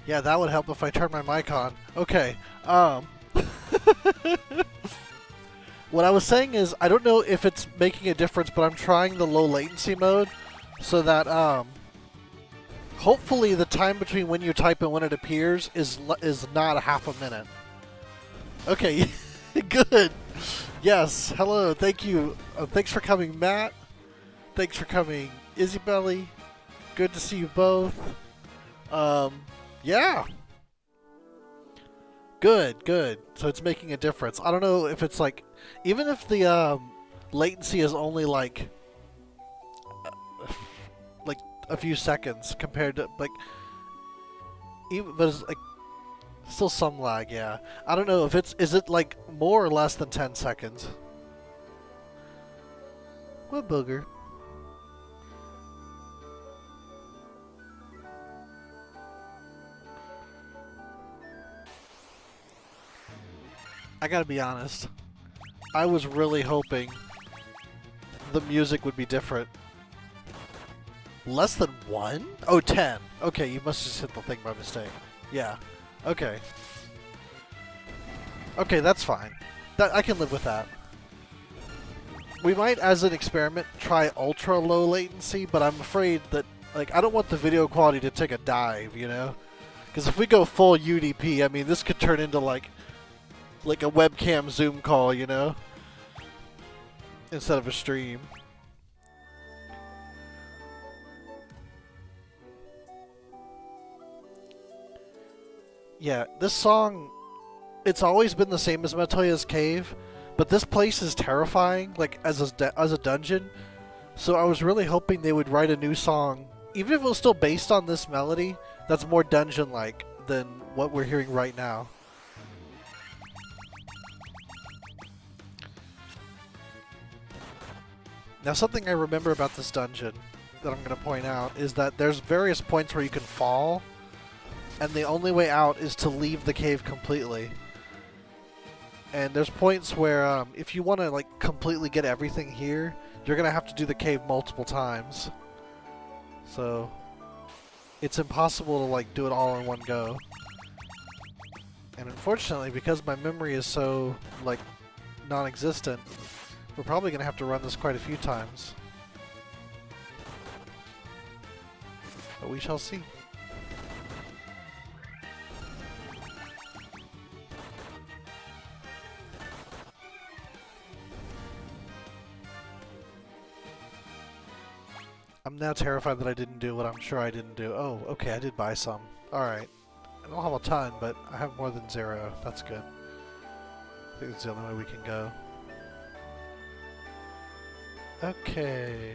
Yeah, that would help if I turn my mic on. Okay. What I was saying is, I don't know if it's making a difference, but I'm trying the low latency mode so that, hopefully the time between when you type and when it appears is not a half a minute. Okay, good. Yes, hello, thank you. Thanks for coming, Matt. Thanks for coming, Izzy Belly. Good to see you both. Yeah. Good, good. So it's making a difference. I don't know if it's like, even if the latency is only like a few seconds compared to like, even but it's like still some lag. Yeah, I don't know if is it like more or less than 10 seconds. What booger? I gotta be honest. I was really hoping the music would be different. Less than 1? Oh, 10. Okay, you must just hit the thing by mistake. Yeah. Okay. Okay, that's fine. I can live with that. We might, as an experiment, try ultra low latency, but I'm afraid that, like, I don't want the video quality to take a dive, you know? Because if we go full UDP, I mean, this could turn into, like a webcam Zoom call, you know? Instead of a stream. Yeah, this song, it's always been the same as Matoya's Cave, but this place is terrifying, like, as a dungeon. So I was really hoping they would write a new song, even if it was still based on this melody, that's more dungeon-like than what we're hearing right now. Now, something I remember about this dungeon that I'm going to point out is that there's various points where you can fall, and the only way out is to leave the cave completely. And there's points where if you want to like completely get everything here, you're going to have to do the cave multiple times. So it's impossible to like do it all in one go. And unfortunately, because my memory is so like non-existent, we're probably going to have to run this quite a few times. But we shall see. I'm now terrified that I didn't do what I'm sure I didn't do. Oh, okay, I did buy some. Alright. I don't have a ton, but I have more than 0. That's good. I think that's the only way we can go. Okay.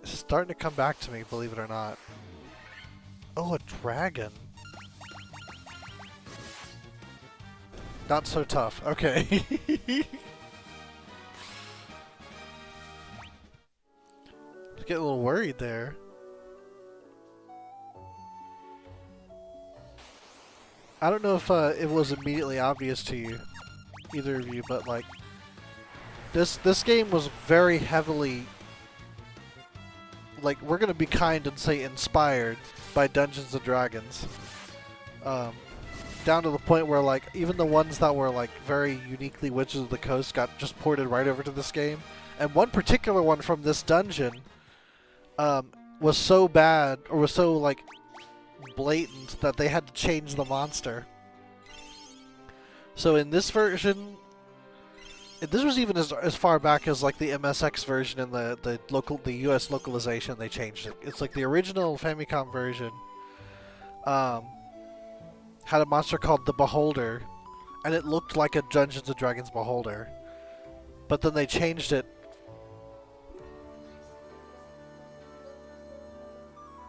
It's starting to come back to me, believe it or not. Oh, a dragon. Not so tough. Okay. Get a little worried there. I don't know if it was immediately obvious to you, either of you, but like this game was very heavily, like, we're gonna be kind and say inspired by Dungeons and Dragons, down to the point where like even the ones that were like very uniquely Witches of the Coast got just ported right over to this game, and one particular one from this dungeon was so bad, or was so like blatant, that they had to change the monster. So in this version, this was even as far back as like the MSX version and the US localization, they changed it. It's like the original Famicom version had a monster called the Beholder, and it looked like a Dungeons and Dragons Beholder. But then they changed it.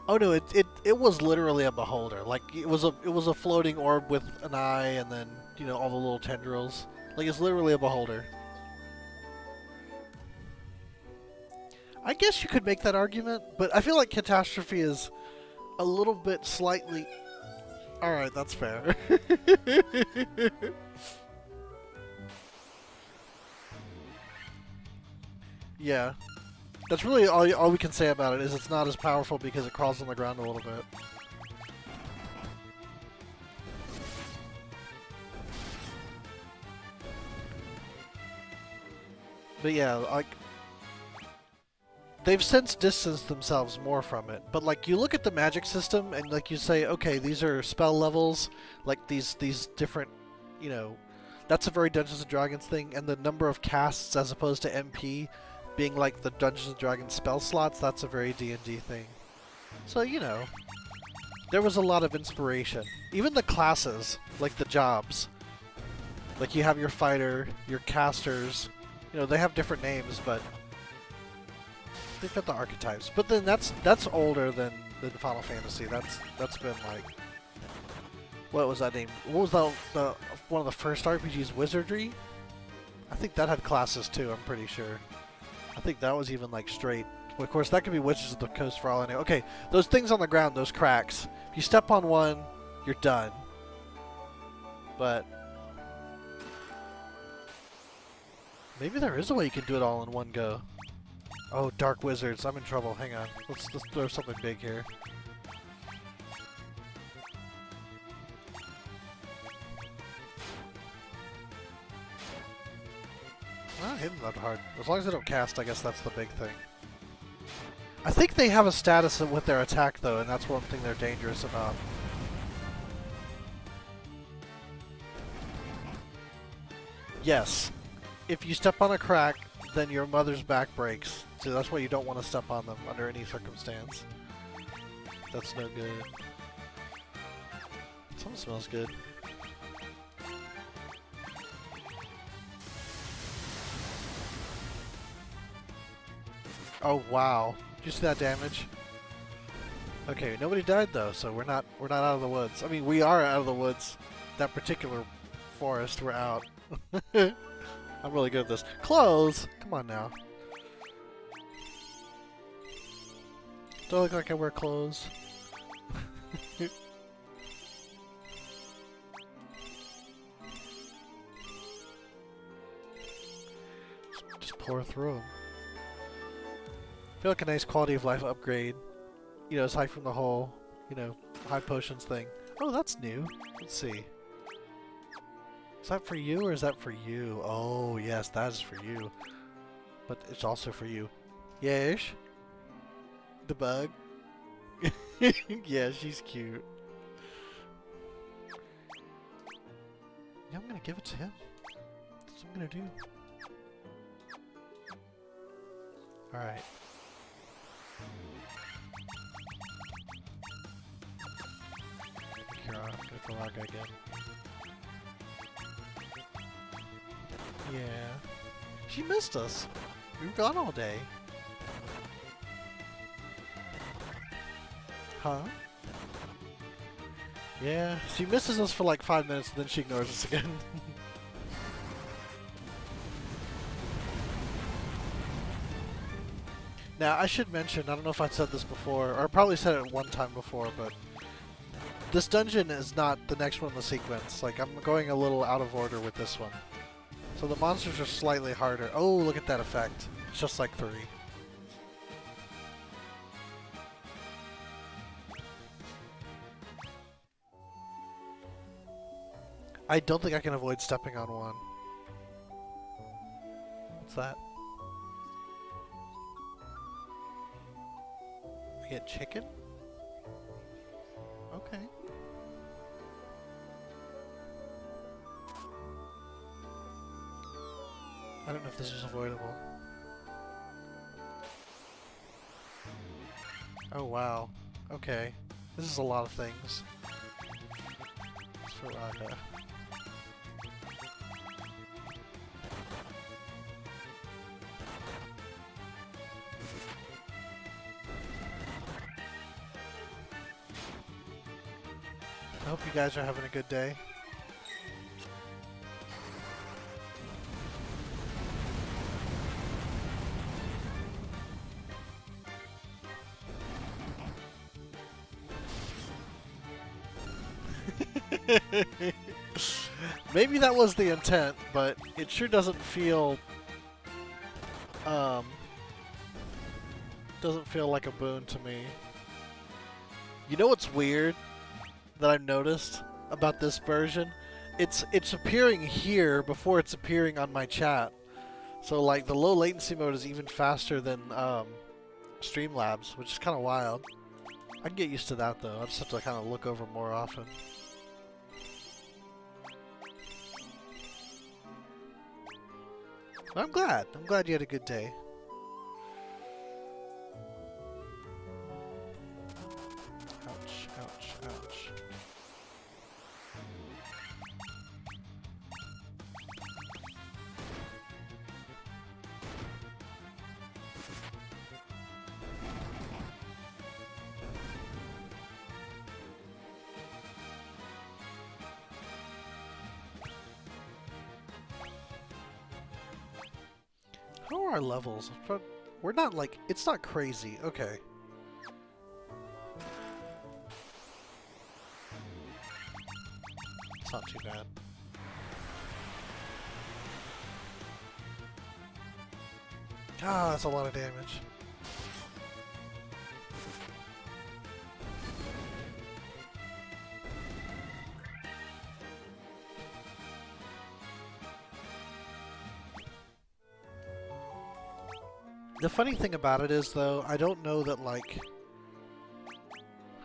Oh no, it was literally a beholder. Like it was a floating orb with an eye and then, you know, all the little tendrils. Like it's literally a beholder. I guess you could make that argument, but I feel like Catastrophe is a little bit slightly... Alright, that's fair. Yeah. That's really all we can say about it, is it's not as powerful because it crawls on the ground a little bit. But yeah, like, they've since distanced themselves more from it. But like, you look at the magic system and like you say, okay, these are spell levels, like these different, you know, that's a very Dungeons and Dragons thing, and the number of casts as opposed to MP being like the Dungeons and Dragons spell slots, that's a very D&D thing. So, you know, there was a lot of inspiration. Even the classes, like the jobs. Like you have your fighter, your casters, you know, they have different names, but they've got the archetypes. But then that's older than Final Fantasy. That's been like, what was that name? What was the one of the first RPGs, Wizardry? I think that had classes too, I'm pretty sure. I think that was even like straight. Well, of course, that could be Witches of the Coast for all I know. Okay, those things on the ground, those cracks. If you step on one, you're done. But maybe there is a way you can do it all in one go. Oh, Dark Wizards. I'm in trouble. Hang on. Let's throw something big here. Not hitting that hard. As long as they don't cast, I guess that's the big thing. I think they have a status with their attack, though, and that's one thing they're dangerous about. Yes. If you step on a crack, then your mother's back breaks. So that's why you don't want to step on them under any circumstance. That's no good. Something smells good. Oh wow. Did you see that damage? Okay, nobody died though, so we're not out of the woods. I mean, we are out of the woods. That particular forest, we're out. I'm really good at this. Clothes! Come on now. Do I look like I wear clothes? Just pour through them. I feel like a nice quality of life upgrade. You know, aside from the whole, you know, high potions thing. Oh, that's new. Let's see. Is that for you or is that for you? Oh, yes, that is for you. But it's also for you. Yes? The bug? Yeah, she's cute. Yeah, I'm gonna give it to him. That's what I'm gonna do. Alright. Here, I'm gonna throw Raga again. Yeah. She missed us. We were gone all day. Huh? Yeah, she misses us for like 5 minutes and then she ignores us again. Now, I should mention, I don't know if I said this before, or I probably said it one time before, but this dungeon is not the next one in the sequence. Like, I'm going a little out of order with this one. So the monsters are slightly harder. Oh, look at that effect. It's just like 3. I don't think I can avoid stepping on one. What's that? I get chicken? Okay. I don't know if this is avoidable. Oh wow. Okay. This is a lot of things. It's for Raga. I hope you guys are having a good day. Maybe that was the intent, but it sure doesn't feel Doesn't feel like a boon to me. You know what's weird that I've noticed about this version? It's appearing here before it's appearing on my chat. So like the low latency mode is even faster than Streamlabs, which is kind of wild. I can get used to that though. I just have to kind of look over more often. But I'm glad. I'm glad you had a good day. Ouch, ouch, ouch. How are our levels? We're not like, it's not crazy. Okay. It's not too bad. Ah, that's a lot of damage. The funny thing about it is, though, I don't know that, like...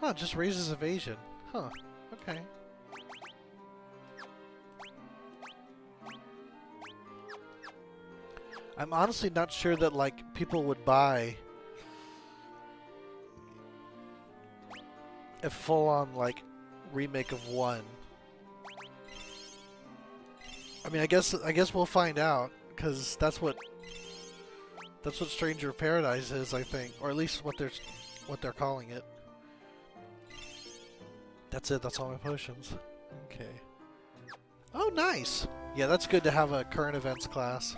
Huh, it just raises evasion. Huh, okay. I'm honestly not sure that, like, people would buy a full-on, like, remake of 1. I mean, I guess we'll find out, because that's what Stranger of Paradise is, I think, or at least what they're calling it. That's it. That's all my potions. Okay. Oh, nice. Yeah, that's good to have a current events class.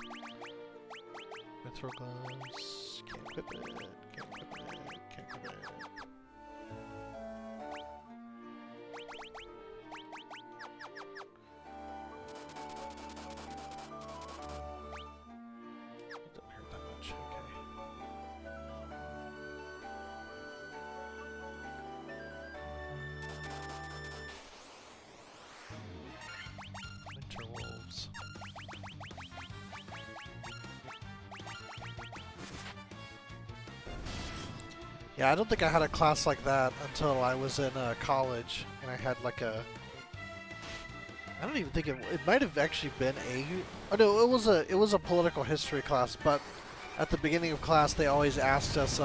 Mithril gloves. Can't equip it. Can't equip it. Can't equip it. Doesn't hurt that much. Okay. Winter wolves. Yeah, I don't think I had a class like that until I was in college, and I had like a... I don't even think it might have actually been a... Oh no, it was a political history class, but at the beginning of class they always asked us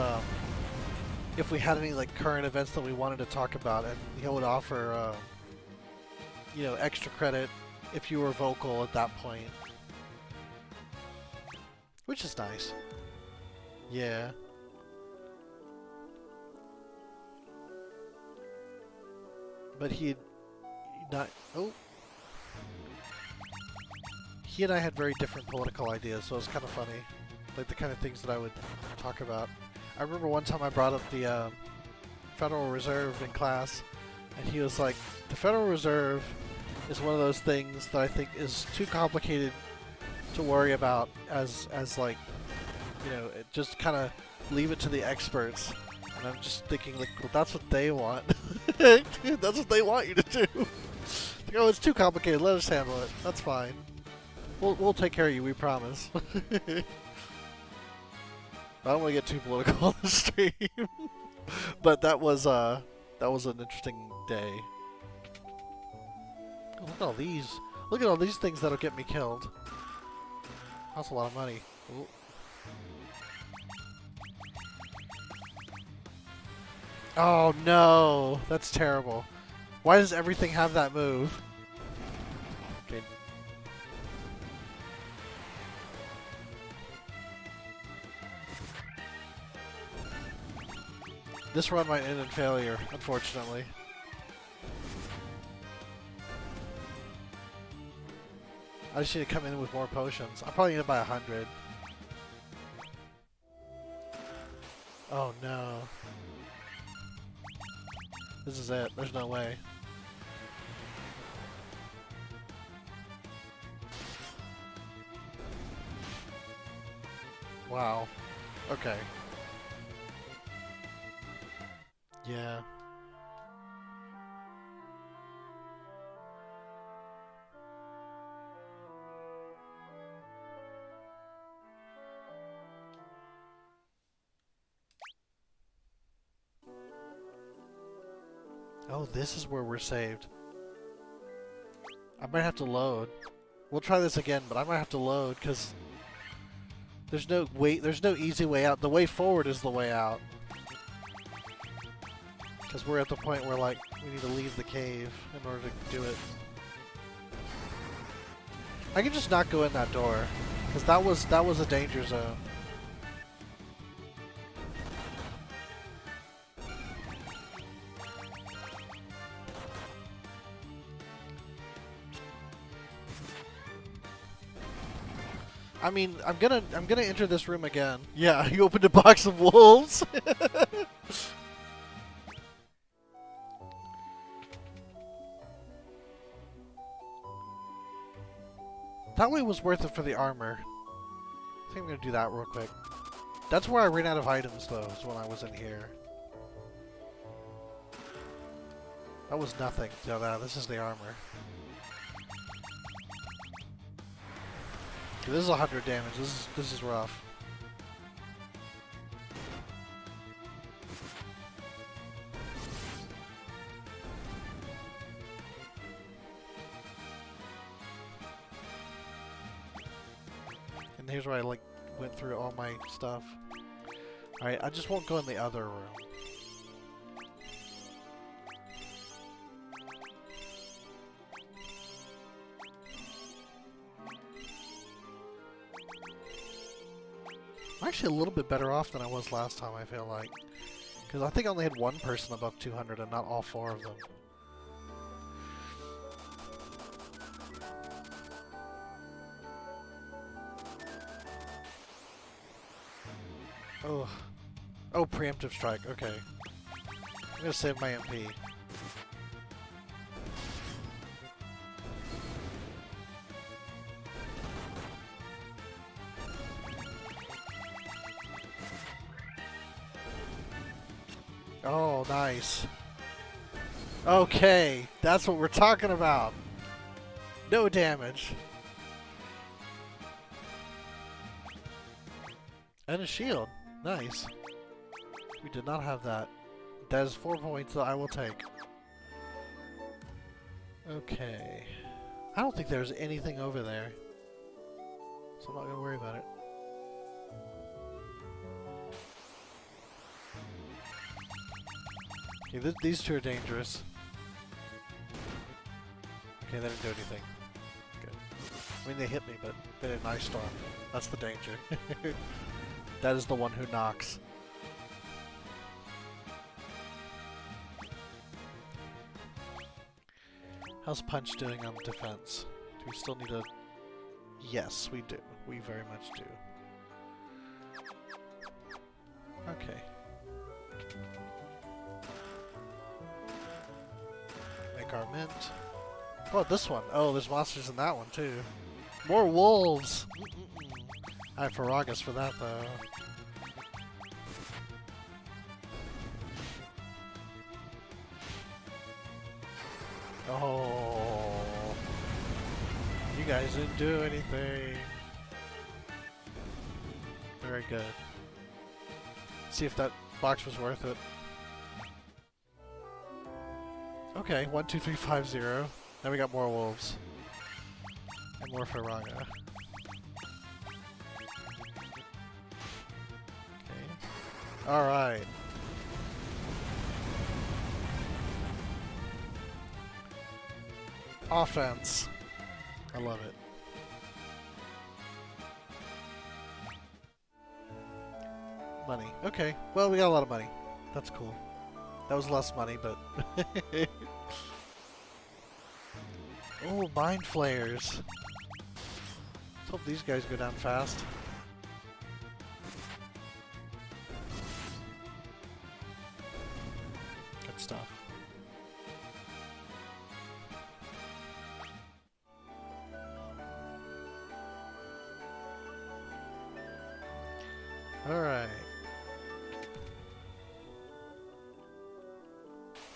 if we had any like current events that we wanted to talk about, and he would offer you know, extra credit if you were vocal at that point. Which is nice. Yeah. But he'd not... Oh! He and I had very different political ideas, so it was kind of funny. Like the kind of things that I would talk about. I remember one time I brought up the Federal Reserve in class, and he was like, the Federal Reserve is one of those things that I think is too complicated to worry about as like, you know, just kind of leave it to the experts. And I'm just thinking, like, well, that's what they want. That's what they want you to do. Like, oh, it's too complicated. Let us handle it. That's fine. We'll take care of you. We promise. I don't want to get too political on the stream, but that was an interesting day. Oh, look at all these! Look at all these things that'll get me killed. That's a lot of money. Ooh. Oh no, that's terrible. Why does everything have that move? Okay. This run might end in failure, unfortunately. I just need to come in with more potions. I'll probably need to buy 100. Oh no. This is it. There's no way. Wow. Okay. Yeah. Oh, this is where we're saved. I might have to load. We'll try this again, but I might have to load because there's no easy way out. The way forward is the way out. Because we're at the point where, like, we need to leave the cave in order to do it. I can just not go in that door, because that was a danger zone. I mean, I'm gonna enter this room again. Yeah, you opened a box of wolves. That way was worth it for the armor. I think I'm gonna do that real quick. That's where I ran out of items, though, is when I was in here. That was nothing. No, this is the armor. Okay, this is 100 damage. This is rough. And here's where I like went through all my stuff. Alright, I just won't go in the other room. I'm actually a little bit better off than I was last time, I feel like. Because I think I only had one person above 200 and not all four of them. Oh. Oh, preemptive strike. Okay. I'm gonna save my MP. Oh, nice. Okay, that's what we're talking about. No damage. And a shield. Nice. We did not have that. That is 4 points that I will take. Okay. I don't think there's anything over there. So I'm not going to worry about it. Okay, these two are dangerous. Okay, they didn't do anything. Good. I mean, they hit me, but they did an ice storm. That's the danger. That is the one who knocks. How's Punch doing on defense? Do we still need a... Yes, we do. We very much do. Okay. Make our mint. Oh, this one. Oh, there's monsters in that one, too. More wolves! I have Faragas for that, though. Oh, you guys didn't do anything. Very good. See if that box was worth it. Okay, 1, 2, 3, 5, 0. Now we got more wolves. And more Faraga. Okay. Alright. Offense. I love it. Money. Okay. Well, we got a lot of money. That's cool. That was less money, but... Oh, mind flares. Let's hope these guys go down fast. Good stuff. Alright.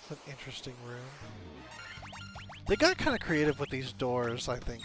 It's an interesting room. They got kind of creative with these doors, I think.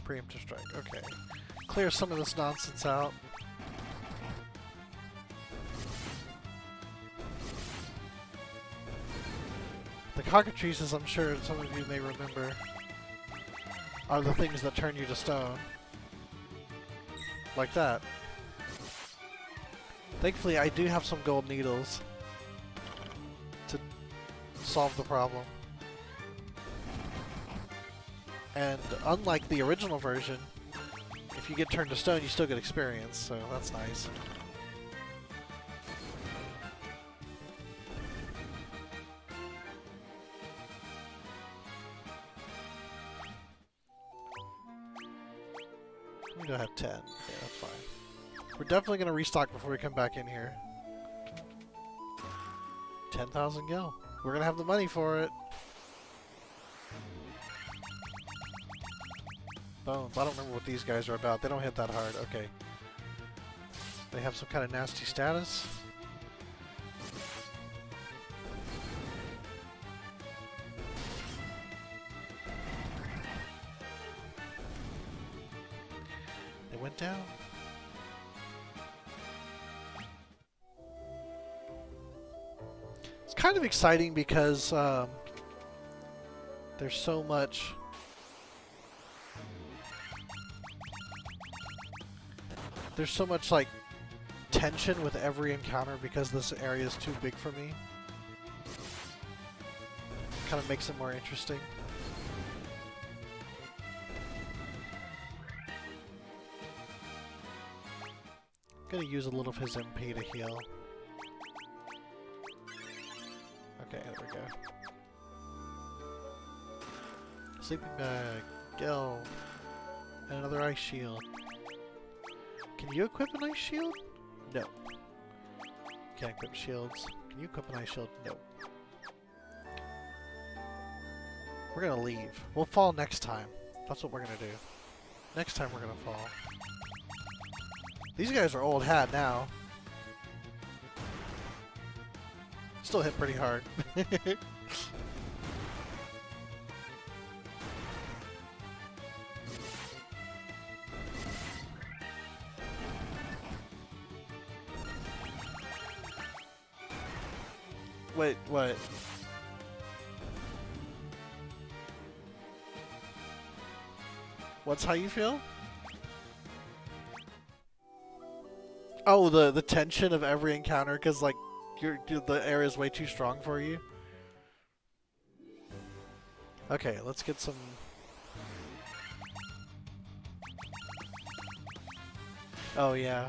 Preemptive strike, okay. Clear some of this nonsense out. The cockatrices, I'm sure some of you may remember, are the things that turn you to stone. Like that. Thankfully, I do have some gold needles to solve the problem. And unlike the original version, if you get turned to stone, you still get experience, so that's nice. We don't have 10. Yeah, that's fine. We're definitely going to restock before we come back in here. 10,000 gil. We're going to have the money for it. Bones. I don't remember what these guys are about. They don't hit that hard. Okay. They have some kind of nasty status. They went down. It's kind of exciting because there's so much... There's so much, like, tension with every encounter because this area is too big for me. Kind of makes it more interesting. I'm gonna use a little of his MP to heal. Okay, there we go. Sleeping bag, gil, and another ice shield. Can you equip an ice shield? No. Can't equip shields. Can you equip an ice shield? No. We're gonna leave. We'll fall next time. That's what we're gonna do. Next time we're gonna fall. These guys are old hat now. Still hit pretty hard. Wait, what? What's how you feel? Oh, the tension of every encounter, because like the area is way too strong for you. Okay, let's get some. Oh yeah.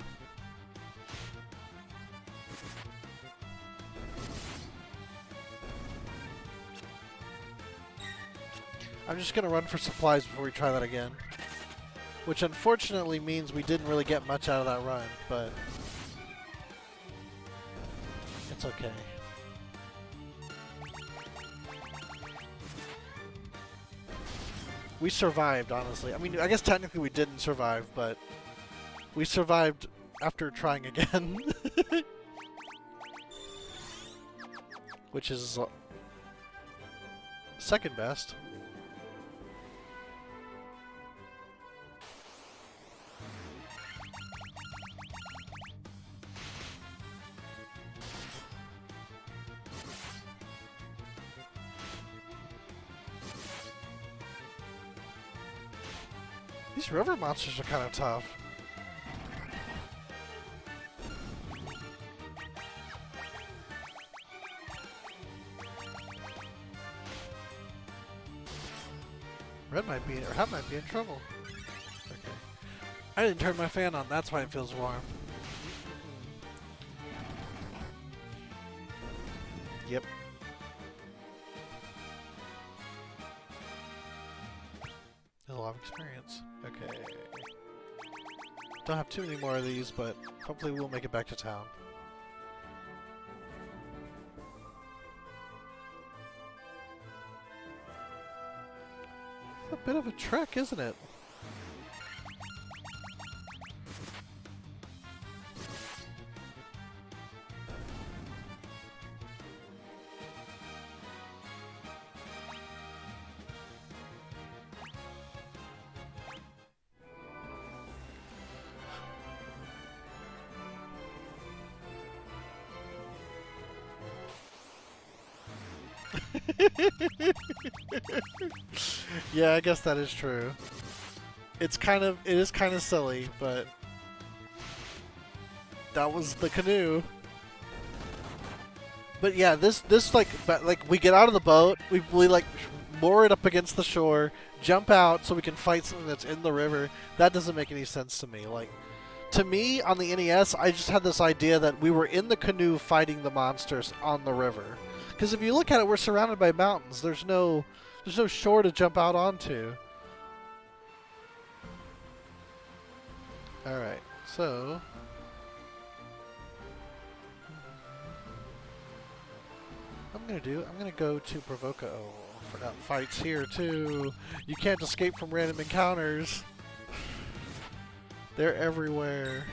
I'm just gonna run for supplies before we try that again. Which unfortunately means we didn't really get much out of that run, but it's okay. We survived, honestly. I mean, I guess technically we didn't survive, but we survived after trying again. Which is second best. These river monsters are kind of tough. Red might be, or Hat might be in trouble. Okay. I didn't turn my fan on, that's why it feels warm. Yep. A lot of experience. Okay. Don't have too many more of these, but hopefully we'll make it back to town. It's a bit of a trek, isn't it? Yeah, I guess that is true. It is kind of silly, but that was the canoe. But yeah, this like we get out of the boat, we like moor it up against the shore, jump out so we can fight something that's in the river. That doesn't make any sense to me. Like, to me on the NES, I just had this idea that we were in the canoe fighting the monsters on the river. Because if you look at it, we're surrounded by mountains. There's no shore to jump out onto. Alright, so... I'm gonna go to Provoca. Oh, I forgot fights here too. You can't escape from random encounters. They're everywhere.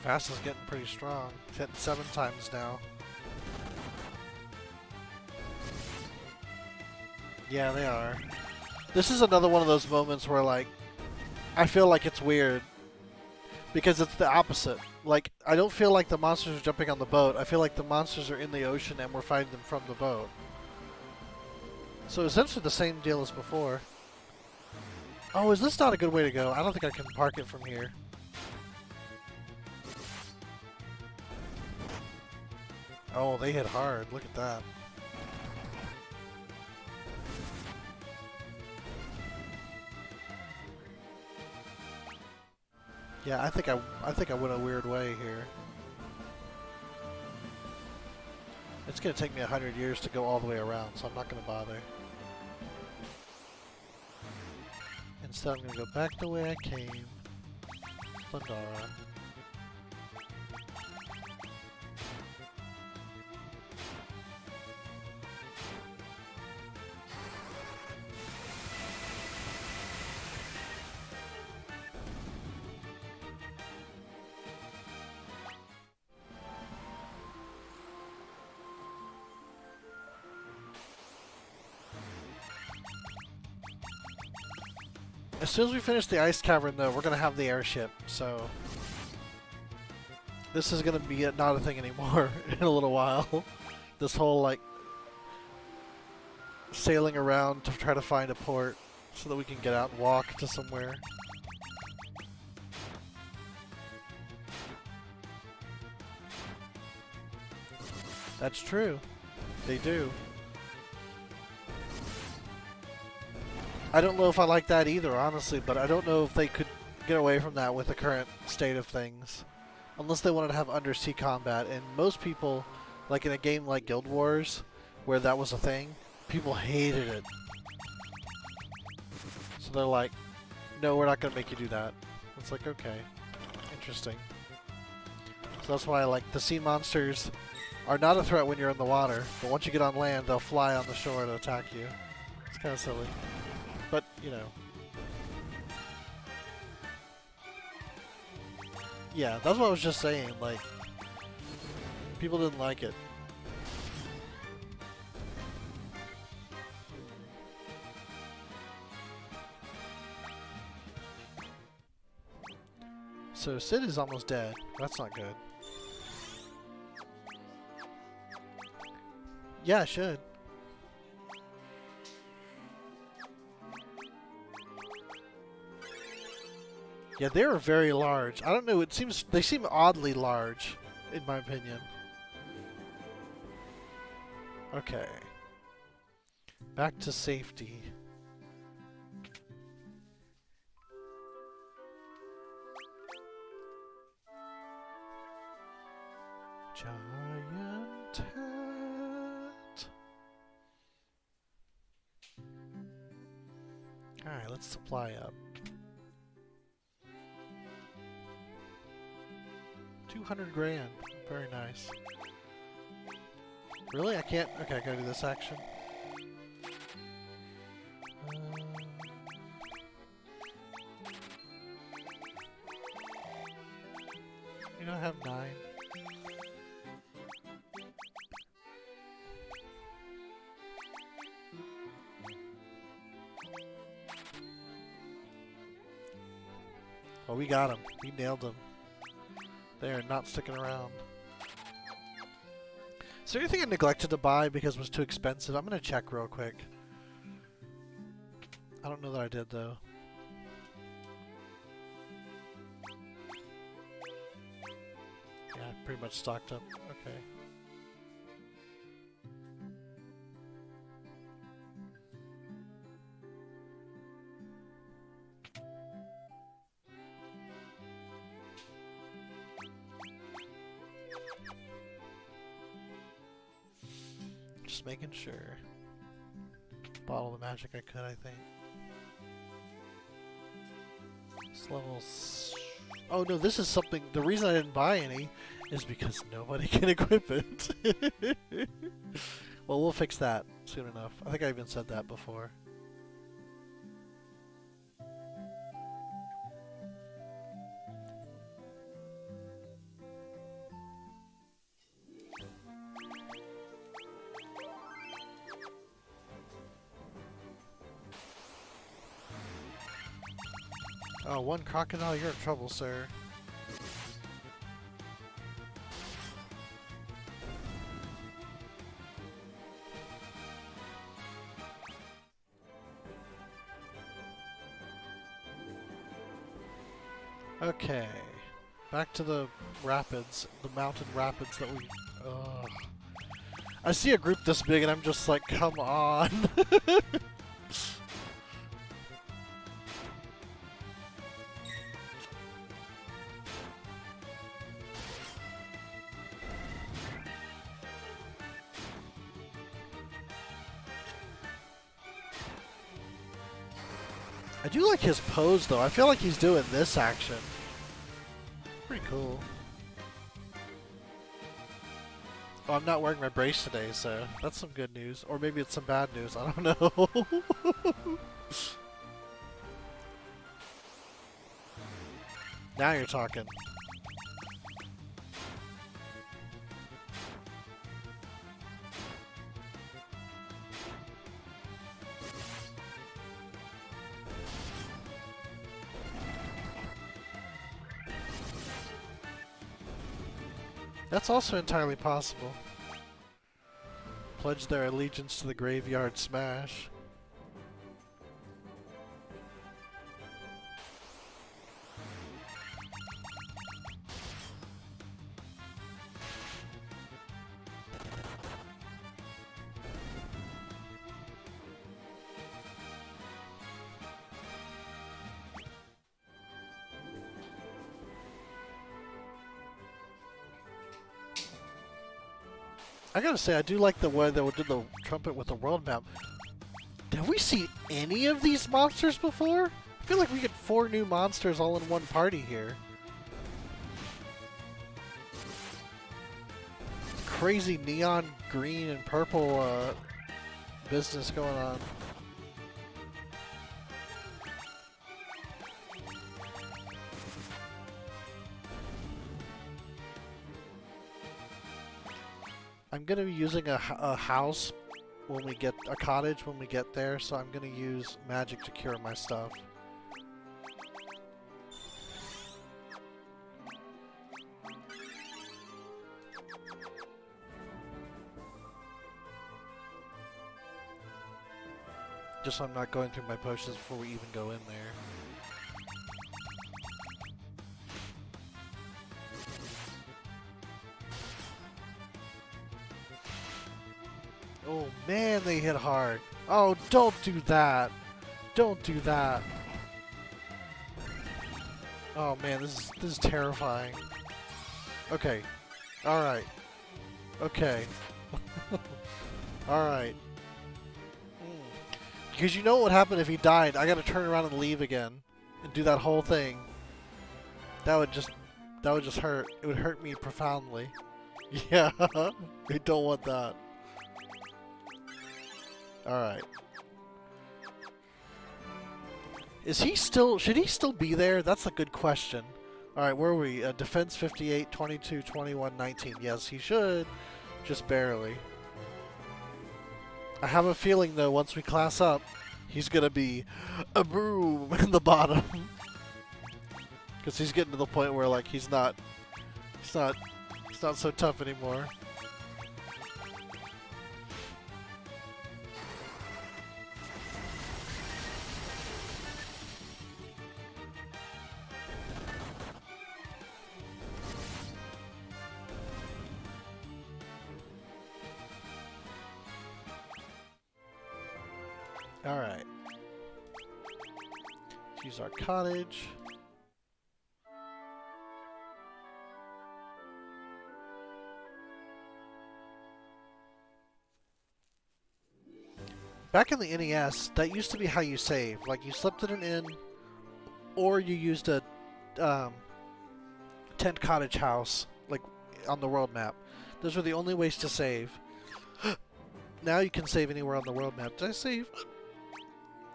Fast is getting pretty strong. It's hitting 7 times now. Yeah, they are. This is another one of those moments where, like, I feel like it's weird. Because it's the opposite. Like, I don't feel like the monsters are jumping on the boat. I feel like the monsters are in the ocean and we're fighting them from the boat. So essentially the same deal as before. Oh, is this not a good way to go? I don't think I can park it from here. Oh, they hit hard. Look at that. Yeah, I think I went a weird way here. It's gonna take me 100 years to go all the way around, so I'm not gonna bother. Instead, I'm gonna go back the way I came. Pandora. As soon as we finish the Ice Cavern, though, we're going to have the airship, so... This is going to be not a thing anymore in a little while. This whole, like... sailing around to try to find a port so that we can get out and walk to somewhere. That's true. They do. I don't know if I like that either, honestly, but I don't know if they could get away from that with the current state of things. Unless they wanted to have undersea combat, and most people, like in a game like Guild Wars, where that was a thing, people hated it. So they're like, no, we're not going to make you do that. It's like, okay, interesting. So that's why I like the sea monsters are not a threat when you're in the water, but once you get on land, they'll fly on the shore to attack you. It's kind of silly. But, you know. Yeah, that's what I was just saying. Like, People didn't like it. So Sid is almost dead. That's not good. Yeah, I should. Yeah, they are very large. I don't know, it seems they seem oddly large, in my opinion. Okay. Back to safety. Giant hat. Alright, let's supply up. 200 grand. Very nice. Really? I can't? Okay, I gotta do this action. You know, I have 9. Oh, we got him. We nailed him. They are not sticking around. Is there anything I neglected to buy because it was too expensive? I'm gonna check real quick. I don't know that I did, though. Yeah, pretty much stocked up. Okay. Just making sure. Bottle the magic I could, I think. This level's... Oh no, this is something... The reason I didn't buy any is because nobody can equip it. Well, we'll fix that soon enough. I think I even said that before. Oh, one crocodile, you're in trouble, sir. Okay. Back to the rapids. The mountain rapids that we... Ugh. I see a group this big and I'm just like, come on! I do like his pose, though. I feel like he's doing this action. Pretty cool. Oh, I'm not wearing my brace today, so that's some good news. Or maybe it's some bad news. I don't know. Now you're talking. That's also entirely possible. Pledge their allegiance to the graveyard smash. I gotta say, I do like the way they would do the trumpet with the world map. Have we seen any of these monsters before? I feel like we get 4 new monsters all in one party here. Crazy neon green and purple business going on. I'm gonna be using a house when we get a cottage when we get there, so I'm gonna use magic to cure my stuff. Just so I'm not going through my potions before we even go in there. Oh man, they hit hard. Oh, don't do that. Don't do that. Oh man, this is terrifying. Okay. Alright. Okay. Alright. Because you know what would happen if he died? I gotta turn around and leave again. And do that whole thing. That would just hurt. It would hurt me profoundly. Yeah. We don't want that. Alright. Is he still... Should he still be there? That's a good question. Alright, where are we? Defense 58, 22, 21, 19. Yes, he should. Just barely. I have a feeling, though, once we class up, he's gonna be a broom in the bottom. Because he's getting to the point where, like, he's not so tough anymore. Alright. Use our cottage. Back in the NES, that used to be how you save. Like, you slipped in an inn, or you used a tent cottage house, like, on the world map. Those were the only ways to save. Now you can save anywhere on the world map. Did I save?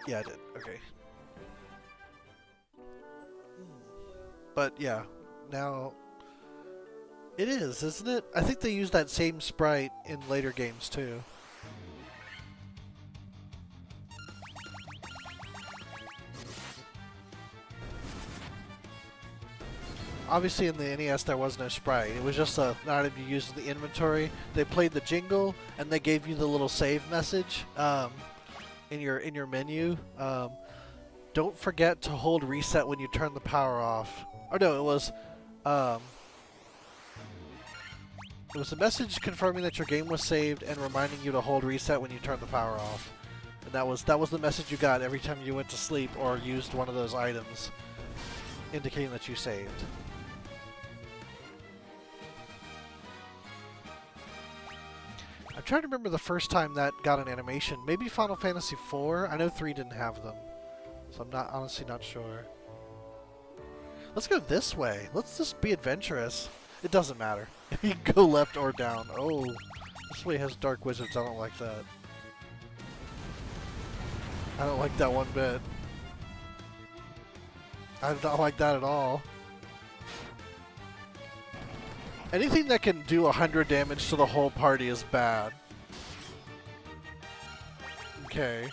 Yeah, I did. Okay. But, yeah. Now... It is, isn't it? I think they use that same sprite in later games, too. Obviously in the NES there was no sprite. It was just an item you used in the inventory. They played the jingle and they gave you the little save message in your menu. Don't forget to hold reset when you turn the power off. Or no, it was a message confirming that your game was saved and reminding you to hold reset when you turn the power off. And that was the message you got every time you went to sleep or used one of those items indicating that you saved. I'm trying to remember the first time that got an animation. Maybe Final Fantasy IV? I know 3 didn't have them. So I'm honestly not sure. Let's go this way. Let's just be adventurous. It doesn't matter. You can go left or down. Oh, this way has dark wizards. I don't like that. I don't like that one bit. I don't like that at all. Anything that can do 100 damage to the whole party is bad. Okay.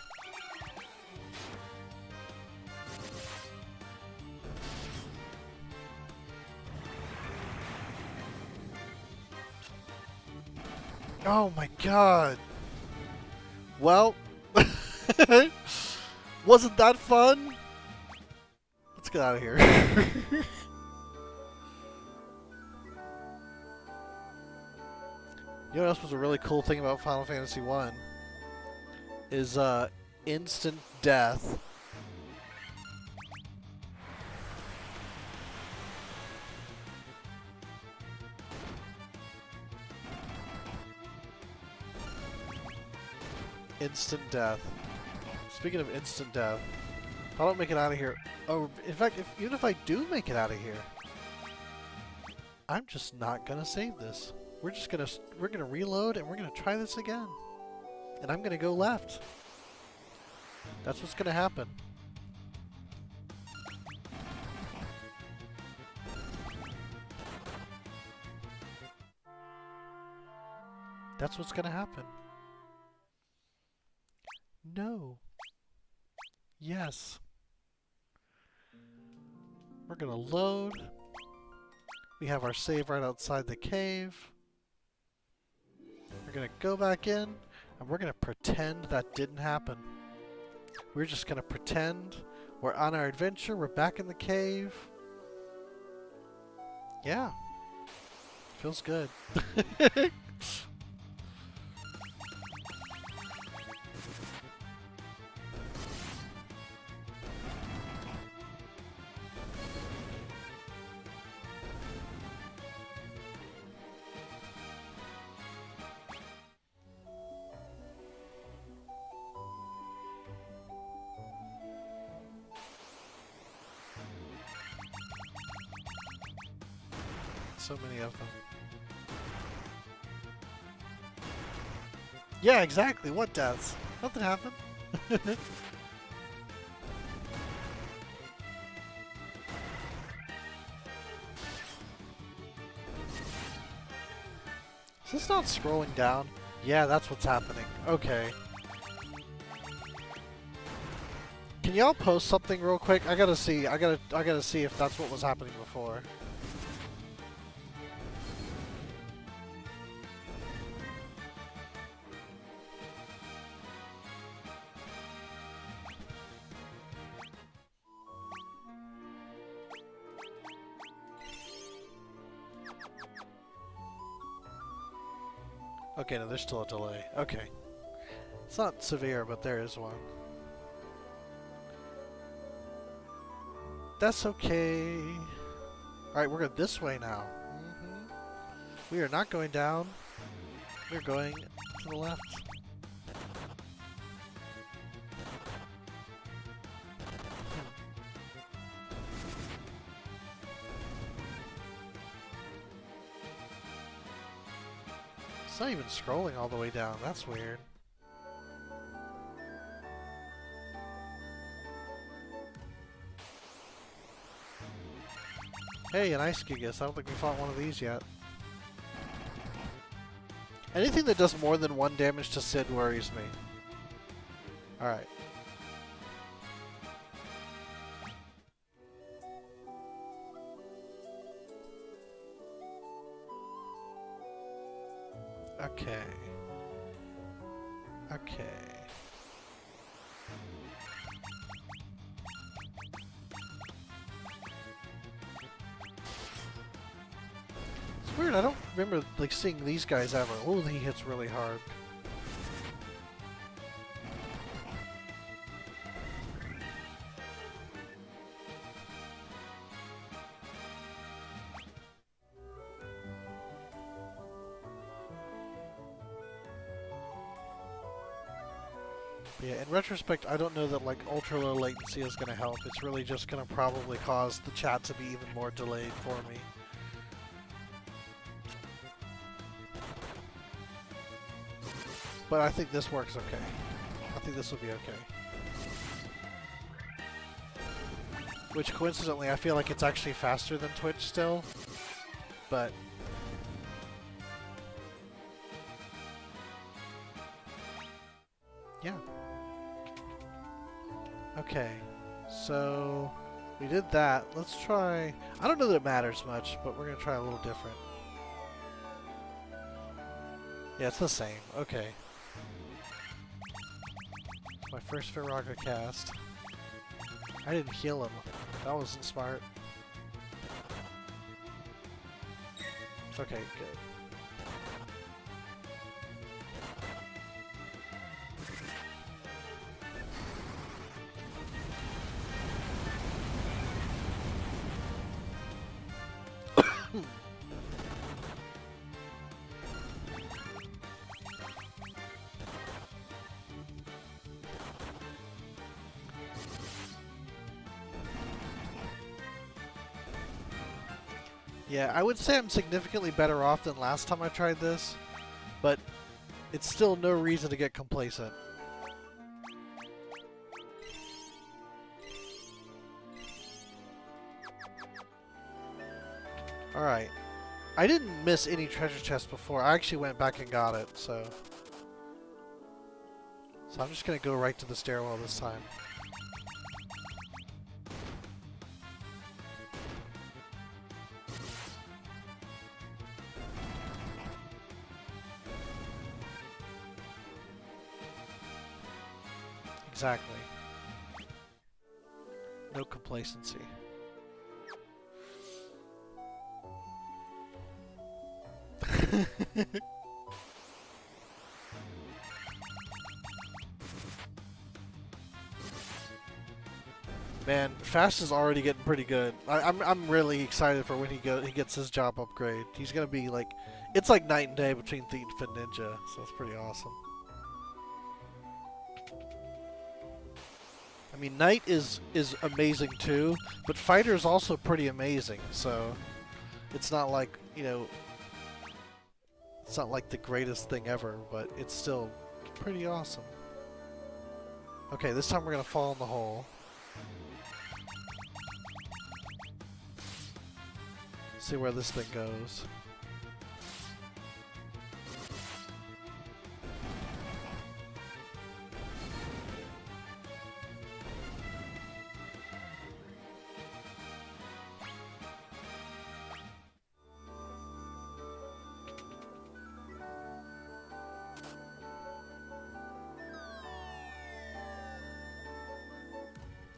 Oh my god. Well, wasn't that fun? Let's get out of here. You know what else was a really cool thing about Final Fantasy 1? Is instant death. Instant death. Speaking of instant death, if I don't make it out of here, oh, in fact, even if I do make it out of here, I'm just not gonna save this. We're gonna reload and we're gonna try this again. And I'm gonna go left. That's what's gonna happen. That's what's gonna happen. No. Yes. We're gonna load. We have our save right outside the cave. We're gonna go back in, and we're gonna pretend that didn't happen. We're just gonna pretend we're on our adventure, we're back in the cave. Yeah. Feels good. So many of them. Yeah, exactly. What deaths? Nothing happened. Is this not scrolling down? Yeah, that's what's happening. Okay. Can y'all post something real quick? I gotta see. I gotta see if that's what was happening before. Okay, no, there's still a delay. Okay. It's not severe, but there is one. That's okay. Alright, we're going this way now. We are not going down. We're going to the left. It's not even scrolling all the way down. That's weird. Hey, an Ice Gigas. I don't think we fought one of these yet. Anything that does more than 1 damage to Sid worries me. Alright. Okay. Okay. It's weird, I don't remember like seeing these guys ever. Oh, he hits really hard. Yeah, in retrospect, I don't know that like ultra low latency is going to help. It's really just going to probably cause the chat to be even more delayed for me. But I think this works okay. I think this will be okay. Which coincidentally, I feel like it's actually faster than Twitch still. But yeah. Okay, so we did that. Let's try... I don't know that it matters much, but we're going to try a little different. Yeah, it's the same. Okay. My first Firaga cast. I didn't heal him. That wasn't smart. Okay, good. Yeah, I would say I'm significantly better off than last time I tried this, but it's still no reason to get complacent. Alright. I didn't miss any treasure chests before. I actually went back and got it, so... So I'm just gonna go right to the stairwell this time. Exactly. No complacency. Man, Fast is already getting pretty good. I'm really excited for when he gets his job upgrade. He's gonna be like, it's like night and day between Thief and Ninja, so it's pretty awesome. I mean, Knight is amazing too, but Fighter is also pretty amazing. So it's not like, you know, it's not like the greatest thing ever, but it's still pretty awesome. Okay, this time we're gonna fall in the hole. See where this thing goes.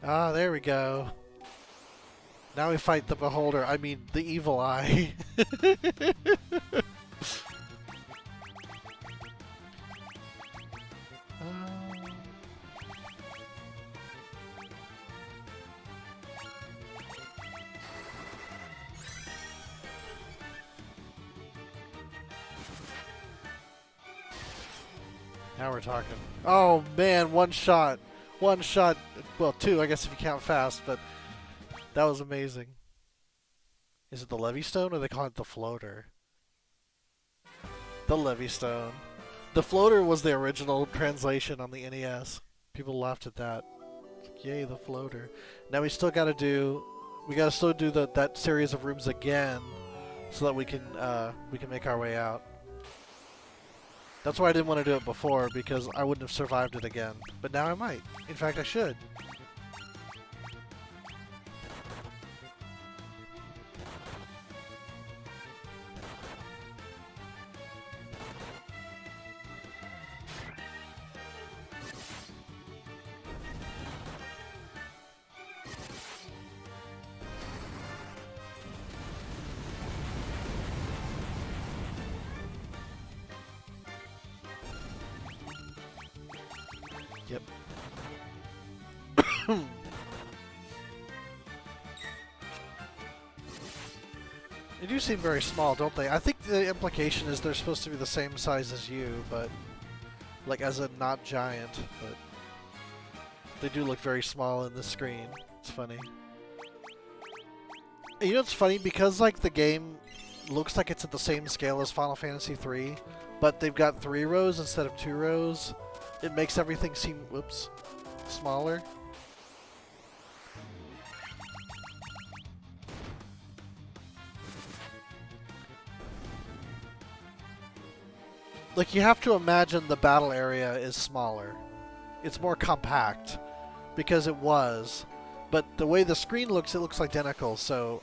Ah, there we go. Now we fight the Beholder, I mean, the Evil Eye. Now we're talking. Oh man, one shot. One shot. Well, two, I guess if you count Fast, but that was amazing. Is it the Levy Stone or they call it the Floater? The Levy Stone. The Floater was the original translation on the NES. People laughed at that. Like, yay, the Floater. Now we still gotta do... We gotta still do that series of rooms again so that we can make our way out. That's why I didn't want to do it before, because I wouldn't have survived it again. But now I might. In fact, I should. Yep. They do seem very small, don't they? I think the implication is they're supposed to be the same size as you, but... Like, as a not giant, but... They do look very small in the screen. It's funny. And you know what's funny? Because, like, the game looks like it's at the same scale as Final Fantasy III, but they've got 3 rows instead of 2 rows. It makes everything seem, whoops, smaller. Like, you have to imagine the battle area is smaller. It's more compact, because it was. But the way the screen looks, it looks identical, so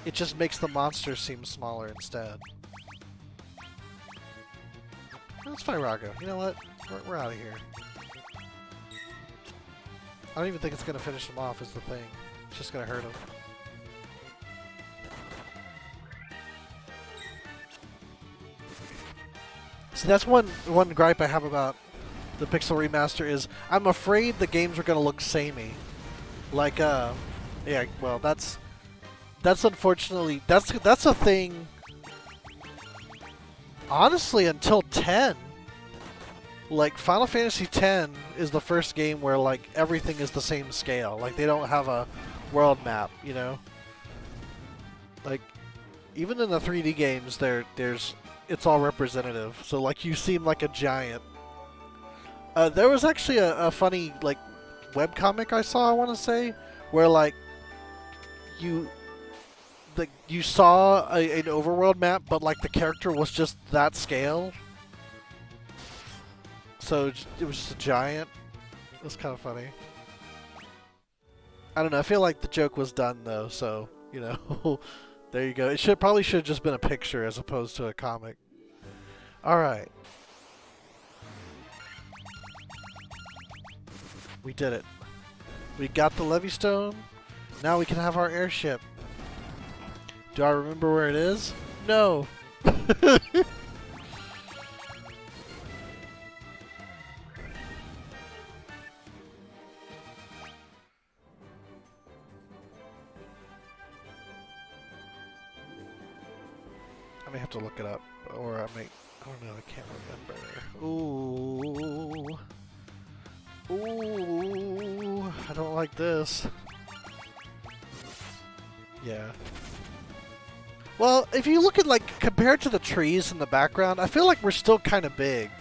it just makes the monsters seem smaller instead. Let's fight Rago. You know what? We're out of here. I don't even think it's going to finish him off is the thing. It's just going to hurt him. See, that's one gripe I have about the Pixel Remaster is I'm afraid the games are going to look samey. Like, yeah, well, that's unfortunately, that's a thing, honestly, until 10. Like, Final Fantasy X is the first game where, like, everything is the same scale. Like, they don't have a world map, you know? Like, even in the 3D games, it's all representative. So, like, you seem like a giant. There was actually a funny, like, webcomic I saw, I want to say, where, like, you saw an overworld map, but like the character was just that scale. So it was just a giant. It was kind of funny. I don't know. I feel like the joke was done though, so you know, there you go. It probably should have just been a picture as opposed to a comic. All right, we did it. We got the levy stone. Now we can have our airship. Do I remember where it is? No. I may have to look it up, or I don't know, I can't remember. Ooh. Ooh, I don't like this. Yeah. Well, if you look at, like, compared to the trees in the background, I feel like we're still kind of big.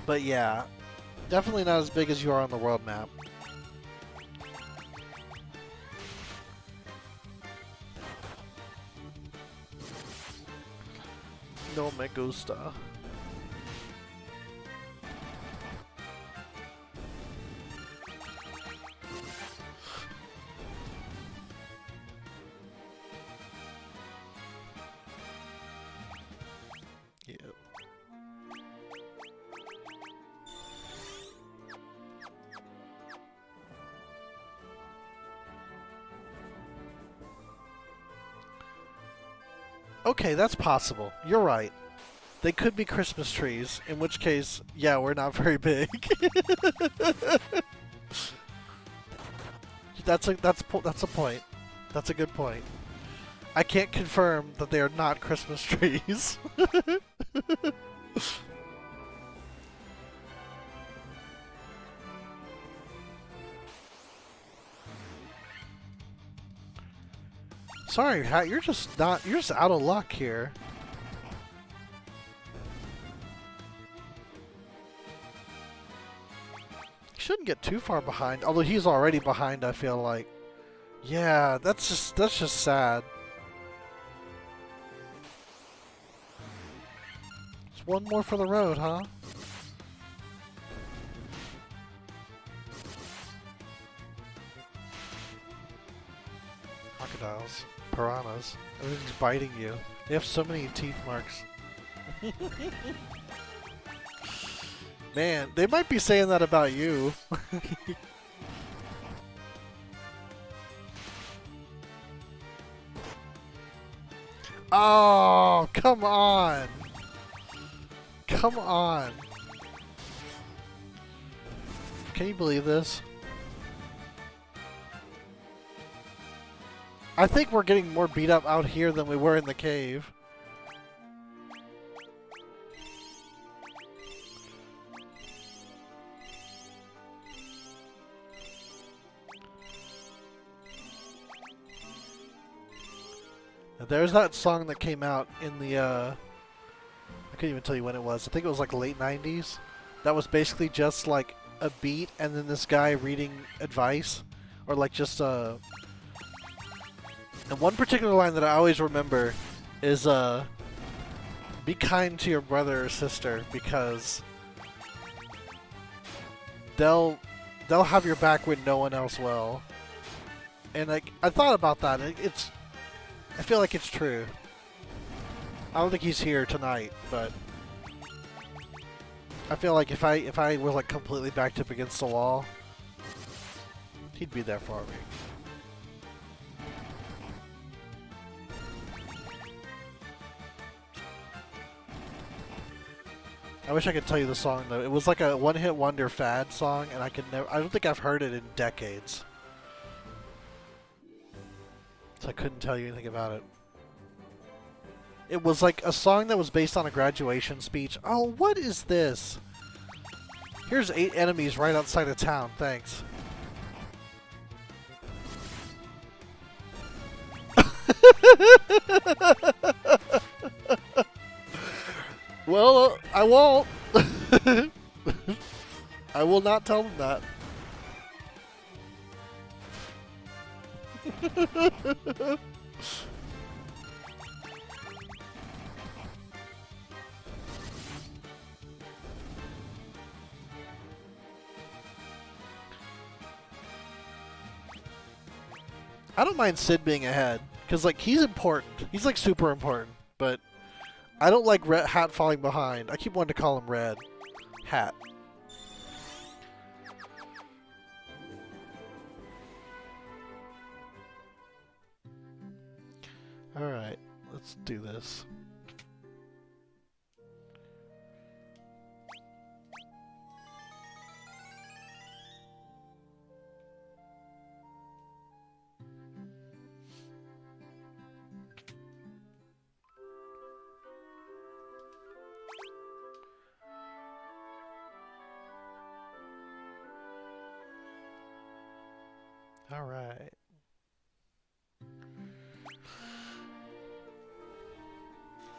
But yeah, definitely not as big as you are on the world map. No me gusta. Yep. Okay, that's possible. You're right. They could be Christmas trees, in which case, yeah, we're not very big. That's a point. That's a good point. I can't confirm that they are not Christmas trees. Sorry, Hat, you're just out of luck here. Shouldn't get too far behind, although he's already behind, I feel like. Yeah, that's just sad. Just one more for the road, huh? Crocodiles, piranhas, everything's biting you. They have so many teeth marks. Man, they might be saying that about you. Oh, come on. Come on. Can you believe this? I think we're getting more beat up out here than we were in the cave. There's that song that came out in the, I couldn't even tell you when it was. I think it was like late 90s. That was basically just like a beat and then this guy reading advice. Or like just, and one particular line that I always remember is, be kind to your brother or sister because they'll have your back when no one else will. And like, I thought about that. I feel like it's true. I don't think he's here tonight, but I feel like if I was like completely backed up against the wall, he'd be there for me. I wish I could tell you the song though. It was like a one-hit wonder fad song, and I don't think I've heard it in decades. So I couldn't tell you anything about it. It was like a song that was based on a graduation speech. Oh, what is this? Here's 8 enemies right outside of town. Thanks. Well, I won't. I will not tell them that. I don't mind Sid being ahead, because, like, he's important. He's, like, super important, but I don't like Red Hat falling behind. I keep wanting to call him Red Hat. Alright, let's do this. Alright.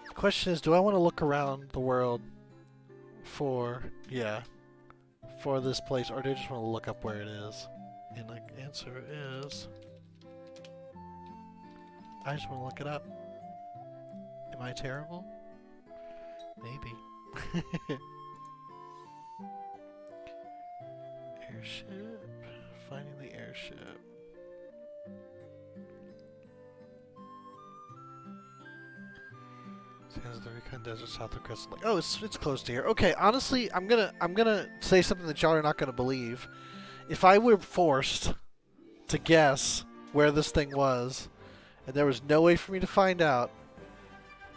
The question is, do I want to look around the world for, for this place, or do I just want to look up where it is? And the answer is, I just want to look it up. Am I terrible? Maybe. Airship. Finding the airship. Sands of the Recon Desert south of Crystal Lake. Oh, it's close to here. Okay, honestly, I'm gonna say something that y'all are not gonna believe. If I were forced to guess where this thing was, and there was no way for me to find out,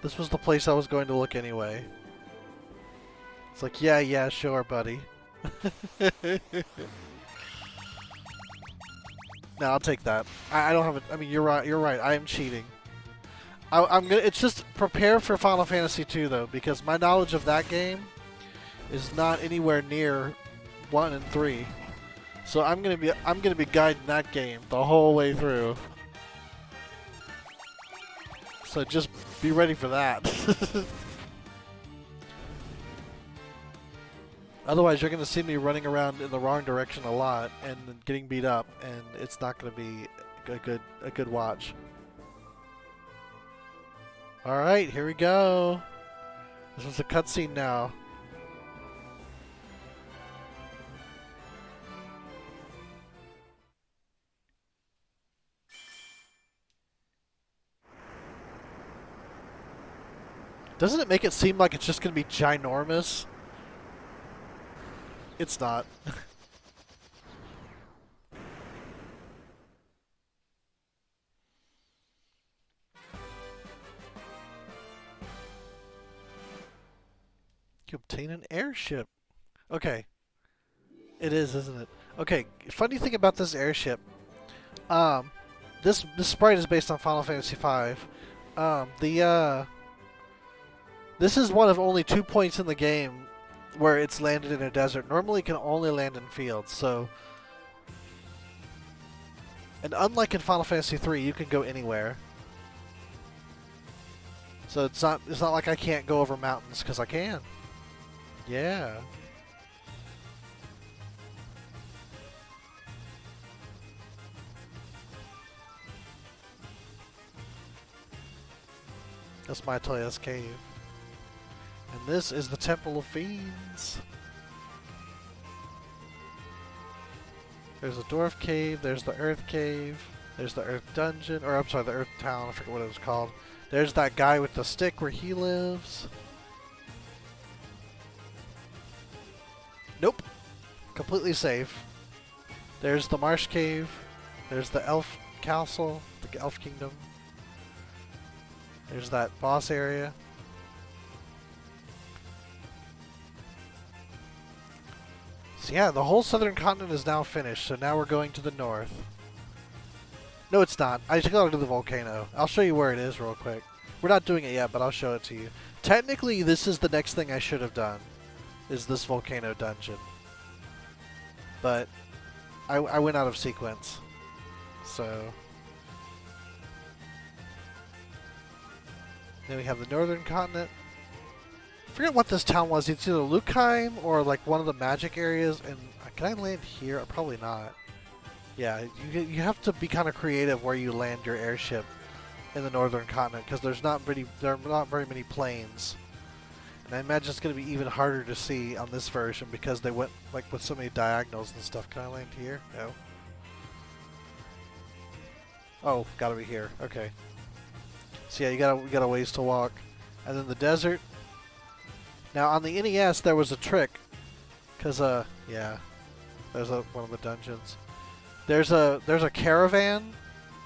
this was the place I was going to look anyway. It's like, yeah, sure, buddy. No, I'll take that. I don't have it. I mean, you're right. I am cheating. I'm gonna. It's just prepare for Final Fantasy 2 though, because my knowledge of that game is not anywhere near 1 and 3. So I'm gonna be guiding that game the whole way through. So just be ready for that. Otherwise, you're going to see me running around in the wrong direction a lot and getting beat up, and it's not going to be a good watch. All right, here we go. This was a cutscene now. Doesn't it make it seem like it's just going to be ginormous? It's not. You obtain an airship. Okay. It is, isn't it? Okay, funny thing about this airship. This sprite is based on Final Fantasy V. This is one of only 2 points in the game where it's landed in a desert. Normally it can only land in fields, so... And unlike in Final Fantasy 3, you can go anywhere. So it's not like I can't go over mountains, because I can. Yeah. That's my Toya's cave. And this is the Temple of Fiends. There's the Dwarf Cave, there's the Earth Cave, there's the Earth Dungeon, or I'm sorry, the Earth Town, I forget what it was called. There's that guy with the stick where he lives. Nope. Completely safe. There's the Marsh Cave, there's the Elf Castle, the Elf Kingdom. There's that boss area. So yeah, the whole southern continent is now finished, so now we're going to the north. No, it's not. I just gotta do the volcano. I'll show you where it is real quick. We're not doing it yet, but I'll show it to you. Technically, this is the next thing I should have done, is this volcano dungeon. But I went out of sequence, so... Then we have the northern continent. I forget what this town was. It's either Lukheim or like one of the magic areas. And can I land here? Probably not. Yeah, you have to be kind of creative where you land your airship in the northern continent because there are not very many planes. And I imagine it's going to be even harder to see on this version because they went like with so many diagonals and stuff. Can I land here? No. Oh, gotta be here. Okay. So yeah, we got a ways to walk. And then the desert. Now on the NES there was a trick, cause yeah, there's one of the dungeons. There's a caravan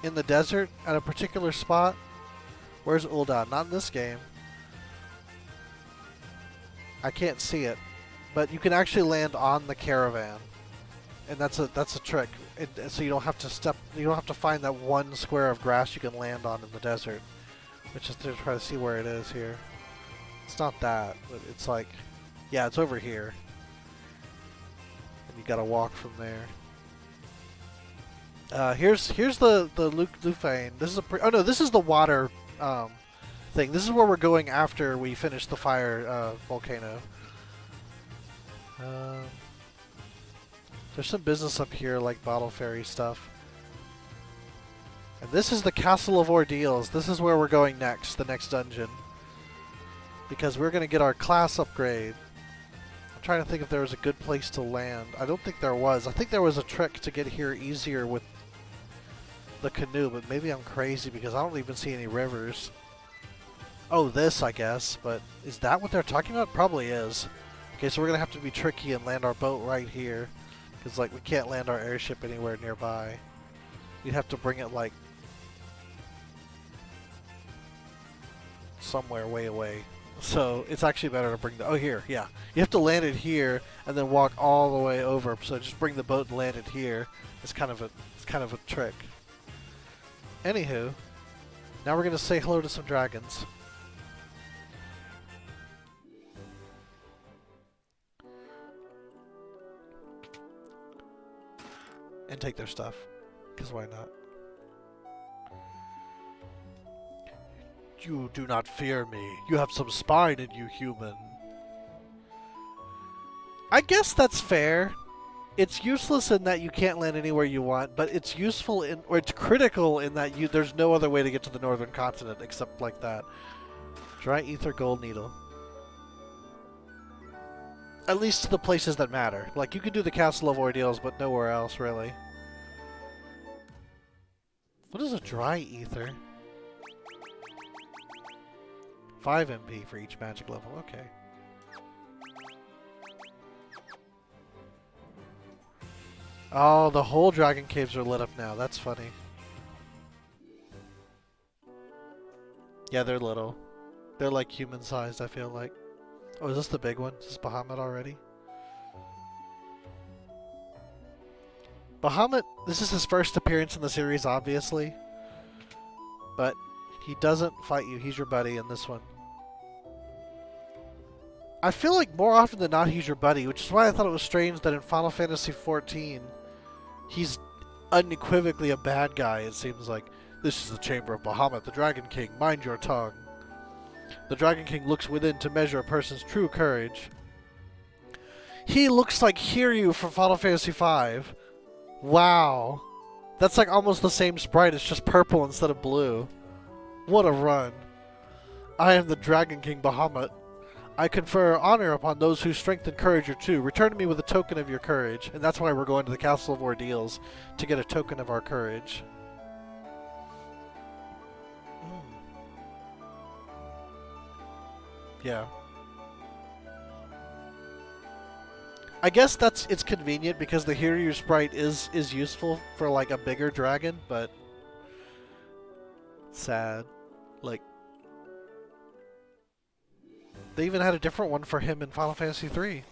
in the desert at a particular spot. Where's Ul'dah? Not in this game. I can't see it, but you can actually land on the caravan, and that's a trick. So you don't have to find that one square of grass you can land on in the desert, which is to try to see where it is here. It's not that, but it's like, yeah, it's over here, and you gotta walk from there. Here's the Lufane. This is oh no, this is the water thing. This is where we're going after we finish the fire volcano. There's some business up here, like bottle ferry stuff. And this is the Castle of Ordeals. This is where we're going next, the next dungeon. Because we're going to get our class upgrade. I'm trying to think if there was a good place to land. I don't think there was. I think there was a trick to get here easier with the canoe, but maybe I'm crazy because I don't even see any rivers. Oh, this, I guess, but is that what they're talking about? Probably is. Okay, so we're going to have to be tricky and land our boat right here. Because, like, we can't land our airship anywhere nearby. We'd have to bring it, like, somewhere way away. So, it's actually better to bring the... Oh, here, yeah. You have to land it here and then walk all the way over. So, just bring the boat and land it here. It's kind of a trick. Anywho, now we're going to say hello to some dragons. And take their stuff, because why not? You do not fear me. You have some spine in you, human. I guess that's fair. It's useless in that you can't land anywhere you want, but it's useful in, or it's critical in that there's no other way to get to the northern continent except like that. Dry ether gold needle. At least to the places that matter. Like, you can do the Castle of Ordeals, but nowhere else, really. What is a dry ether? 5 MP for each magic level. Okay. Oh, the whole dragon caves are lit up now. That's funny. Yeah, they're little. They're like human-sized, I feel like. Oh, is this the big one? Is this Bahamut already? Bahamut, this is his first appearance in the series, obviously. But he doesn't fight you. He's your buddy in this one. I feel like more often than not he's your buddy, which is why I thought it was strange that in Final Fantasy XIV, he's unequivocally a bad guy, it seems like. This is the chamber of Bahamut, the Dragon King. Mind your tongue. The Dragon King looks within to measure a person's true courage. He looks like Hiryu from Final Fantasy V. Wow. That's like almost the same sprite, it's just purple instead of blue. What a run. I am the Dragon King Bahamut. I confer honor upon those whose strength and courage are true. Return to me with a token of your courage. And that's why we're going to the Castle of Ordeals, to get a token of our courage. Yeah. I guess it's convenient because the Hiryu sprite is useful for like a bigger dragon, but sad. Like, they even had a different one for him in Final Fantasy III.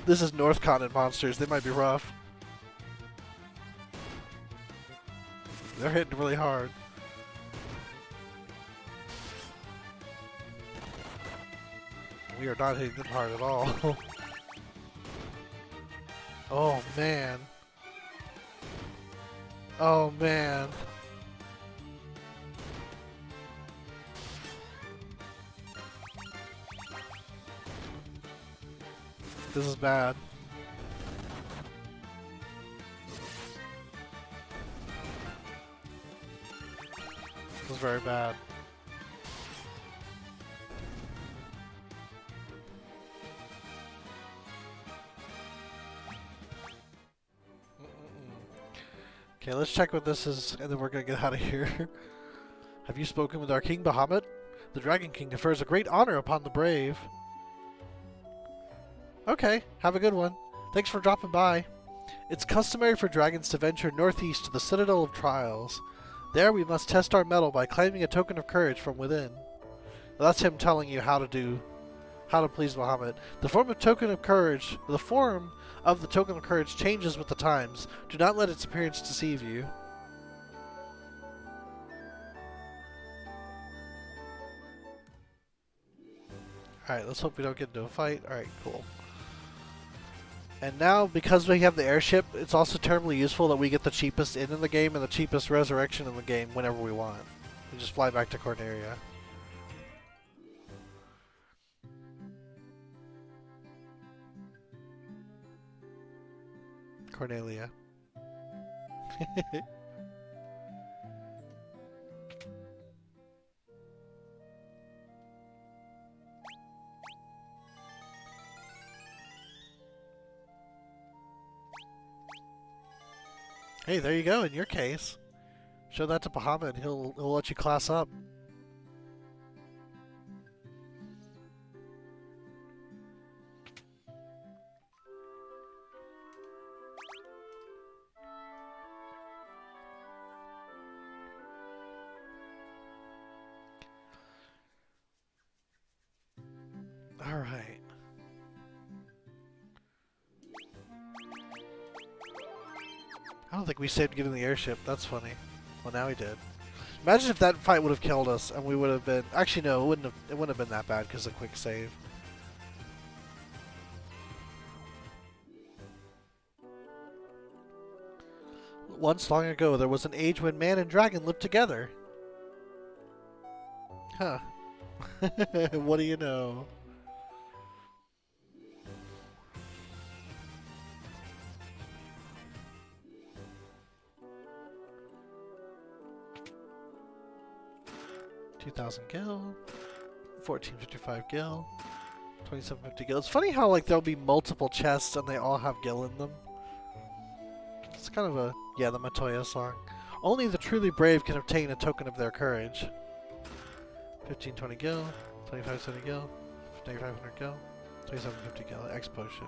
This is North Continent monsters. They might be rough. They're hitting really hard. We are not hitting them hard at all. Oh man. Oh man. This is bad. very bad. Okay, let's check what this is, and then we're gonna get out of here. Have you spoken with our King Bahamut? The Dragon King confers a great honor upon the brave. Okay, have a good one. Thanks for dropping by. It's customary for dragons to venture northeast to the Citadel of Trials. There we must test our mettle by claiming a token of courage from within. That's him telling you how to please Bahamut. The form of the token of courage changes with the times. Do not let its appearance deceive you. Alright, let's hope we don't get into a fight. Alright, cool. And now, because we have the airship, it's also terribly useful that we get the cheapest inn in the game and the cheapest resurrection in the game whenever we want. We just fly back to Cornelia. Cornelia. Hey, there you go, in your case. Show that to Bahamut and he'll let you class up. Alright. I don't think we saved getting the airship. That's funny. Well, now we did. Imagine if that fight would have killed us and we would have been... Actually, no, it wouldn't have been that bad because of the quick save. Once long ago, there was an age when man and dragon lived together. Huh. What do you know? $2,000 gil, 1455 gil, 2750 gil. It's funny how like there'll be multiple chests and they all have gil in them. It's kind of a the Matoya song. Only the truly brave can obtain a token of their courage. 1520 gil, 2570 gil, 2500 gil, 2750 gil. X potion.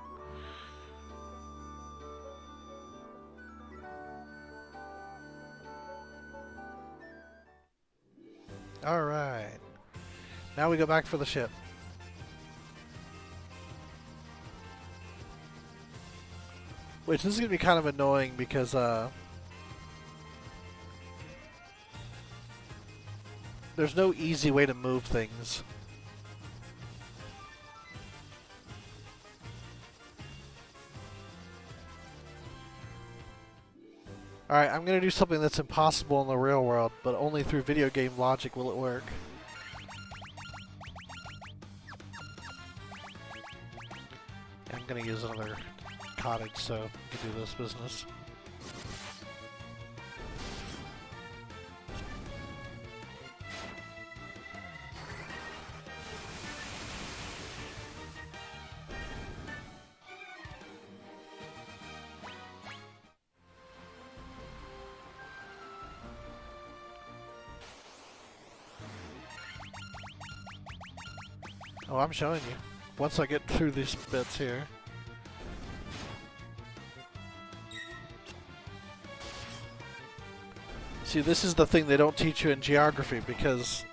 Alright. Now we go back for the ship. Which this is going to be kind of annoying because there's no easy way to move things. Alright, I'm going to do something that's impossible in the real world, but only through video game logic will it work. I'm going to use another cottage so we can do this business. Oh, I'm showing you. Once I get through these bits here. See, this is the thing they don't teach you in geography because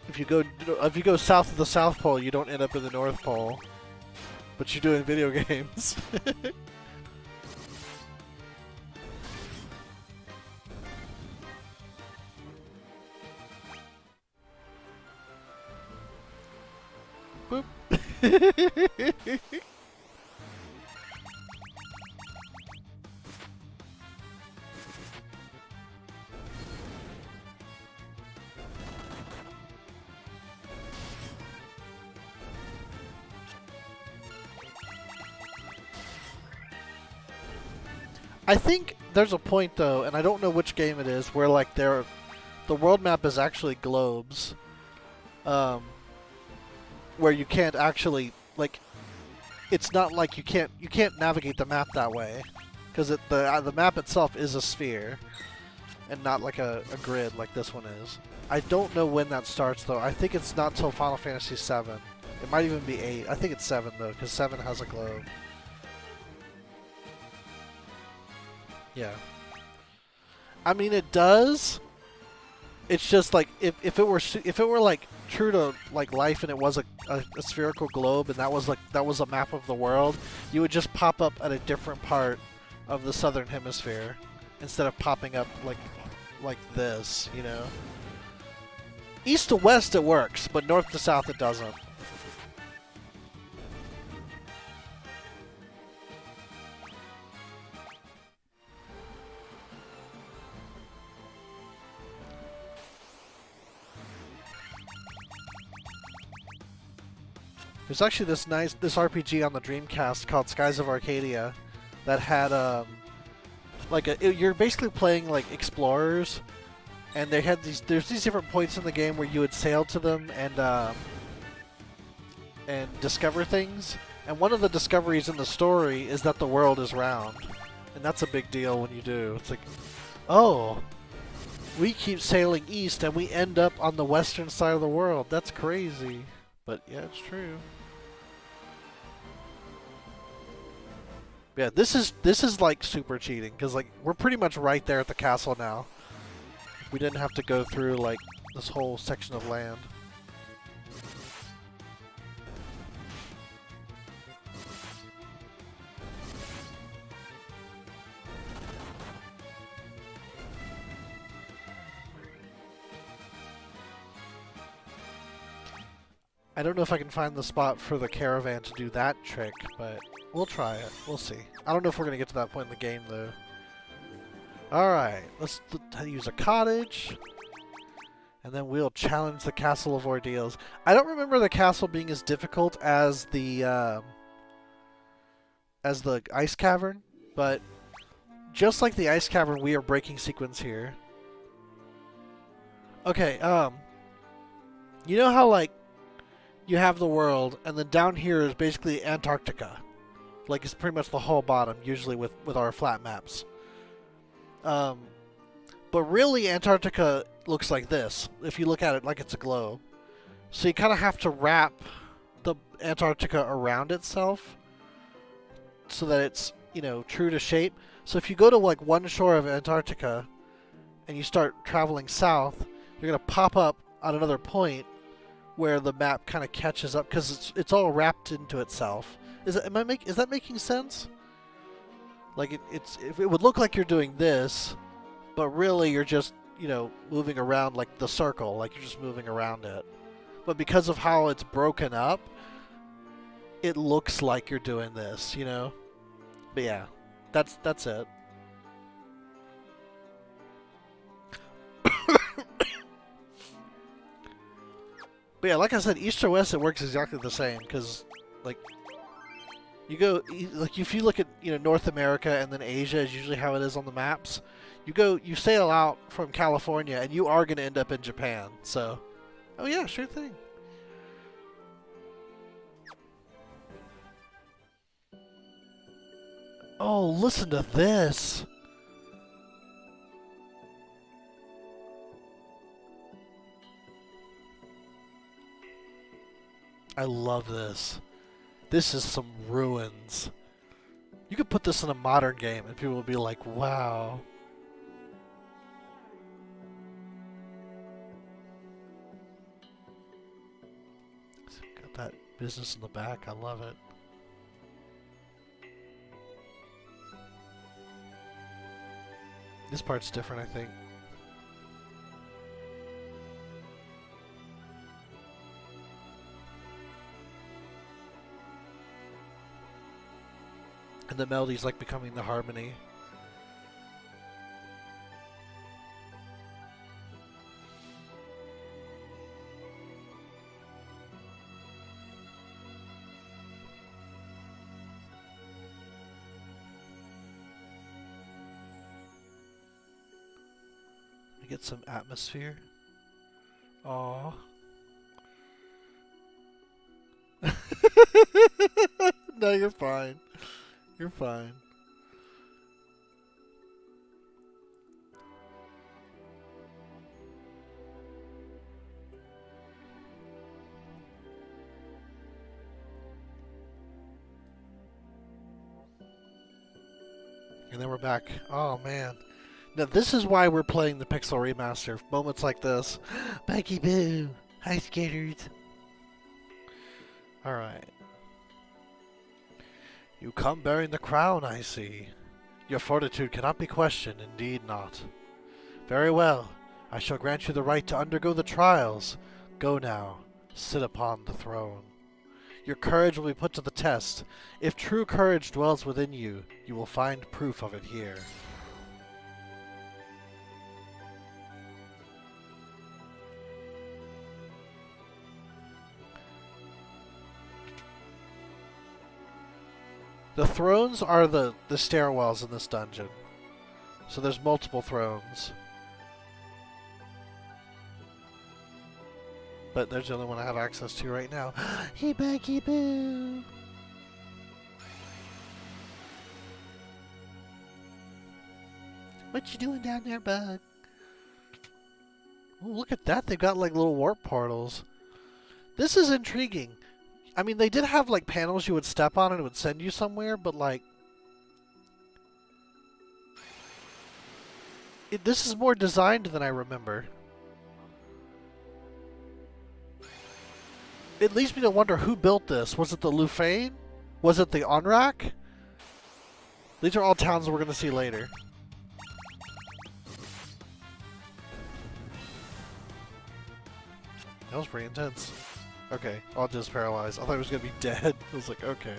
if you go south of the South Pole, you don't end up in the North Pole, but you do in video games. Boop. I think there's a point though, and I don't know which game it is, where like the world map is actually globes, where you can't actually like. It's not like you can't navigate the map that way, because the map itself is a sphere, and not like a grid like this one is. I don't know when that starts though. I think it's not till Final Fantasy VII. It might even be 8. I think it's 7 though, because 7 has a globe. Yeah. I mean, it does. It's just like if it were like true to like life and it was a spherical globe and that was a map of the world, you would just pop up at a different part of the southern hemisphere instead of popping up like this, you know. East to west it works, but north to south it doesn't. There's actually this RPG on the Dreamcast called Skies of Arcadia that had you're basically playing like explorers, and there's these different points in the game where you would sail to them and discover things. And one of the discoveries in the story is that the world is round, and that's a big deal when you do. It's like, oh, we keep sailing east and we end up on the western side of the world. That's crazy. But yeah, it's true. Yeah, this is like super cheating, because like we're pretty much right there at the castle now. We didn't have to go through like this whole section of land. I don't know if I can find the spot for the caravan to do that trick, but we'll try it. We'll see. I don't know if we're going to get to that point in the game, though. Alright, let's use a cottage. And then we'll challenge the Castle of Ordeals. I don't remember the castle being as difficult as the Ice Cavern, but just like the Ice Cavern, we are breaking sequence here. Okay, you know how, like, you have the world, and then down here is basically Antarctica. Like, it's pretty much the whole bottom, usually with our flat maps. But really, Antarctica looks like this, if you look at it like it's a globe. So you kind of have to wrap the Antarctica around itself so that it's, you know, true to shape. So if you go to, like, one shore of Antarctica and you start traveling south, you're going to pop up on another point where the map kind of catches up, because it's all wrapped into itself. Is that making sense? Like it would look like you're doing this, but really you're just, you know, moving around like the circle, like you're just moving around it. But because of how it's broken up, it looks like you're doing this, you know. But yeah, that's it. But yeah, like I said, east or west, it works exactly the same, because, like, you go, like, if you look at, you know, North America and then Asia is usually how it is on the maps. You sail out from California and you are going to end up in Japan, so. Oh yeah, sure thing. Oh, listen to this. I love this. This is some ruins. You could put this in a modern game and people would be like, wow. Got that business in the back. I love it. This part's different, I think. And the melody's like becoming the harmony. I get some atmosphere. Aww. No, you're fine. You're fine. And then we're back. Oh, man. Now, this is why we're playing the Pixel Remaster. Moments like this. Becky Boo! Hi, skaters! Alright. You come bearing the crown, I see. Your fortitude cannot be questioned, indeed not. Very well. I shall grant you the right to undergo the trials. Go now. Sit upon the throne. Your courage will be put to the test. If true courage dwells within you, you will find proof of it here. The thrones are the stairwells in this dungeon. So there's multiple thrones. But there's the only one I have access to right now. Hey, Becky Boo! What you doing down there, bug? Oh, look at that. They've got like little warp portals. This is intriguing. I mean, they did have like panels you would step on and it would send you somewhere, but like... this is more designed than I remember. It leads me to wonder who built this. Was it the Lufane? Was it the Onrak? These are all towns we're going to see later. That was pretty intense. Okay, I'll just paralyze. I thought he was going to be dead. I was like, okay.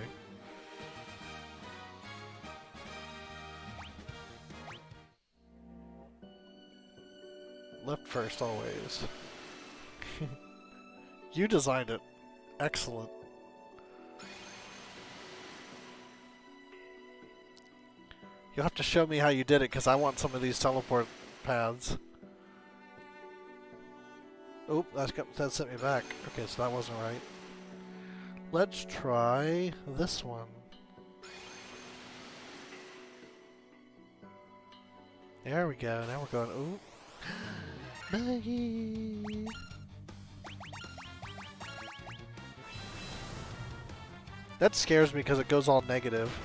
Left first, always. You designed it. Excellent. You'll have to show me how you did it, because I want some of these teleport paths. Oh, that sent me back. Okay, so that wasn't right. Let's try this one. There we go. Now we're going. Ooh. Maggie! That scares me because it goes all negative.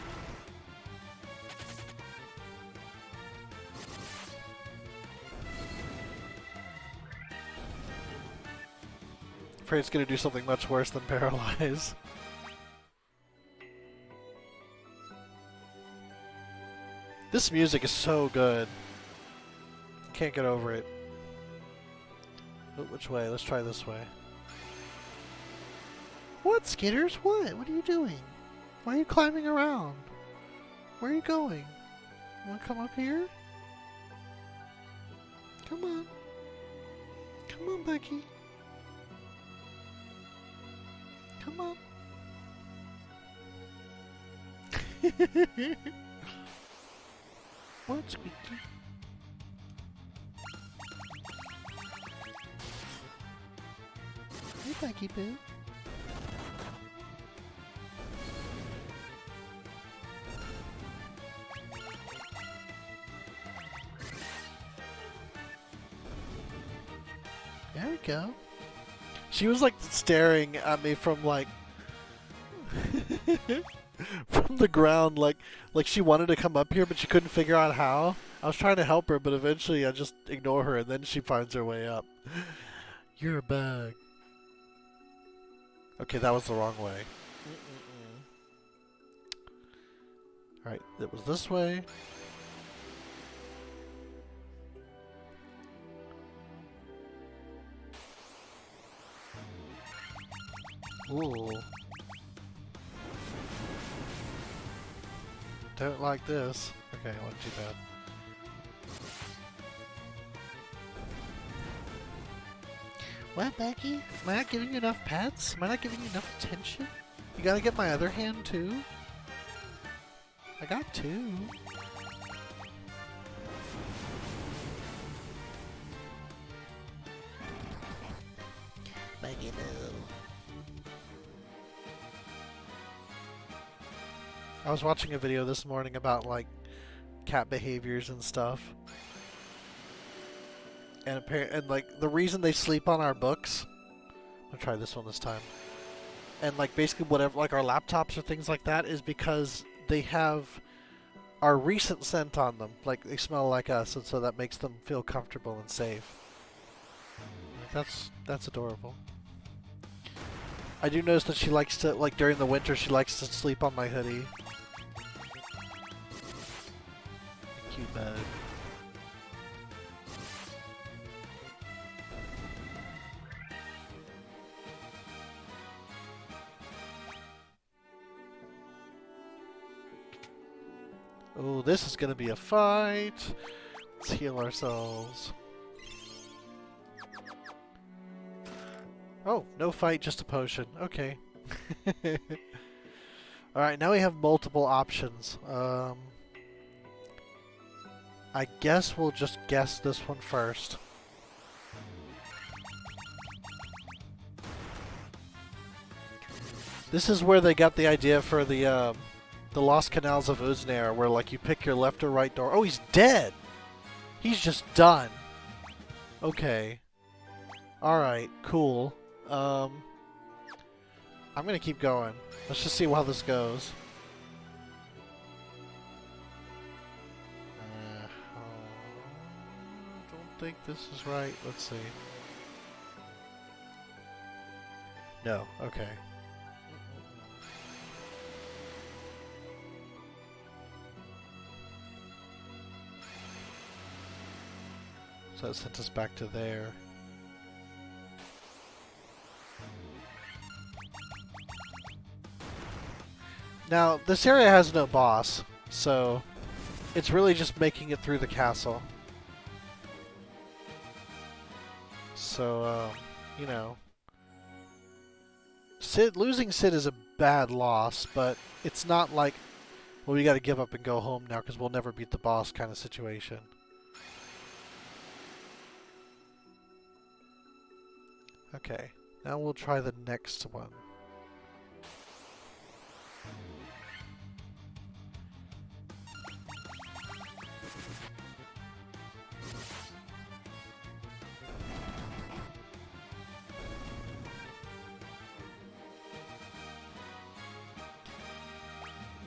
Afraid it's going to do something much worse than paralyze. This music is so good. Can't get over it. Oh, which way? Let's try this way. What, Skitters? What? What are you doing? Why are you climbing around? Where are you going? You want to come up here? Come on. Come on, Becky. Come on. What, Squeaky? Hey, Becky Boo. There we go. She was like staring at me from like from the ground, like she wanted to come up here, but she couldn't figure out how. I was trying to help her, but eventually I just ignore her, and then she finds her way up. You're a bug. Okay, that was the wrong way. Alright, it was this way. Ooh. Don't like this. Okay, wasn't too bad. What, Becky? Am I not giving you enough pets? Am I not giving you enough attention? You gotta get my other hand, too? I got two. You know. I was watching a video this morning about like cat behaviors and stuff. And like the reason they sleep on our books. I'll try this one this time. And like basically whatever, like our laptops or things like that, is because they have our recent scent on them. Like they smell like us, and so that makes them feel comfortable and safe. That's adorable. I do notice that she likes to, like during the winter, she likes to sleep on my hoodie. Cute bug. Oh, this is gonna be a fight. Let's heal ourselves. Oh, no fight, just a potion. Okay. Alright, now we have multiple options. I guess we'll just guess this one first. This is where they got the idea for the Lost Canals of Uznair, where like you pick your left or right door. Oh, he's dead! He's just done. Okay. Alright, cool. I'm gonna keep going. Let's just see how this goes. Don't think this is right. Let's see. No, okay. So that sent us back to there. Now, this area has no boss, so it's really just making it through the castle. So, you know, losing Sid is a bad loss, but it's not like, well, we gotta give up and go home now because we'll never beat the boss kind of situation. Okay, now we'll try the next one.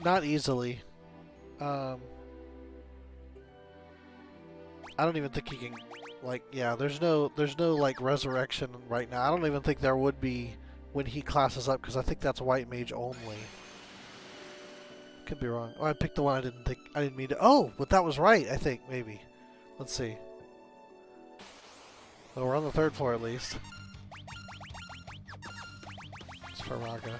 Not easily. I don't even think he can, like, yeah, there's no like resurrection right now. I don't even think there would be when he classes up, because I think that's white mage only. Could be wrong. Oh, I picked the one I didn't mean to. Oh, but that was right, I think, maybe. Let's see. Well, we're on the 3rd floor at least. It's Faraga.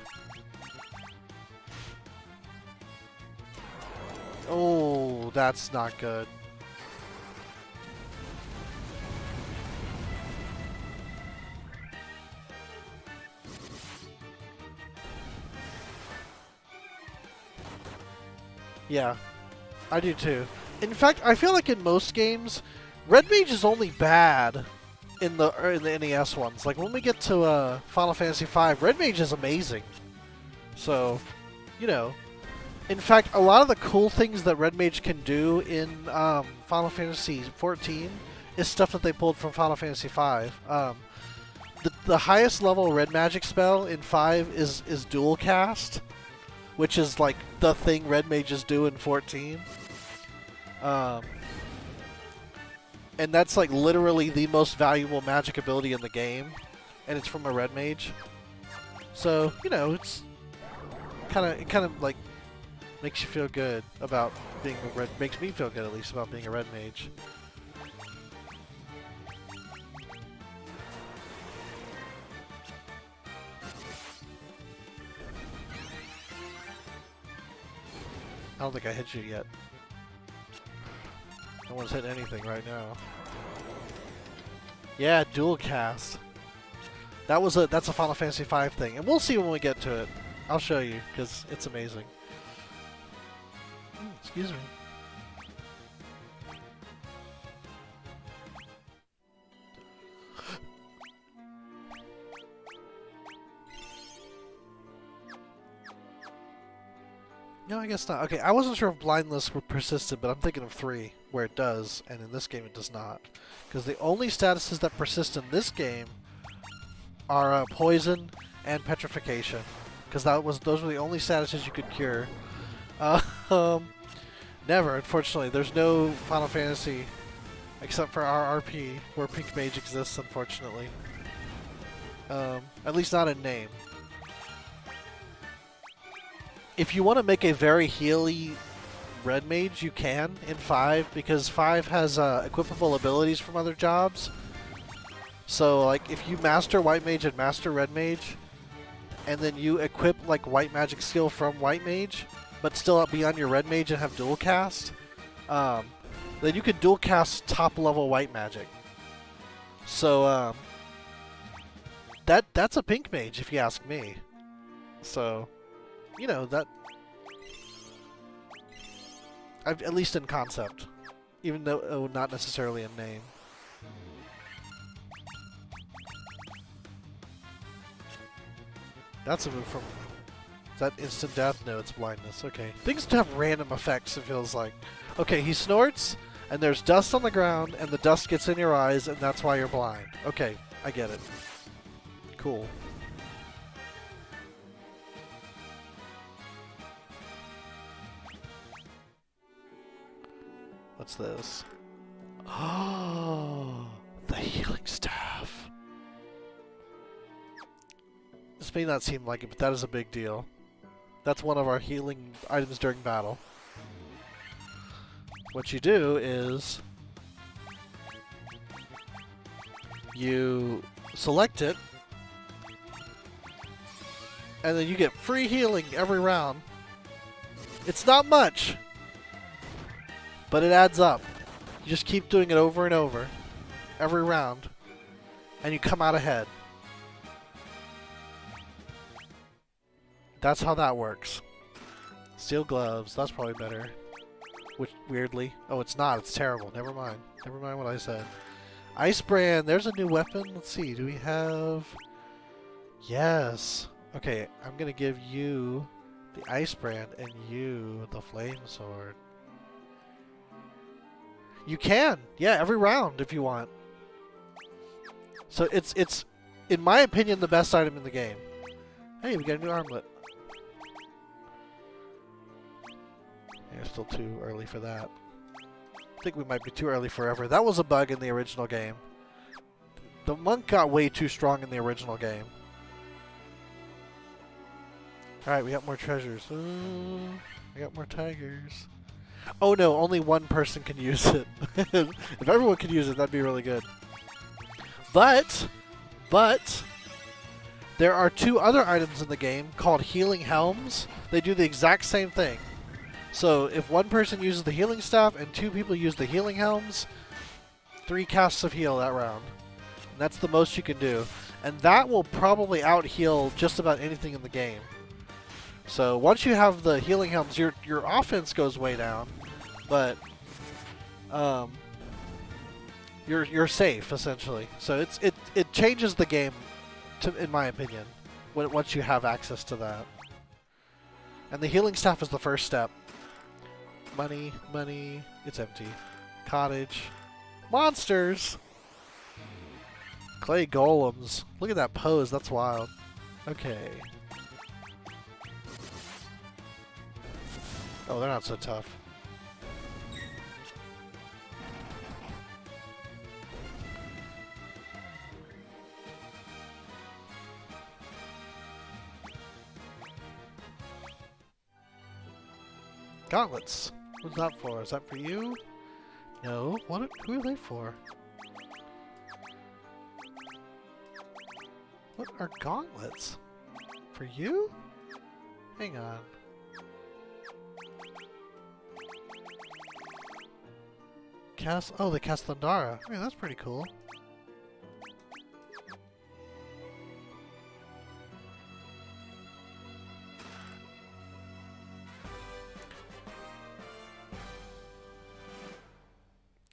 Oh, that's not good. Yeah, I do too. In fact, I feel like in most games, Red Mage is only bad in the NES ones. Like when we get to Final Fantasy V, Red Mage is amazing. So, you know. In fact, a lot of the cool things that Red Mage can do in Final Fantasy XIV is stuff that they pulled from Final Fantasy V. The highest level Red Magic spell in 5 is Dual Cast, which is like the thing Red Mages do in 14. And that's like literally the most valuable magic ability in the game, and it's from a Red Mage. So, you know, it's it kind of like makes you feel good about being a red. Makes me feel good at least about being a Red Mage. I don't think I hit you yet. No one's hitting anything right now. Yeah, dual cast. That's a Final Fantasy V thing, and we'll see when we get to it. I'll show you because it's amazing. Excuse me. No, I guess not. Okay, I wasn't sure if blindness would persisted, but I'm thinking of 3, where it does, and in this game it does not. Because the only statuses that persist in this game are poison and petrification. Because those were the only statuses you could cure. Uh, um, never, unfortunately. There's no Final Fantasy except for RRP where Pink Mage exists, unfortunately. At least not in name. If you want to make a very healy Red Mage, you can in 5, because 5 has equipable abilities from other jobs. So, like, if you master White Mage and master Red Mage, and then you equip, like, White Magic skill from White Mage, but still be on your Red Mage and have dual cast, then you can dual cast top level White Magic. So, that's a Pink Mage, if you ask me. So, you know, that... at least in concept. Even though not necessarily in name. That's a move from... Is that instant death? No, it's blindness. Okay. Things have random effects, it feels like. Okay, he snorts, and there's dust on the ground, and the dust gets in your eyes, and that's why you're blind. Okay, I get it. Cool. What's this? Oh, the healing staff. This may not seem like it, but that is a big deal. That's one of our healing items during battle. What you do is you select it, and then you get free healing every round. It's not much, but it adds up. You just keep doing it over and over, every round, and you come out ahead. That's how that works. Steel gloves, that's probably better. Which, weirdly. Oh, it's not, it's terrible. Never mind. Never mind what I said. Ice brand, there's a new weapon. Let's see, do we have... Yes. Okay, I'm gonna give you the ice brand and you the flame sword. You can! Yeah, every round if you want. So it's in my opinion, the best item in the game. Hey, we got a new armlet. Yeah, still too early for that. I think we might be too early forever. That was a bug in the original game. The monk got way too strong in the original game. Alright, we got more treasures. We got more tigers. Oh no, only one person can use it. If everyone could use it, that'd be really good. But, there are 2 other items in the game called healing helms. They do the exact same thing. So if one person uses the healing staff and 2 people use the healing helms, 3 casts of heal that round. And that's the most you can do. And that will probably out-heal just about anything in the game. So once you have the healing helms, your offense goes way down, but you're safe essentially. So it changes the game, in my opinion, once you have access to that. And the healing staff is the first step. Money, money. It's empty. Cottage. Monsters. Clay golems. Look at that pose. That's wild. Okay. Oh, they're not so tough. Gauntlets. What's that for? Is that for you? No. Who are they for? What are gauntlets? For you? Hang on. Oh, they cast Thundara. I mean, that's pretty cool.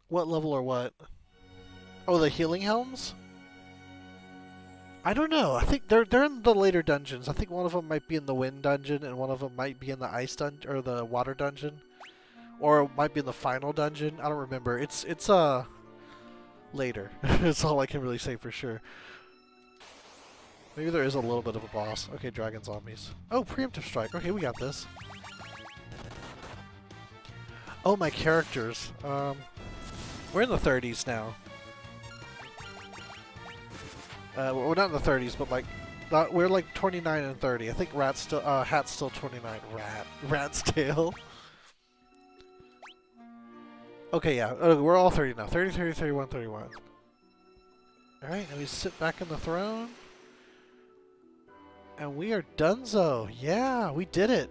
What level or what? Oh, the healing helms? I don't know. I think they're in the later dungeons. I think one of them might be in the wind dungeon, and one of them might be in the ice dungeon or the water dungeon, or it might be in the final dungeon. I don't remember. It's later. That's all I can really say for sure. Maybe there is a little bit of a boss. Okay, dragon zombies. Oh, preemptive strike. Okay, we got this. Oh, my characters. We're in the 30s now. We're not in the 30s, but like, we're like 29 and 30. I think Hat's still 29. Rat's tail. Okay, yeah. We're all 30 now. 30, 30, 31, 31. Alright, and we sit back in the throne. And we are donezo. Yeah, we did it.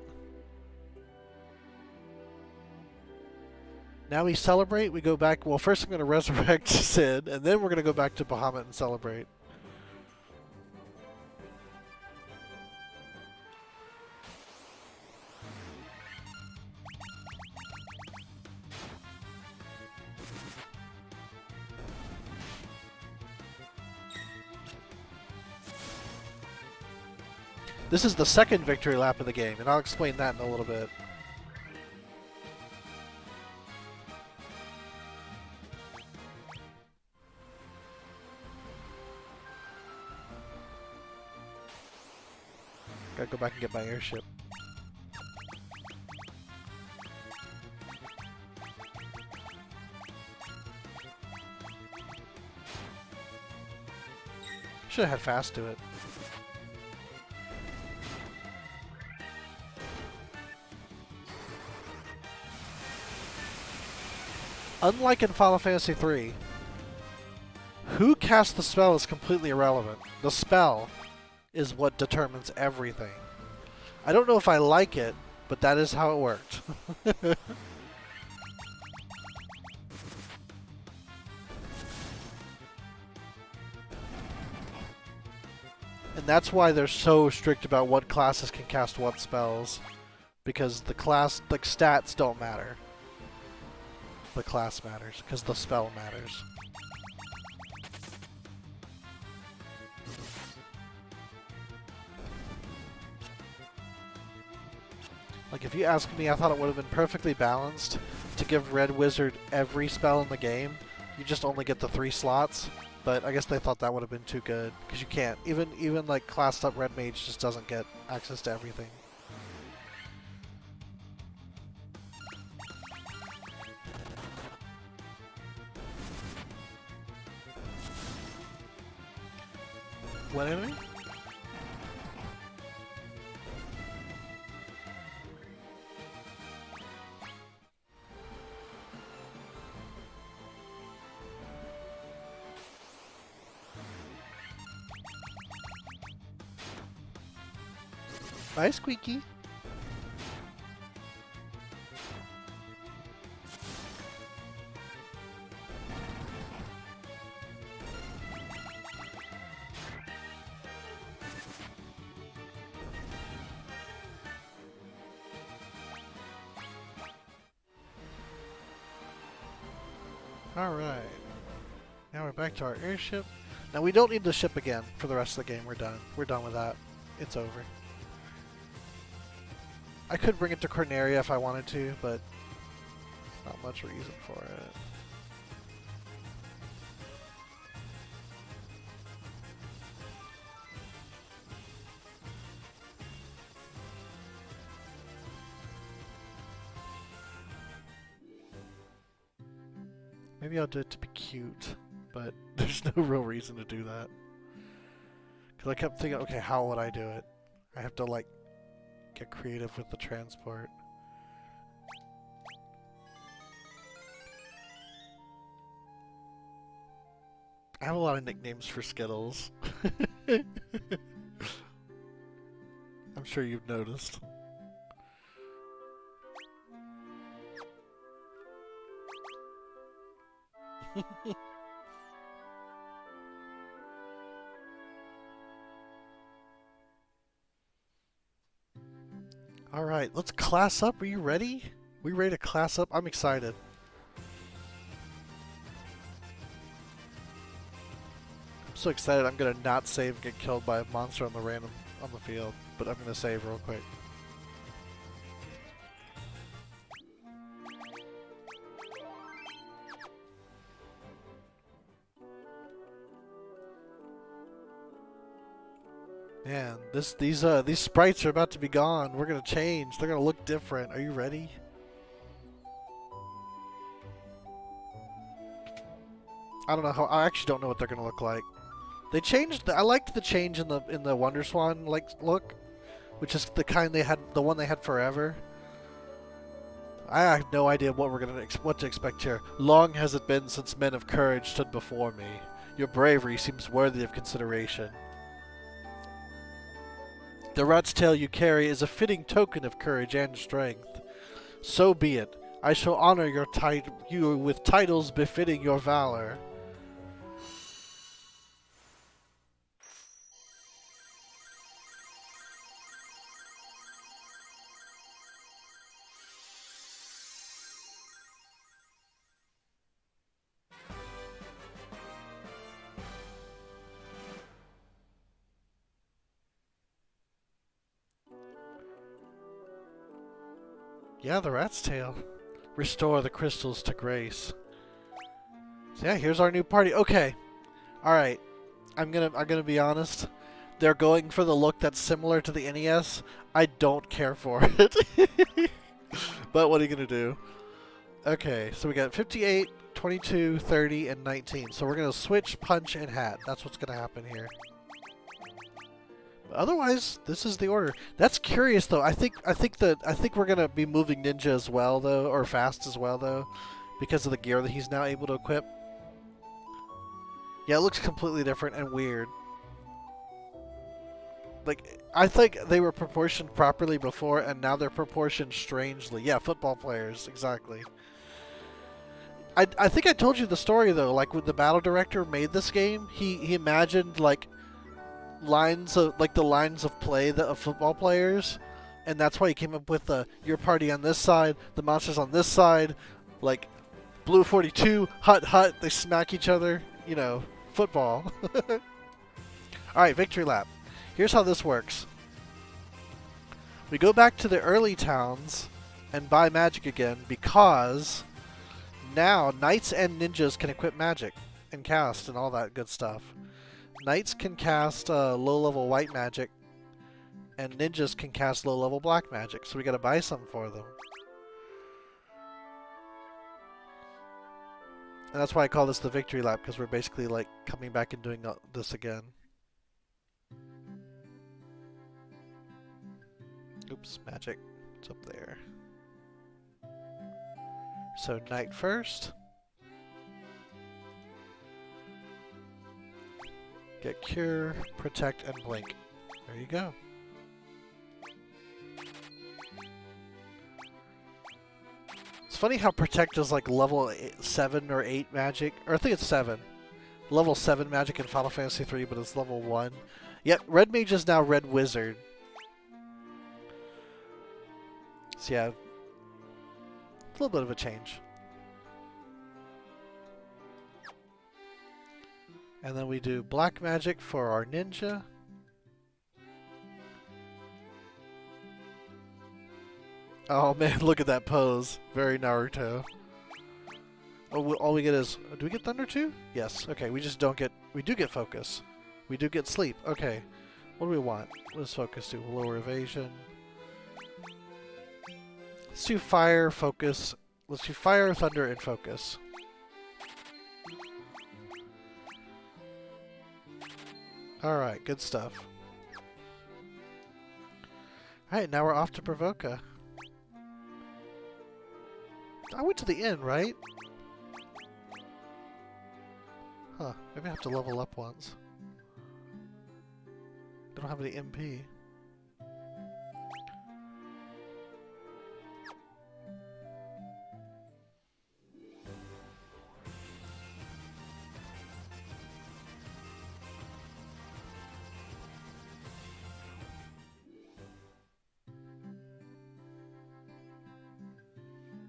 Now we celebrate. We go back. Well, first I'm going to resurrect Sid, and then we're going to go back to Bahamut and celebrate. This is the second victory lap of the game, and I'll explain that in a little bit. Gotta go back and get my airship. Should have had fast to it. Unlike in Final Fantasy III, who casts the spell is completely irrelevant. The spell is what determines everything. I don't know if I like it, but that is how it worked. And that's why they're so strict about what classes can cast what spells. Because the class, like, stats don't matter. The class matters, because the spell matters. Like, if you ask me, I thought it would have been perfectly balanced to give Red Wizard every spell in the game. You just only get the 3 slots, but I guess they thought that would have been too good, because you can't. Even like, classed up Red Mage just doesn't get access to everything. What enemy? Bye, Squeaky. Alright. Now we're back to our airship. Now we don't need the ship again for the rest of the game. We're done. We're done with that. It's over. I could bring it to Corneria if I wanted to, but not much reason for it. Maybe I'll do it to be cute, but there's no real reason to do that. Because I kept thinking, okay, how would I do it? I have to, like, get creative with the transport. I have a lot of nicknames for Skittles. I'm sure you've noticed. Alright, let's class up. Are you ready? We ready to class up? I'm excited. so excited I'm gonna not save and get killed by a monster on the field, but I'm gonna save real quick. Man, these sprites are about to be gone. We're gonna change. They're gonna look different. Are you ready? I don't know how. I actually don't know what they're gonna look like. They changed. I liked the change in the Wonder Swan look, which is the kind they had, the one they had forever. I have no idea what to expect here. Long has it been since men of courage stood before me. Your bravery seems worthy of consideration. The rat's tail you carry is a fitting token of courage and strength. So be it. I shall honor you with titles befitting your valor. Yeah, the rat's tail. Restore the crystals to grace. So yeah, here's our new party. Okay. Alright. I'm gonna be honest. They're going for the look that's similar to the NES. I don't care for it. But what are you gonna do? Okay, so we got 58, 22, 30, and 19. So we're gonna switch punch and hat. That's what's gonna happen here. Otherwise, this is the order. That's curious, though. I think we're gonna be moving Ninja as well, though, or Fast as well, though, because of the gear that he's now able to equip. Yeah, it looks completely different and weird. Like, I think they were proportioned properly before, and now they're proportioned strangely. Yeah, football players, exactly. I think I told you the story, though. Like, when the battle director made this game, he imagined, like, the lines of play of football players, and that's why he came up with your party on this side, the monsters on this side, like Blue 42, hut, they smack each other, you know, football. Alright, victory lap. Here's how this works. We go back to the early towns and buy magic again, because now knights and ninjas can equip magic and cast and all that good stuff. Knights can cast low-level white magic, and ninjas can cast low-level black magic, so we gotta buy some for them. And that's why I call this the victory lap, because we're basically like coming back and doing this again. Oops, magic. It's up there. So knight first. Get Cure, Protect, and Blink. There you go. It's funny how Protect is like level 7 or 8 magic, or I think it's 7. Level 7 magic in Final Fantasy 3, but it's level 1. Yet Red Mage is now Red Wizard. So yeah, a little bit of a change. And then we do black magic for our ninja. Oh man, look at that pose. Very Naruto. Oh, all we get is... Do we get Thunder too? Yes. Okay, we just don't get... We do get Focus. We do get Sleep. Okay. What do we want? What does Focus do? Lower Evasion. Let's do Fire, Focus. Let's do Fire, Thunder, and Focus. Alright, good stuff. Alright, now we're off to Provoca. I went to the inn, right? Huh, maybe I have to level up once. I don't have any MP.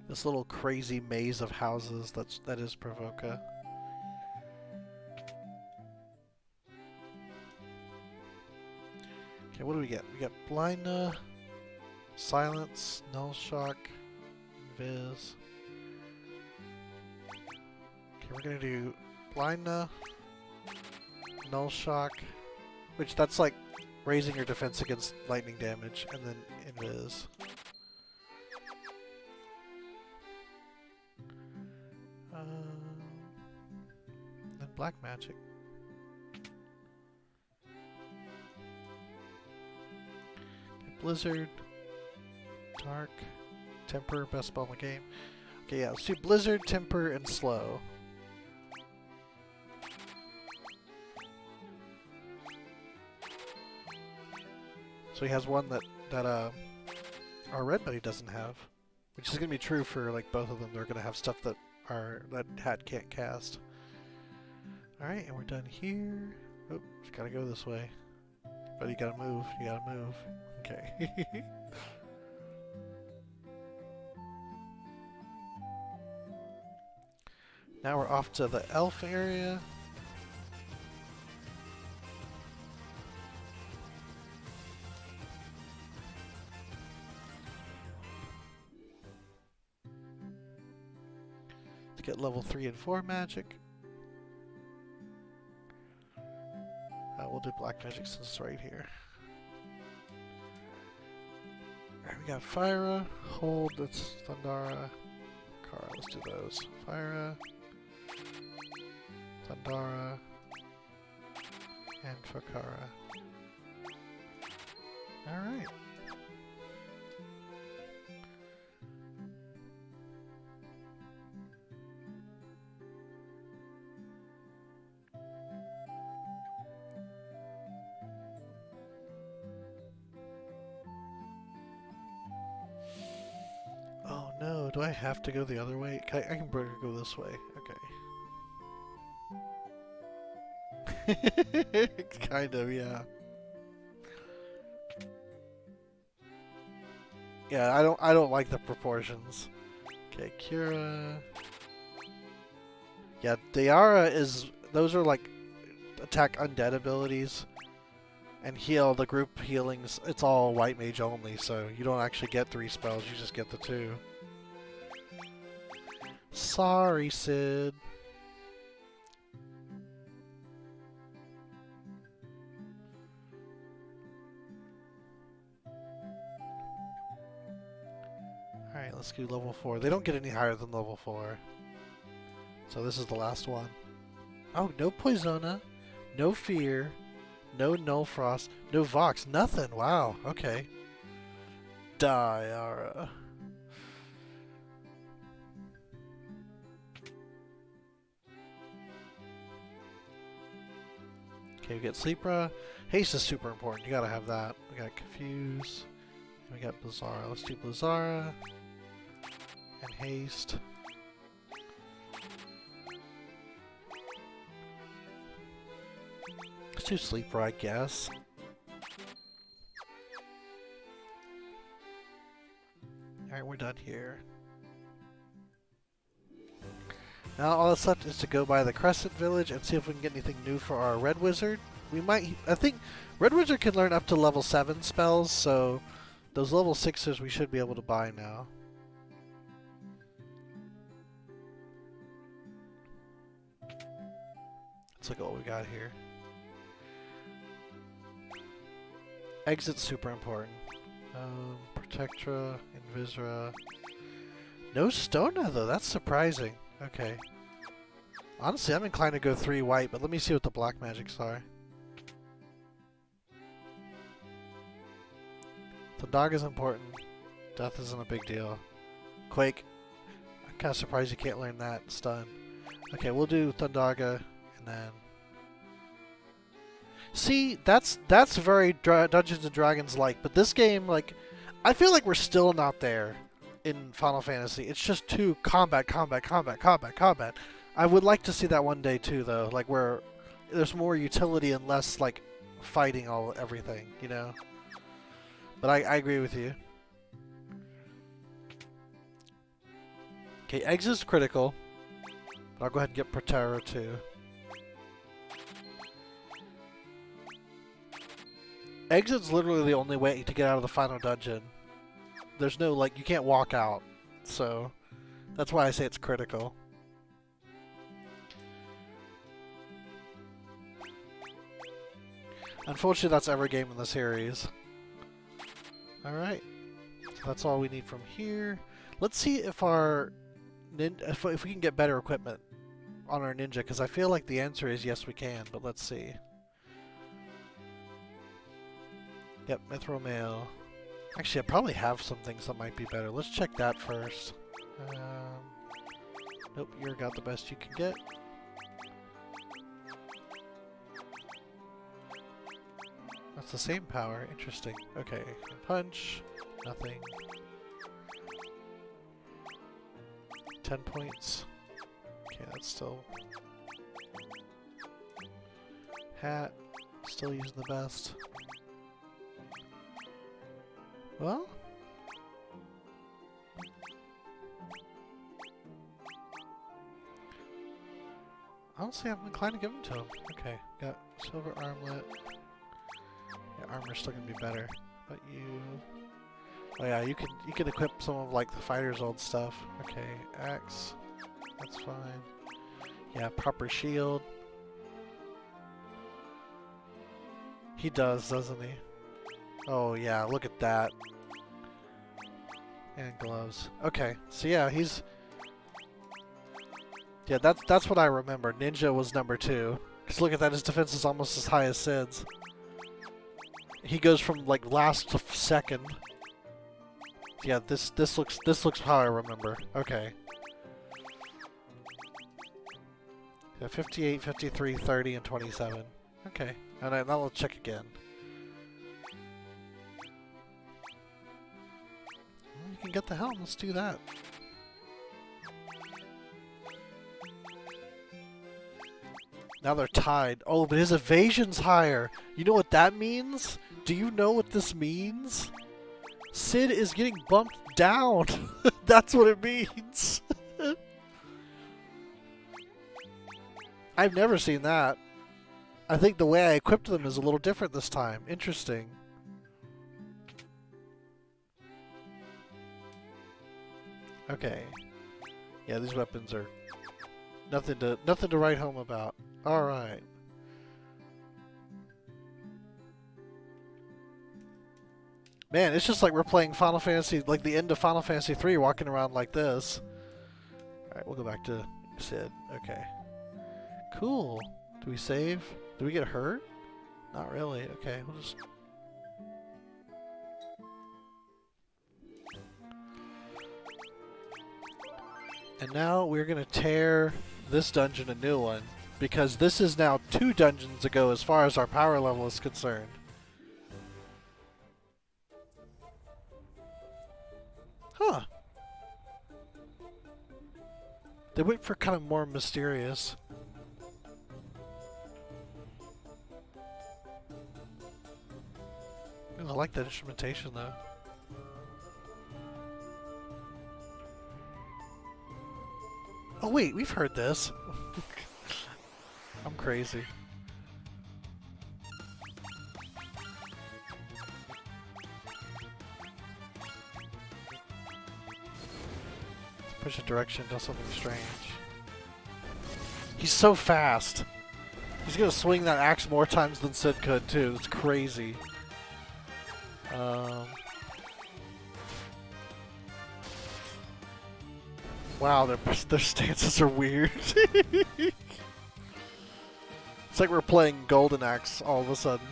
This little crazy maze of houses that is Provoca. Okay, what do we get? We got Blind, Silence, Null Shock, Viz. Okay, we're gonna do Blind, Null Shock, which that's like raising your defense against lightning damage, and then Invis. Then Black Magic. Okay, Blizzard, Dark, Temper, best spell in the game. Okay, yeah, let's do Blizzard, Temper, and Slow. So he has one that our red buddy doesn't have, which is gonna be true for like both of them. They're gonna have stuff that Hat can't cast. All right, and we're done here. Oh, just gotta go this way. But you gotta move. You gotta move. Okay. Now we're off to the elf area. To get level 3 and 4 magic. We'll do black magic since it's right here. Alright, we got Fyra, Hold, that's Thundara, Kara, let's do those. Fyra, Thundara, and Fakara. Alright. Oh no, do I have to go the other way? I can go this way. Okay. Kind of, yeah. Yeah, I don't like the proportions. Okay, Kira. Yeah, Dayara is, those are like attack undead abilities. And heal, the group healings, it's all white mage only, so you don't actually get 3 spells, you just get the 2. Sorry, Sid. Alright, let's do level 4. They don't get any higher than level 4. So this is the last one. Oh, no Poisona, no Fear, no Null Frost, no Vox, nothing. Wow, okay. Dayara. Okay, we get Sleepra. Haste is super important. You gotta have that. We got Confuse. And we got Blizzara. Let's do Blizzara. And Haste. Let's do Sleeper, I guess. Alright, we're done here. Now all that's left is to go by the Crescent Village and see if we can get anything new for our Red Wizard. We might, I think Red Wizard can learn up to level 7 spells, so those level 6s we should be able to buy now. Let's look at what we got here. Exit's super important. Protectra, Invisra. No Stona though, that's surprising. Okay. Honestly, I'm inclined to go 3 white, but let me see what the black magics are. Thundaga is important. Death isn't a big deal. Quake. I'm kind of surprised you can't learn that. Stun. Okay, we'll do Thundaga, and then... See, that's very Dungeons & Dragons-like, but this game, like, I feel like we're still not there in Final Fantasy. It's just too combat. I would like to see that one day too, though, like where there's more utility and less like fighting everything, you know. But I agree with you. Okay, Exit's critical, but I'll go ahead and get Protera too. Exit's literally the only way to get out of the final dungeon. There's no, like, you can't walk out. So, that's why I say it's critical. Unfortunately, that's every game in the series. Alright. So that's all we need from here. Let's see if our... if we can get better equipment on our ninja, because I feel like the answer is yes we can, but let's see. Yep, mithril mail. Actually, I probably have some things that might be better. Let's check that first. Nope, you got the best you can get. That's the same power. Interesting. Okay, punch. Nothing. 10 points. Okay, that's still... Hat. Still using the best. Well... honestly, I'm inclined to give them to him. Okay, got silver armlet. Yeah, armor's still gonna be better. But you... oh yeah, you can equip some of like the fighter's old stuff. Okay, axe. That's fine. Yeah, proper shield. He does, doesn't he? Oh yeah, look at that. And gloves. Okay, so yeah, he's... yeah, that's what I remember. Ninja was number 2. Because look at that, his defense is almost as high as Sid's. He goes from like last to second. Yeah, this looks how I remember. Okay. Yeah, 58, 53, 30, and 27. Okay, and now let's check again. Well, you can get the helm. Let's do that. Now they're tied. Oh, but his evasion's higher. You know what that means? Do you know what this means? Sid is getting bumped down. That's what it means. I've never seen that. I think the way I equipped them is a little different this time. Interesting. Okay. Yeah, these weapons are nothing to write home about. All right. Man, it's just like we're playing Final Fantasy, like the end of Final Fantasy 3, walking around like this. All right, we'll go back to Sid. Okay. Cool. Do we save? Do we get hurt? Not really. Okay, we'll just... and now we're going to tear this dungeon a new one, because this is now 2 dungeons ago as far as our power level is concerned. Huh. They went for kind of more mysterious. I like that instrumentation though. Oh wait, we've heard this. I'm crazy. Push a direction, does something strange. He's so fast. He's gonna swing that axe more times than Sid could too. It's crazy. Wow, their stances are weird. It's like we're playing Golden Axe all of a sudden.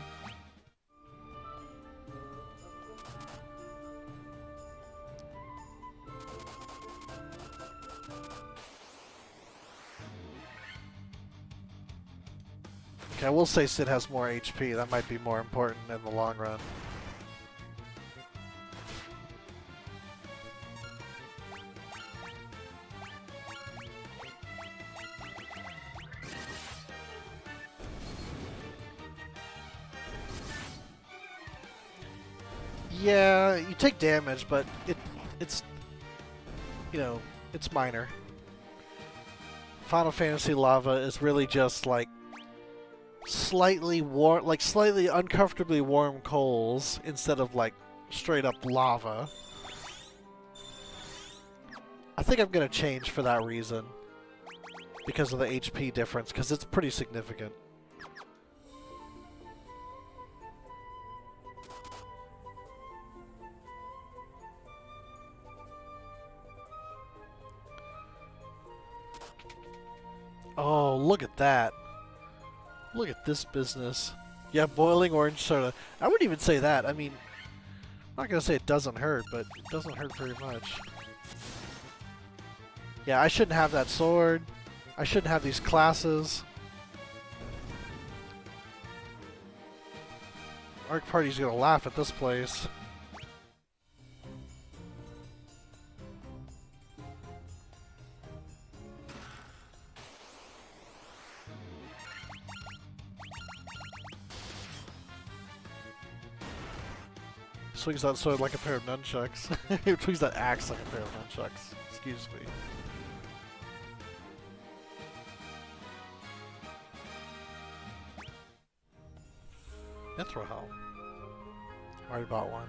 Okay, I will say Sid has more HP. That might be more important in the long run. Yeah, you take damage, but it's you know, it's minor. Final Fantasy Lava is really just like slightly warm, like slightly uncomfortably warm coals instead of like straight up lava. I think I'm gonna change for that reason. Because of the HP difference, because it's pretty significant. Oh, look at that. Look at this business. Yeah, boiling orange soda. I wouldn't even say that. I mean, I'm not going to say it doesn't hurt, but it doesn't hurt very much. Yeah, I shouldn't have that sword. I shouldn't have these classes. Arc Party's going to laugh at this place. Swings that sword like a pair of nunchucks. He swings that axe like a pair of nunchucks. Excuse me. Mithril. Already bought one.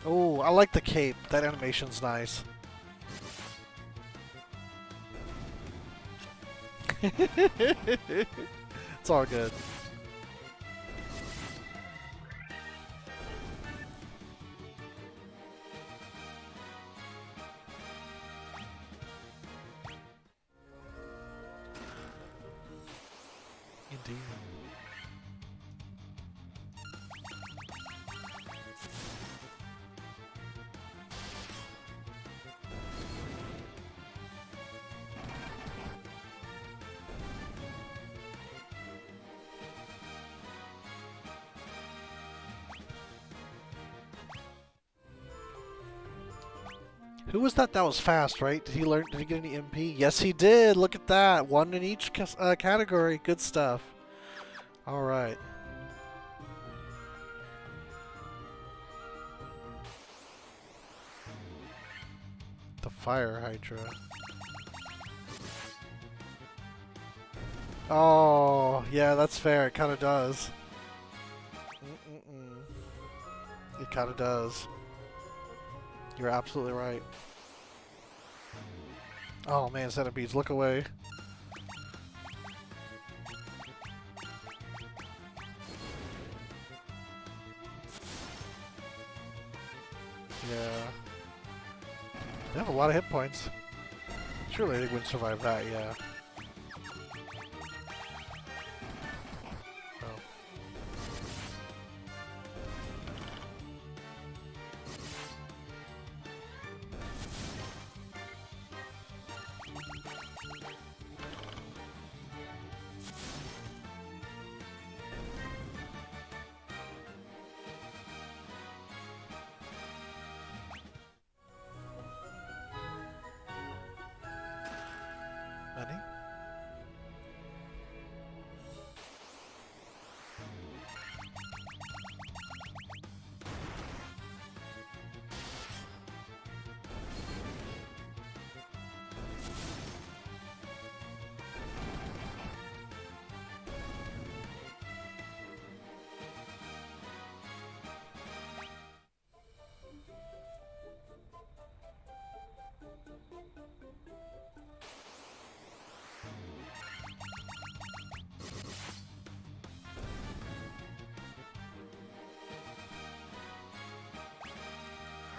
Oh, I like the cape. That animation's nice. It's all good. Indeed. Who was that? That was fast, right? Did he learn? Did he get any MP? Yes, he did. Look at that. One in each category. Good stuff. All right. The fire Hydra. Oh, yeah, that's fair. It kind of does. It kind of does. You're absolutely right. Oh man, centipedes, look away. Yeah. They have a lot of hit points. Surely they wouldn't survive that, yeah. Money?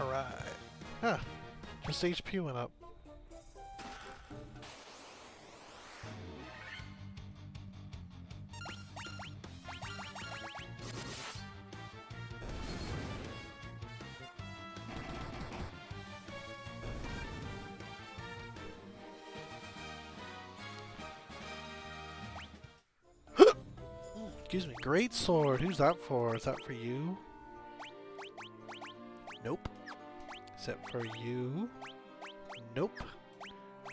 Alright. Huh. Just HP went up. Excuse me. Great sword. Who's that for? Is that for you? Nope. Is it for you? Nope.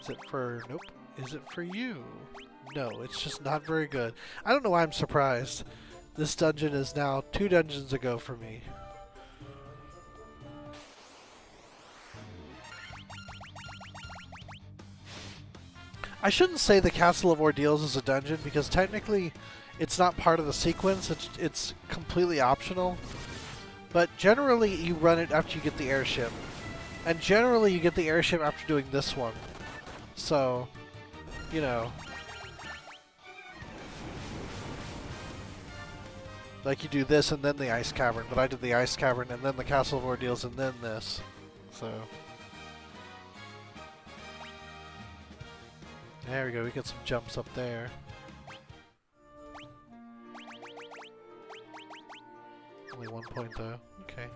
Is it for... Nope. Is it for you? No, it's just not very good. I don't know why I'm surprised. This dungeon is now 2 dungeons ago for me. I shouldn't say the Castle of Ordeals is a dungeon because technically it's not part of the sequence. It's completely optional. But generally you run it after you get the airship. And generally you get the airship after doing this one. So, you know. Like you do this and then the Ice Cavern, but I did the Ice Cavern and then the Castle of Ordeals and then this. So. There we go, we get some jumps up there. Only 1 point though. Okay.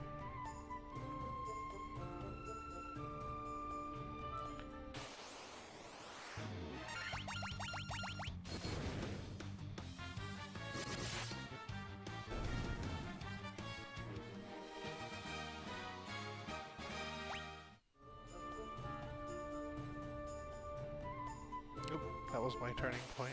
Oop, that was my turning point.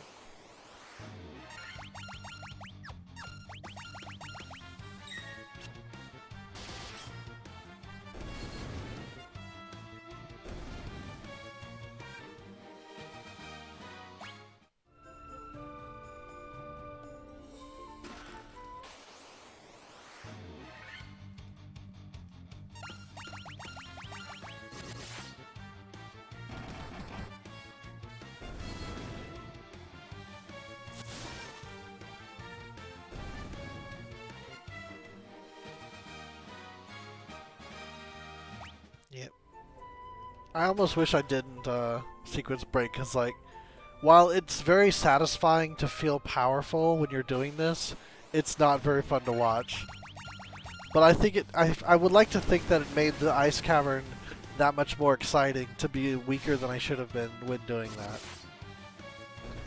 Yep. I almost wish I didn't sequence break, because like, while it's very satisfying to feel powerful when you're doing this, it's not very fun to watch. But I think I would like to think that it made the Ice Cavern that much more exciting to be weaker than I should have been when doing that.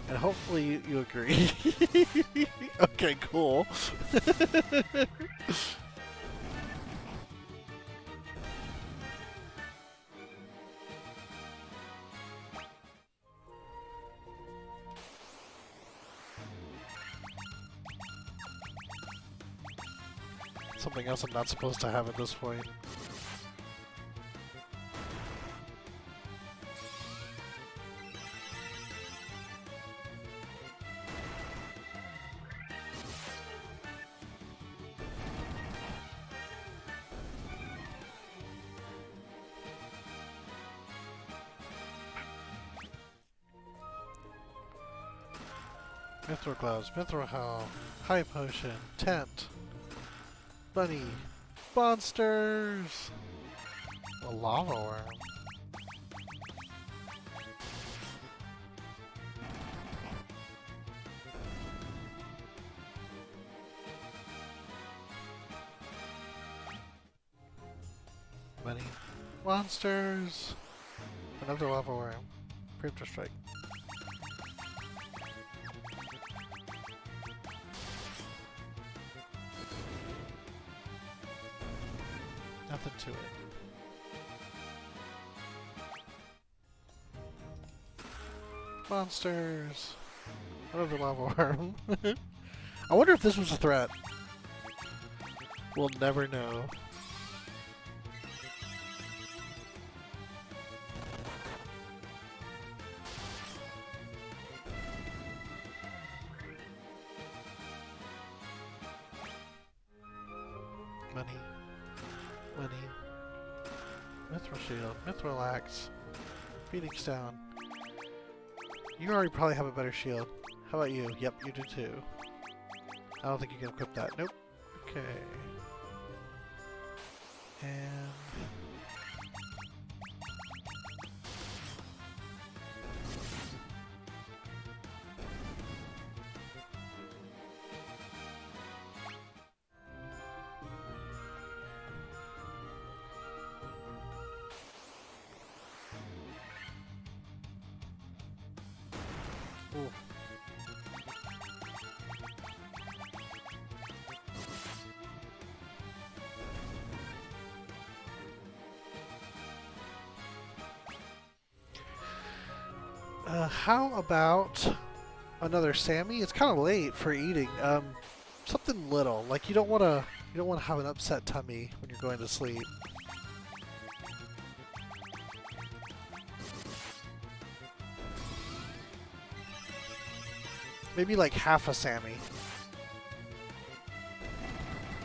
And hopefully you agree. Okay, cool. Something else I'm not supposed to have at this point. Mithril gloves, mithril helm, high potion, tent. Bunny. Monsters! A lava worm. Bunny. Monsters! Another lava worm. Preemptor strike. Nothing to it. Monsters! Another lava worm. I wonder if this was a threat. We'll never know. Money. Money. Mithril shield. Mithril axe. Phoenix down. You already probably have a better shield. How about you? Yep, you do too. I don't think you can equip that. Nope. Okay. And... Ooh. How about another Sammy? It's kind of late for eating. Something little. Like you don't want to have an upset tummy when you're going to sleep. Maybe like half a Sammy.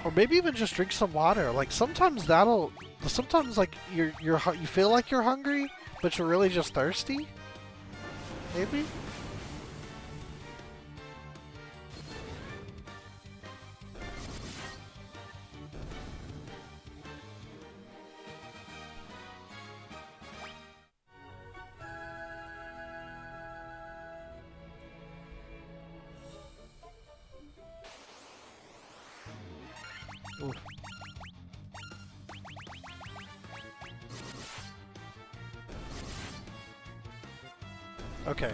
Or maybe even just drink some water. Like sometimes sometimes like you feel like you're hungry, but you're really just thirsty. Maybe? Ooh. Okay.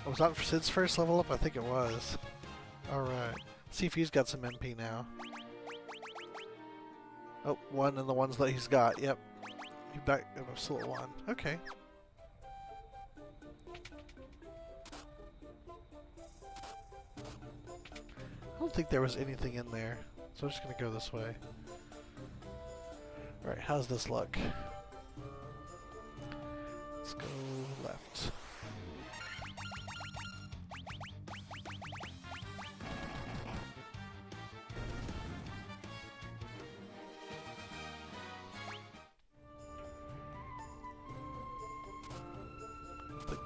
Was that Sid's first level up? I think it was. Alright. See if he's got some MP now. Oh, one in the ones that he's got. Yep. He back in a slow one. Okay. I don't think there was anything in there. So I'm just gonna go this way. Alright, how's this look? Let's go left.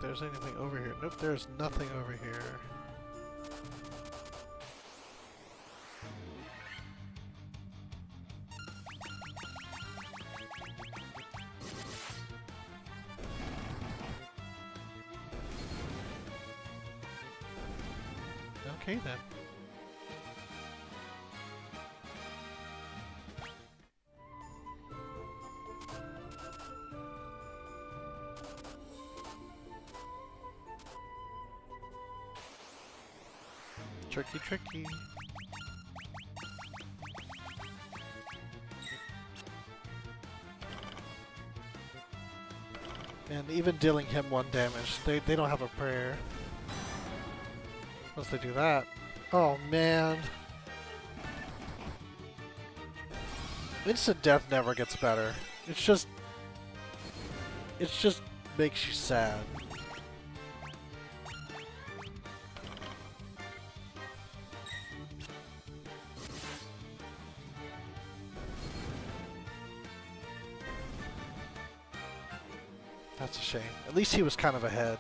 There's anything over here. Nope, there's nothing over here. Okay then. Tricky, tricky. And even dealing him 1 damage, they don't have a prayer. Once they do that. Oh man. Instant death never gets better. It just makes you sad. That's a shame. At least he was kind of ahead.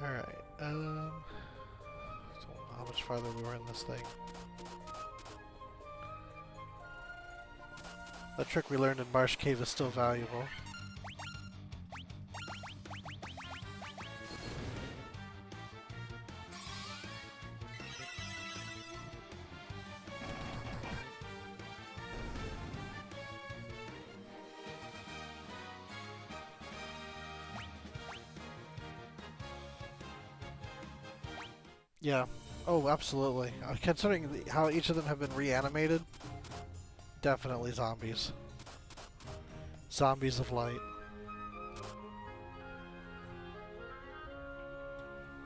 Alright, I don't know how much farther we were in this thing. That trick we learned in Marsh Cave is still valuable. Yeah. Oh, absolutely. Considering how each of them have been reanimated, definitely zombies. Zombies of light.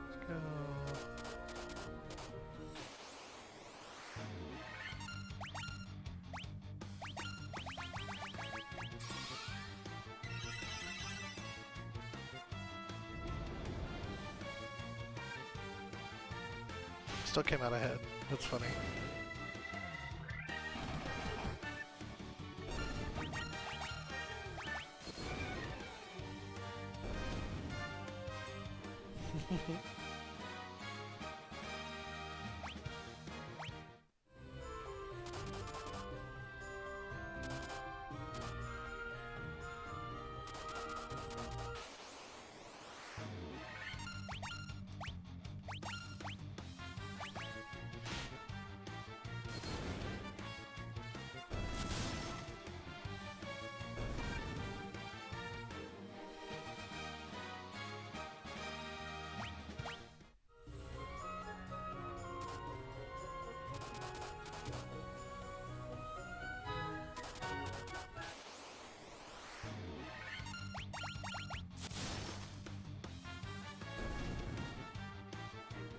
Let's go. Still came out ahead. That's funny.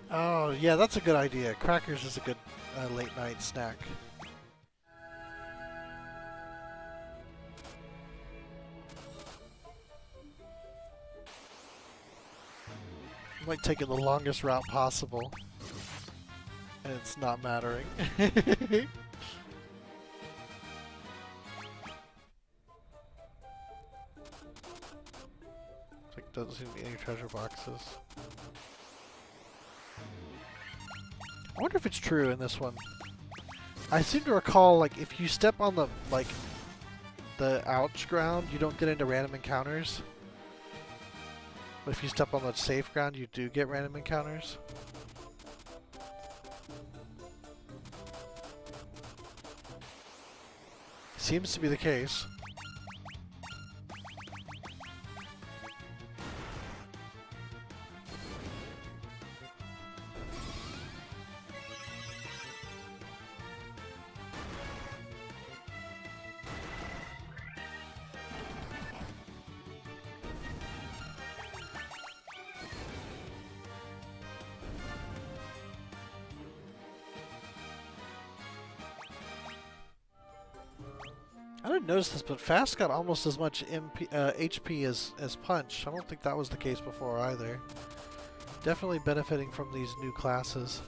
Oh, yeah, that's a good idea. Crackers is a good late night snack. I'm like taking the longest route possible, and it's not mattering. Like, doesn't seem to be any treasure boxes. I wonder if it's true in this one. I seem to recall, like, if you step on the, like, the ouch ground, you don't get into random encounters. But if you step on the safe ground, you do get random encounters. Seems to be the case. I didn't notice this, but Fast got almost as much HP as Punch. I don't think that was the case before either. Definitely benefiting from these new classes.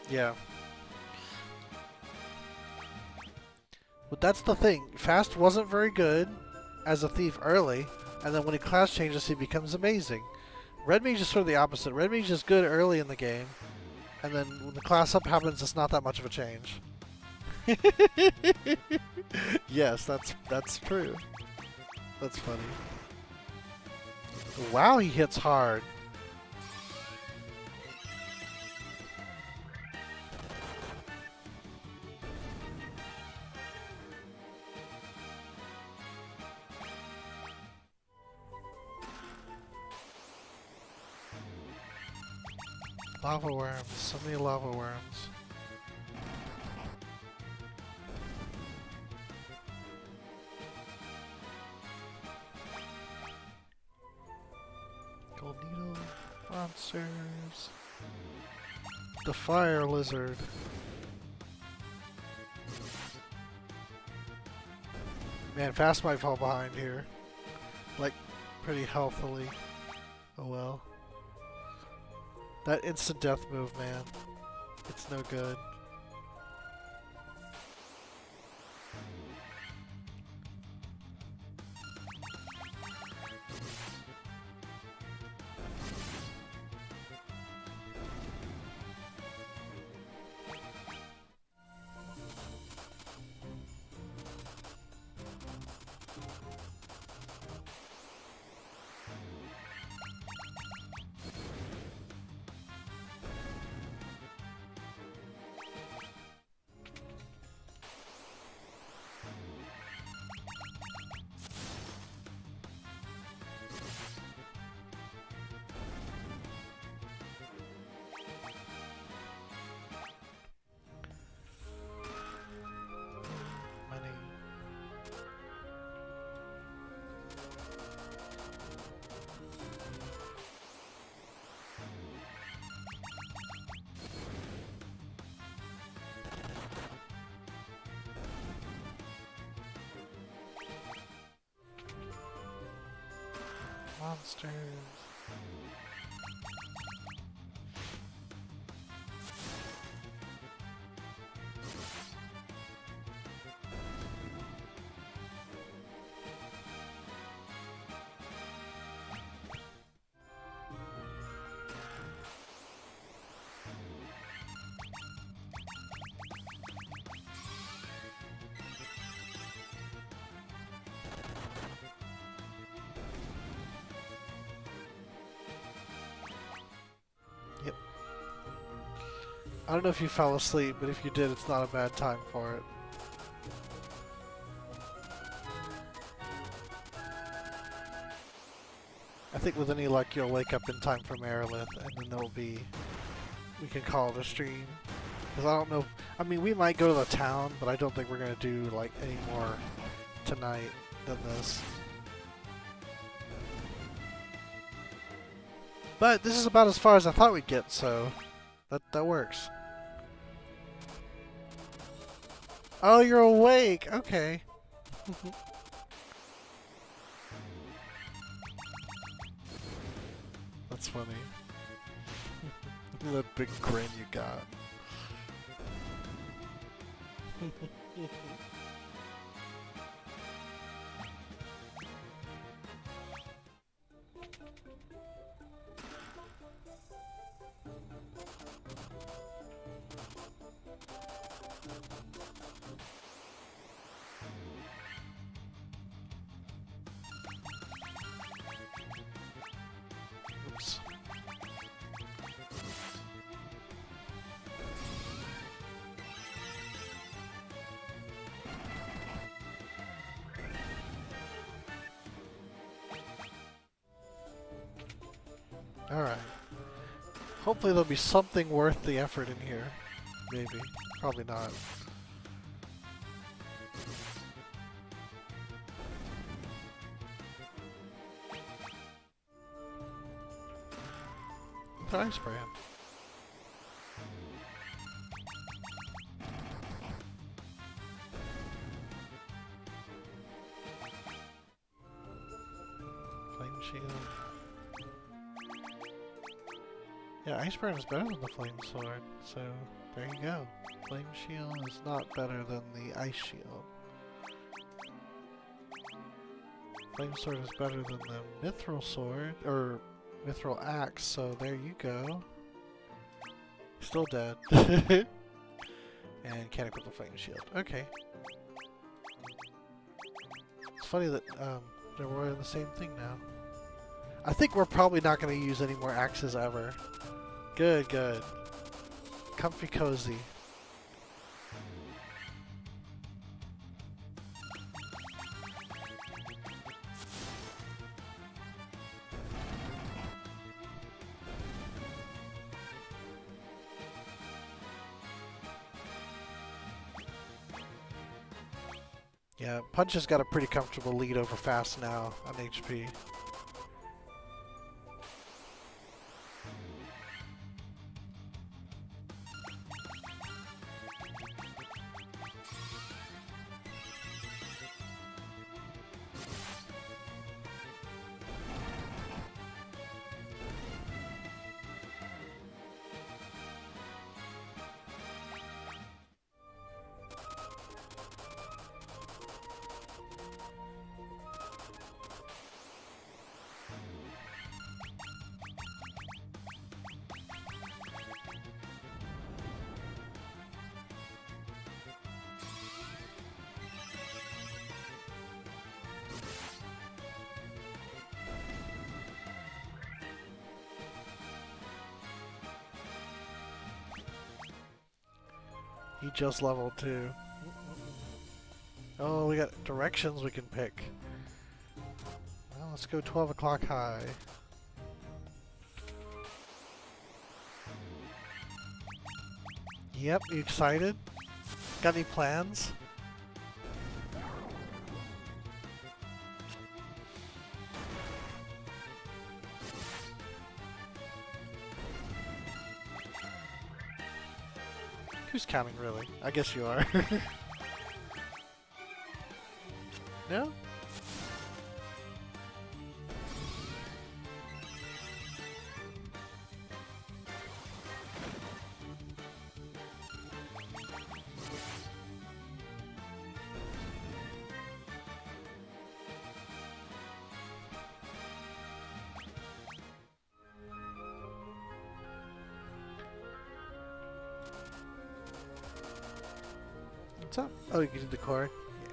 Yeah. But that's the thing. Fast wasn't very good as a thief early, and then when he class changes, he becomes amazing. Red Mage is sort of the opposite. Red Mage is good early in the game, and then when the class up happens, it's not that much of a change. Yes, that's true. That's funny. Wow, he hits hard. Lava worms. So many lava worms. Gold needle. Monsters. The fire lizard. Man, Fast might fall behind here. Like, pretty healthily. Oh well. That instant death move, man. It's no good. Monsters. I don't know if you fell asleep, but if you did, it's not a bad time for it. I think with any luck, you'll wake up in time for Marilyn, and then there'll be... we can call it a stream. Because I don't know... I mean, we might go to the town, but I don't think we're going to do, like, any more tonight than this. But this is about as far as I thought we'd get, so... that works. Oh, you're awake! Okay. That's funny. That big grin you got. Oops. Alright. Hopefully there'll be something worth the effort in here. Maybe. Probably not. The ice brand. Flame shield. Yeah, Ice Cavern is better than the Flame Sword, so there you go. Flame Shield is not better than the Ice Shield. Flame Sword is better than the Mithril Sword, or Mithril Axe, so there you go. Still dead. And can't equip the Flame Shield. Okay. It's funny that they're wearing the same thing now. I think we're probably not going to use any more axes ever. Good, good. Comfy cozy. Yeah, Punch has got a pretty comfortable lead over Fast now on HP. He just leveled too. Oh, we got directions we can pick. Well, let's go 12 o'clock high. Yep, you excited? Got any plans? Who's counting, really? I guess you are. No? What's up? Oh, you can do the cord? Yeah.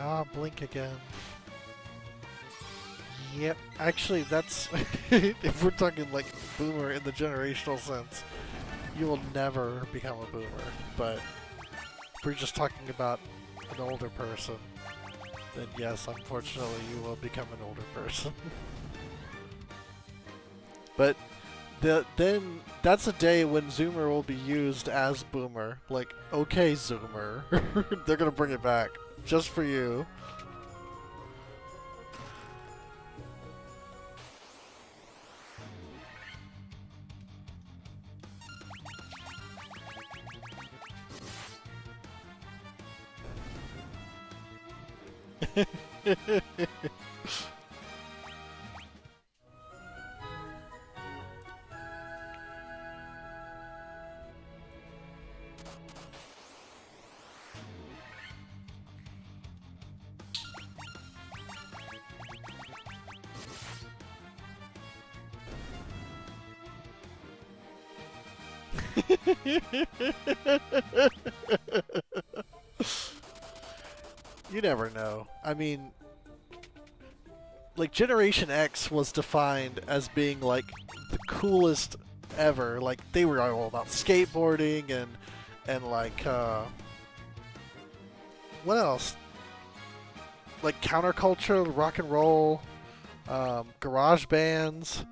Ah, blink again. Yep. Actually, that's... if we're talking like boomer in the generational sense, you will never become a boomer. But if we're just talking about an older person, then yes, unfortunately, you will become an older person. But then that's a day when Zoomer will be used as Boomer. Like, okay, Zoomer. They're gonna bring it back. Just for you. You never know. I mean, like, Generation X was defined as being, like, the coolest ever. Like, they were all about skateboarding and like, what else? Like, counterculture, rock and roll, garage bands.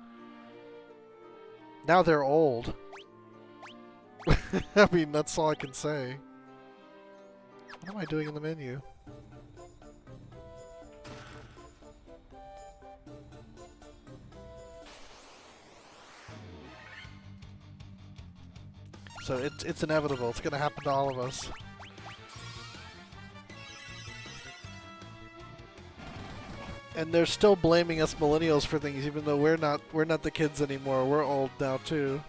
Now they're old. I mean, that's all I can say. What am I doing in the menu? So it's inevitable. It's going to happen to all of us. And they're still blaming us millennials for things, even though we're not the kids anymore. We're old now too.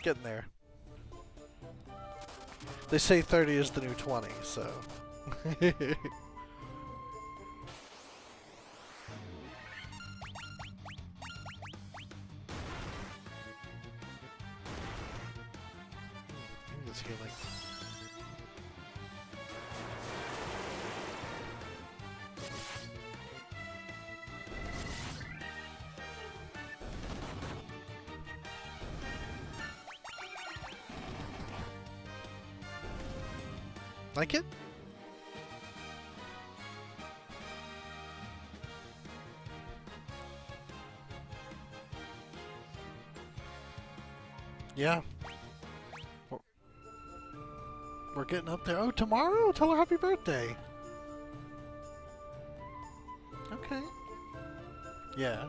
Getting there. They say 30 is the new 20, so. This healing. Like it? Yeah. We're getting up there. Oh, tomorrow? Tell her happy birthday. Okay. Yeah.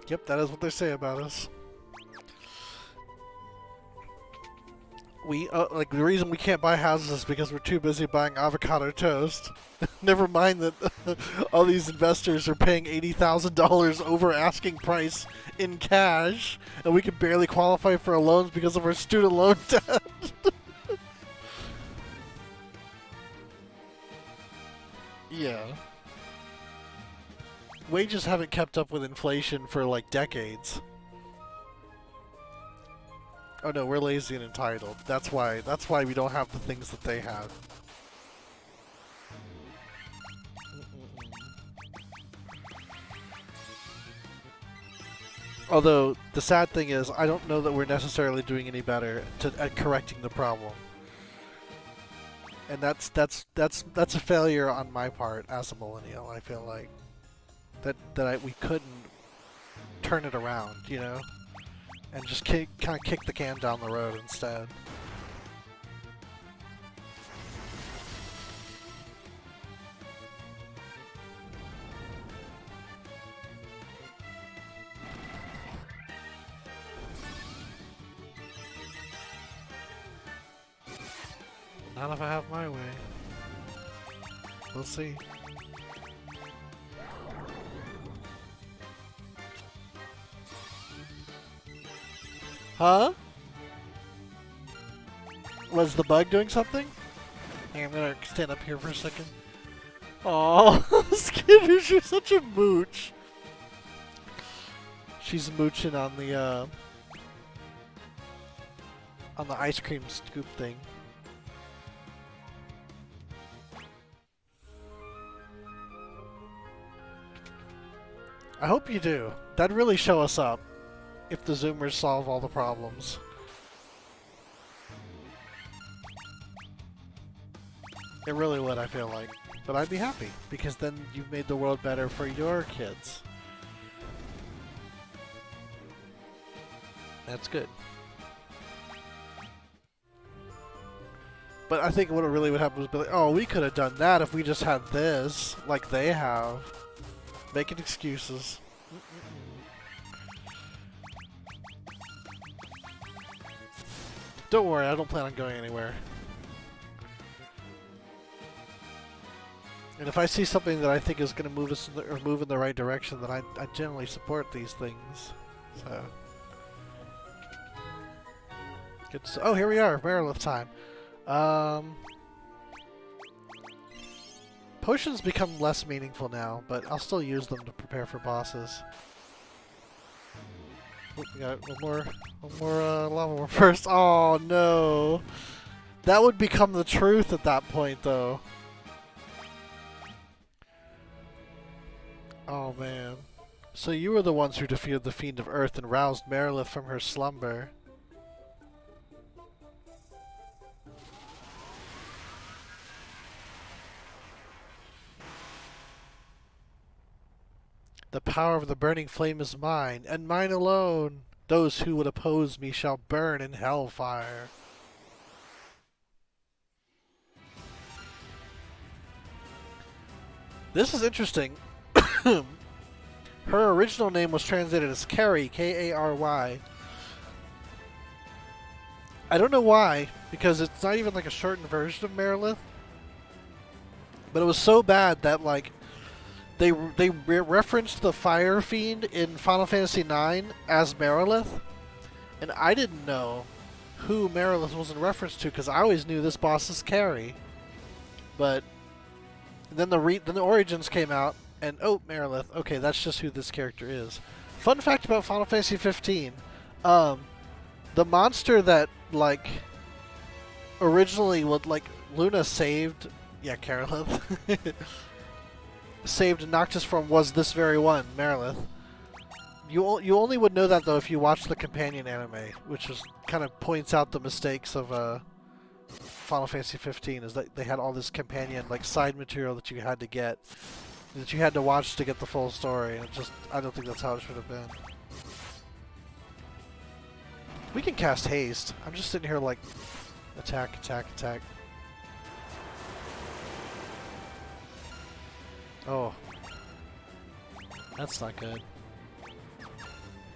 Yep, that is what they say about us. Like, the reason we can't buy houses is because we're too busy buying avocado toast. Never mind that all these investors are paying $80,000 over asking price in cash, and we can barely qualify for a loan because of our student loan debt. Yeah. Wages haven't kept up with inflation for, like, decades. Oh no, we're lazy and entitled. That's why we don't have the things that they have. Although the sad thing is, I don't know that we're necessarily doing any better at correcting the problem. And that's a failure on my part as a millennial. I feel like we couldn't turn it around, you know? And just kind of kick the can down the road instead. Not if I have my way. We'll see. Huh? Was the bug doing something? Hey, I'm gonna stand up here for a second. Aw, Skinner, she's such a mooch. She's mooching on the, on the ice cream scoop thing. I hope you do. That'd really show us up if the Zoomers solve all the problems. It really would, I feel like. But I'd be happy, because then you've made the world better for your kids. That's good. But I think what really would happen was be like, oh, we could have done that if we just had this, like they have. Making excuses. Don't worry, I don't plan on going anywhere. And if I see something that I think is going to move us or move in the right direction, then I generally support these things. So, good. Oh, here we are, Merilith time. Potions become less meaningful now, but I'll still use them to prepare for bosses. Oh, we got one more lava worm first. Oh no, that would become the truth at that point, though. Oh man. So you were the ones who defeated the Fiend of Earth and roused Merilith from her slumber. The power of the burning flame is mine, and mine alone. Those who would oppose me shall burn in hellfire. This is interesting. Her original name was translated as Carrie, K-A-R-Y. I don't know why, because it's not even like a shortened version of Merilith. But it was so bad that like they referenced the Fire Fiend in Final Fantasy IX as Merilith, and I didn't know who Merilith was in reference to because I always knew this boss is Carrie. But then the Origins came out, and oh, Merilith. Okay, that's just who this character is. Fun fact about Final Fantasy 15: the monster that like originally would like Luna saved, yeah, Carolith. saved Noctis from was this very one, Merilith. You only would know that though if you watched the companion anime, which is kind of points out the mistakes of Final Fantasy 15, is that they had all this companion like side material that you had to get, that you had to watch to get the full story, and it just I don't think that's how it should have been. We can cast haste. I'm just sitting here like attack, attack, attack. Oh. That's not good.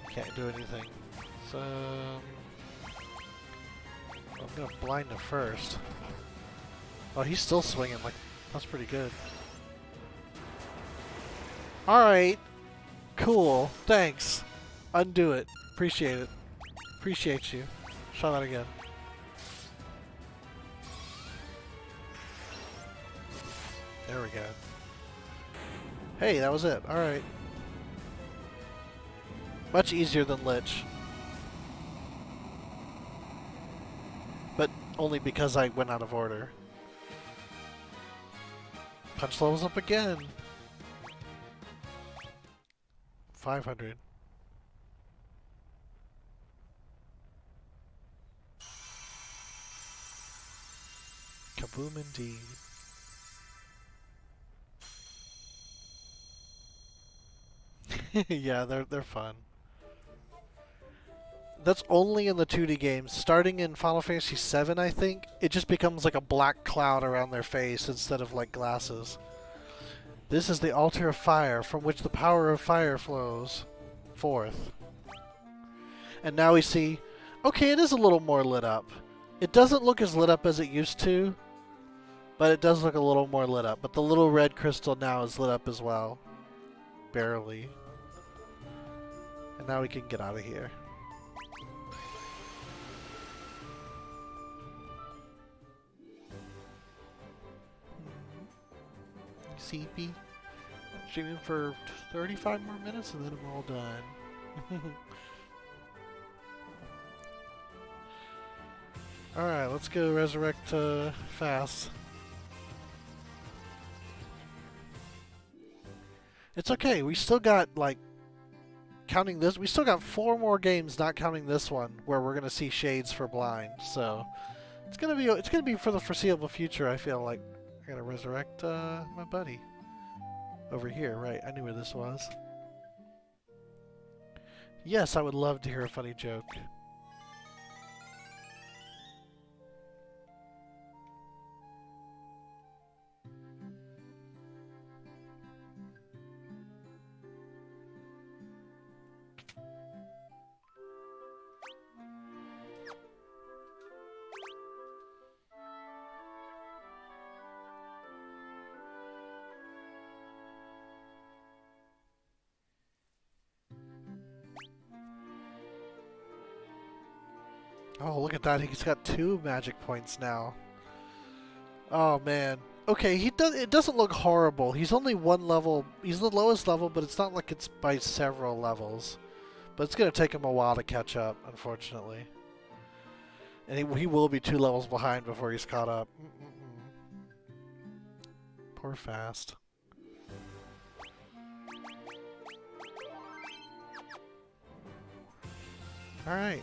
Can't do anything. So... I'm gonna blind him first. Oh, he's still swinging. Like, that's pretty good. Alright. Cool. Thanks. Undo it. Appreciate it. Appreciate you. Try that again. There we go. Hey, that was it. Alright. Much easier than Lich. But only because I went out of order. Punch levels up again. 500. Kaboom indeed. Yeah, they're fun. That's only in the 2D games. Starting in Final Fantasy VII, I think, it just becomes like a black cloud around their face instead of like glasses. This is the altar of fire from which the power of fire flows forth. And now we see, okay, it is a little more lit up. It doesn't look as lit up as it used to, but it does look a little more lit up. But the little red crystal now is lit up as well. Barely. And now we can get out of here. CP. Streaming for 35 more minutes and then I'm all done. Alright, let's go resurrect fast. It's okay, we still got, like, counting this, we still got 4 more games, not counting this one, where we're gonna see shades for blind, so it's gonna be for the foreseeable future. I feel like I gotta resurrect my buddy over here. Right, I knew where this was. Yes, I would love to hear a funny joke. Oh, look at that. He's got 2 magic points now. Oh, man. Okay, it doesn't look horrible. He's only 1 level. He's the lowest level, but it's not like it's by several levels. But it's going to take him a while to catch up, unfortunately. And he will be 2 levels behind before he's caught up. Poor Fast. Alright.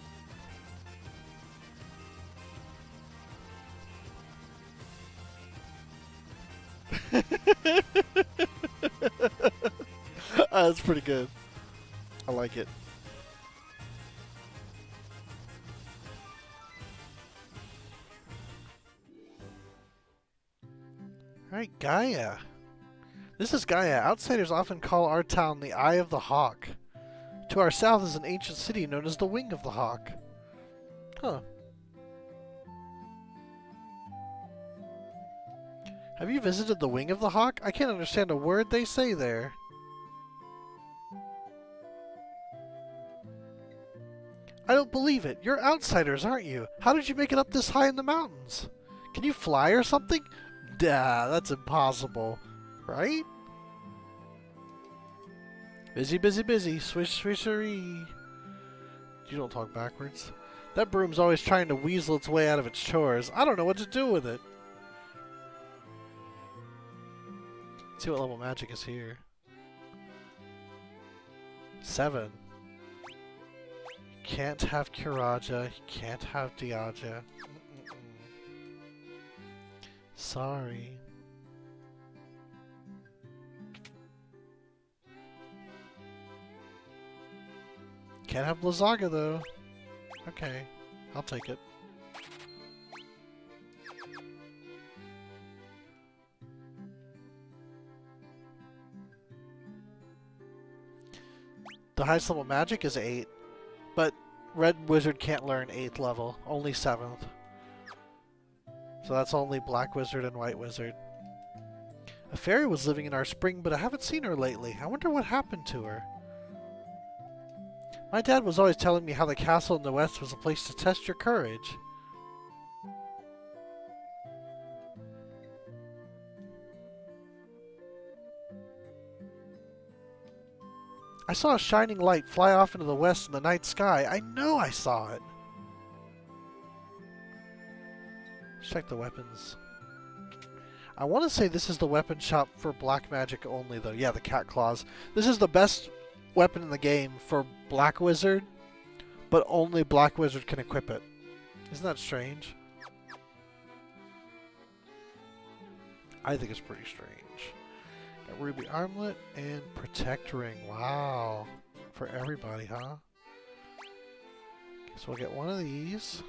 That's pretty good. I like it. Alright, Gaia. This is Gaia. Outsiders often call our town the Eye of the Hawk. To our south is an ancient city known as the Wing of the Hawk. Huh. Have you visited the Wing of the Hawk? I can't understand a word they say there. I don't believe it. You're outsiders, aren't you? How did you make it up this high in the mountains? Can you fly or something? Duh, that's impossible. Right? Busy, busy, busy. Swish, swishery. You don't talk backwards. That broom's always trying to weasel its way out of its chores. I don't know what to do with it. Let's see what level magic is here. 7. Can't have Kiraja. You can't have Diaja. Sorry. Can't have Blizzaga though. Okay, I'll take it. The highest level magic is 8, but Red Wizard can't learn 8th level, only 7th. So that's only Black Wizard and White Wizard. A fairy was living in our spring, but I haven't seen her lately. I wonder what happened to her. My dad was always telling me how the castle in the west was a place to test your courage. I saw a shining light fly off into the west in the night sky. I know I saw it. Let's check the weapons. I want to say this is the weapon shop for black magic only, though. Yeah, the cat claws. This is the best weapon in the game for Black Wizard, but only Black Wizard can equip it. Isn't that strange? I think it's pretty strange. Got Ruby Armlet and Protect Ring. Wow. For everybody, huh? Okay, so we'll get 1 of these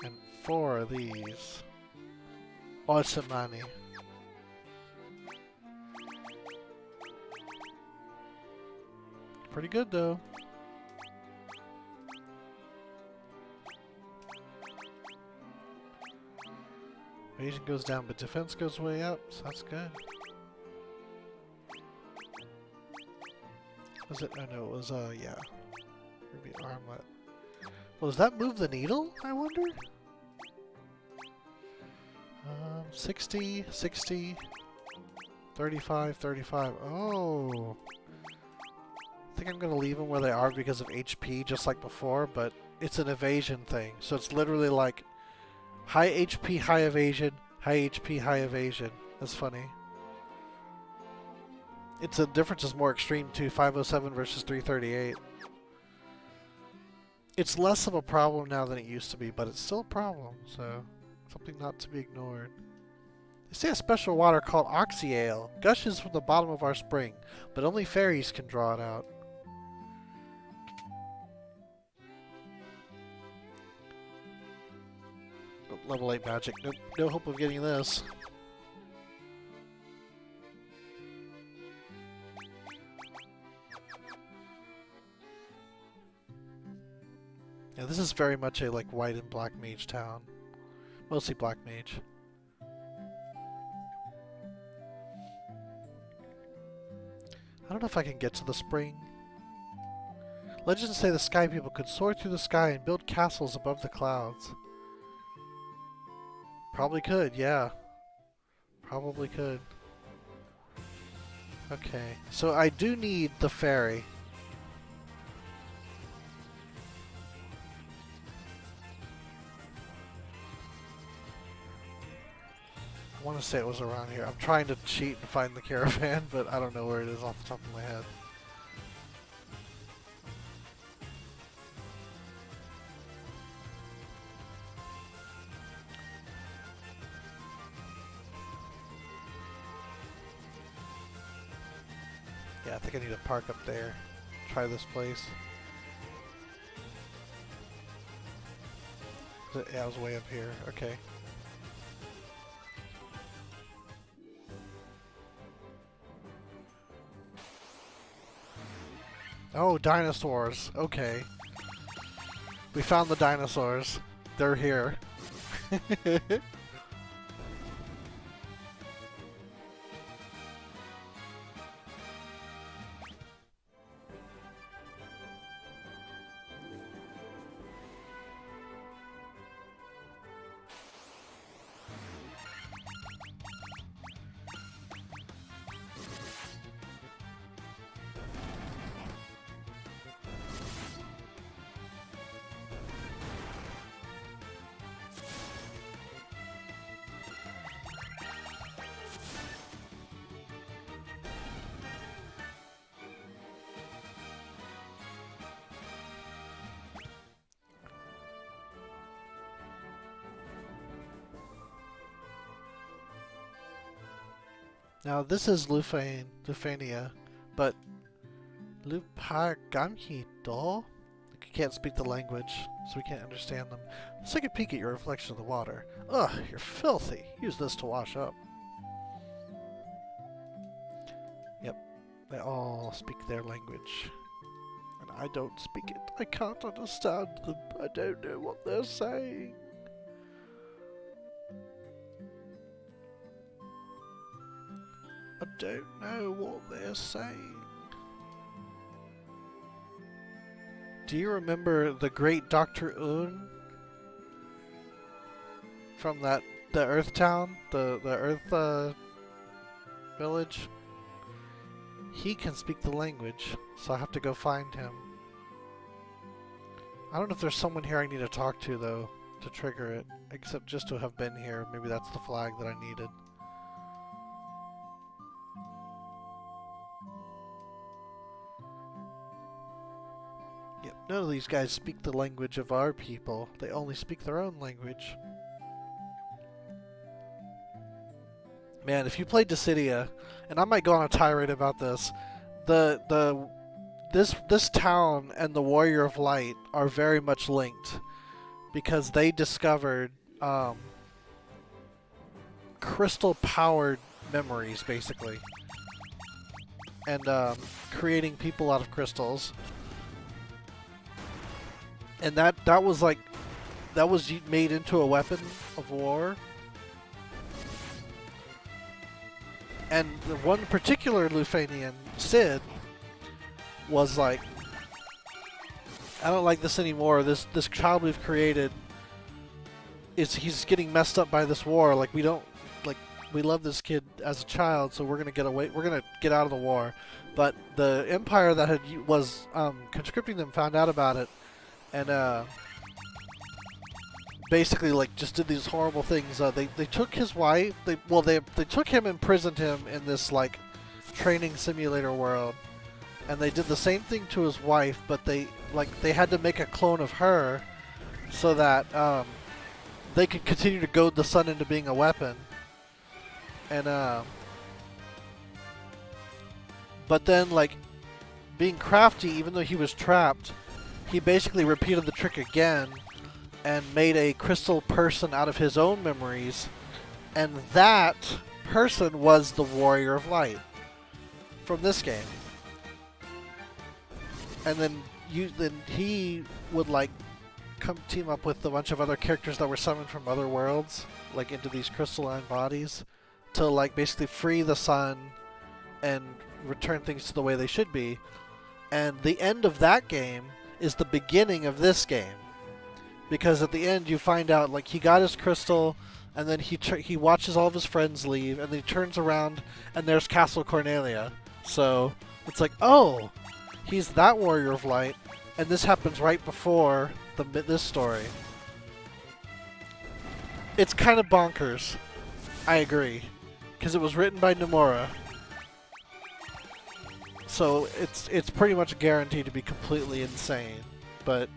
and 4 of these. Awesome money. Pretty good though. Evasion goes down, but defense goes way up, so that's good. Was it? Oh no, it was, yeah. Ruby Armlet. Well, does that move the needle, I wonder? 60, 60, 35, 35. Oh. I think I'm going to leave them where they are because of HP, just like before, but it's an evasion thing. So it's literally like High HP, high evasion, high HP, high evasion. That's funny. The difference is more extreme too, 507 versus 338. It's less of a problem now than it used to be, but it's still a problem, so something not to be ignored. They say a special water called Oxyale gushes from the bottom of our spring, but only fairies can draw it out. Level 8 magic. Nope, no hope of getting this. Yeah, this is very much a like white and black mage town. Mostly black mage. I don't know if I can get to the spring. Legends say the sky people could soar through the sky and build castles above the clouds. Probably could, yeah. Probably could. Okay, so I do need the ferry. I want to say it was around here. I'm trying to cheat and find the caravan, but I don't know where it is off the top of my head. Yeah, I think I need to park up there. Try this place. Yeah, I was way up here. Okay. Oh, dinosaurs. Okay. We found the dinosaurs. They're here. Now this is Lufania, but Lupagamhi do? You can't speak the language, so we can't understand them. Let's take a peek at your reflection in the water. Ugh, you're filthy. Use this to wash up. Yep, they all speak their language. And I don't speak it. I can't understand them. I don't know what they're saying. I don't know what they're saying. Do you remember the great Dr. Un? From the Earth Town? The Earth village? He can speak the language, so I have to go find him. I don't know if there's someone here I need to talk to though, to trigger it. Except just to have been here. Maybe that's the flag that I needed. Yep, none of these guys speak the language of our people. They only speak their own language. Man, if you played Dissidia, and I might go on a tirade about this, this town and the Warrior of Light are very much linked because they discovered crystal-powered memories, basically, and creating people out of crystals. And that was made into a weapon of war. And the one particular Lufanian, Sid, was like, I don't like this anymore. This child we've created he's getting messed up by this war. Like we love this kid as a child, so we're gonna get out of the war. But the Empire that was conscripting them found out about it. And basically like just did these horrible things. They took his wife. They took him and imprisoned him in this like training simulator world, and they did the same thing to his wife, but they had to make a clone of her so that they could continue to goad the sun into being a weapon. And but then like being crafty, even though he was trapped, he basically repeated the trick again and made a crystal person out of his own memories, and that person was the Warrior of Light from this game. And then he would like come team up with a bunch of other characters that were summoned from other worlds, like into these crystalline bodies, to like basically free the sun and return things to the way they should be. And the end of that game is the beginning of this game, because at the end you find out like he got his crystal, and then he watches all of his friends leave, and then he turns around and there's Castle Cornelia. So it's like, oh, he's that Warrior of Light, and this happens right before this story. It's kind of bonkers, I agree, because it was written by Nomura. So it's pretty much guaranteed to be completely insane, but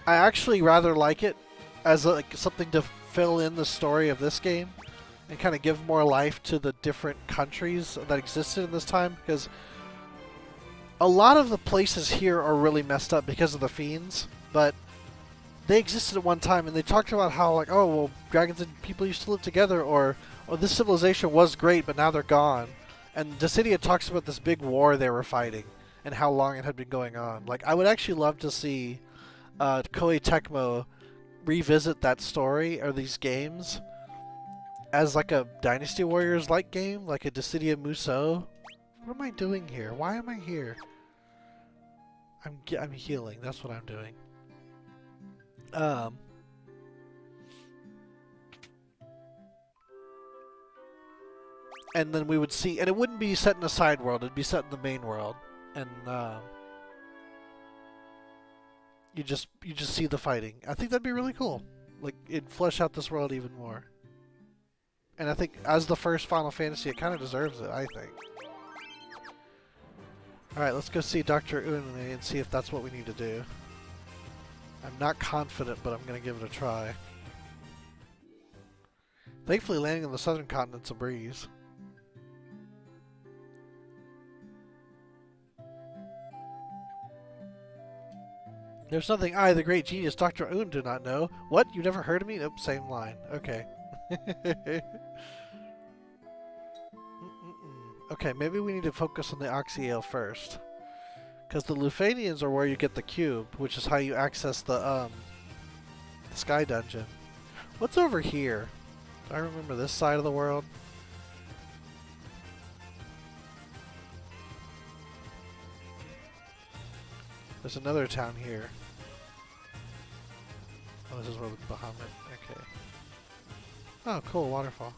I actually rather like it as like something to fill in the story of this game and kind of give more life to the different countries that existed in this time, because a lot of the places here are really messed up because of the Fiends, but they existed at one time, and they talked about how like, oh well, dragons and people used to live together, or oh, this civilization was great but now they're gone. And Dissidia talks about this big war they were fighting and how long it had been going on. Like, I would actually love to see Koei Tecmo revisit that story or these games as like a Dynasty Warriors-like game, like a Dissidia Musou. What am I doing here? Why am I here? I'm healing. That's what I'm doing. And then we would see, and it wouldn't be set in a side world, it'd be set in the main world, and you just see the fighting. I think that'd be really cool. Like, it'd flesh out this world even more. And I think as the first Final Fantasy, it kind of deserves it, I think. Alright, let's go see Dr. Une and see if that's what we need to do. I'm not confident, but I'm going to give it a try. Thankfully, landing on the southern continent's a breeze. There's nothing I, the great genius Dr. Une, do not know. What? You never heard of me? Nope, same line. Okay. Okay, maybe we need to focus on the Oxyale first. Because the Lufanians are where you get the cube, which is how you access the Sky Dungeon. What's over here? Do I remember this side of the world? There's another town here. Oh, this is where the Bahamut. Okay. Oh, cool, waterfall.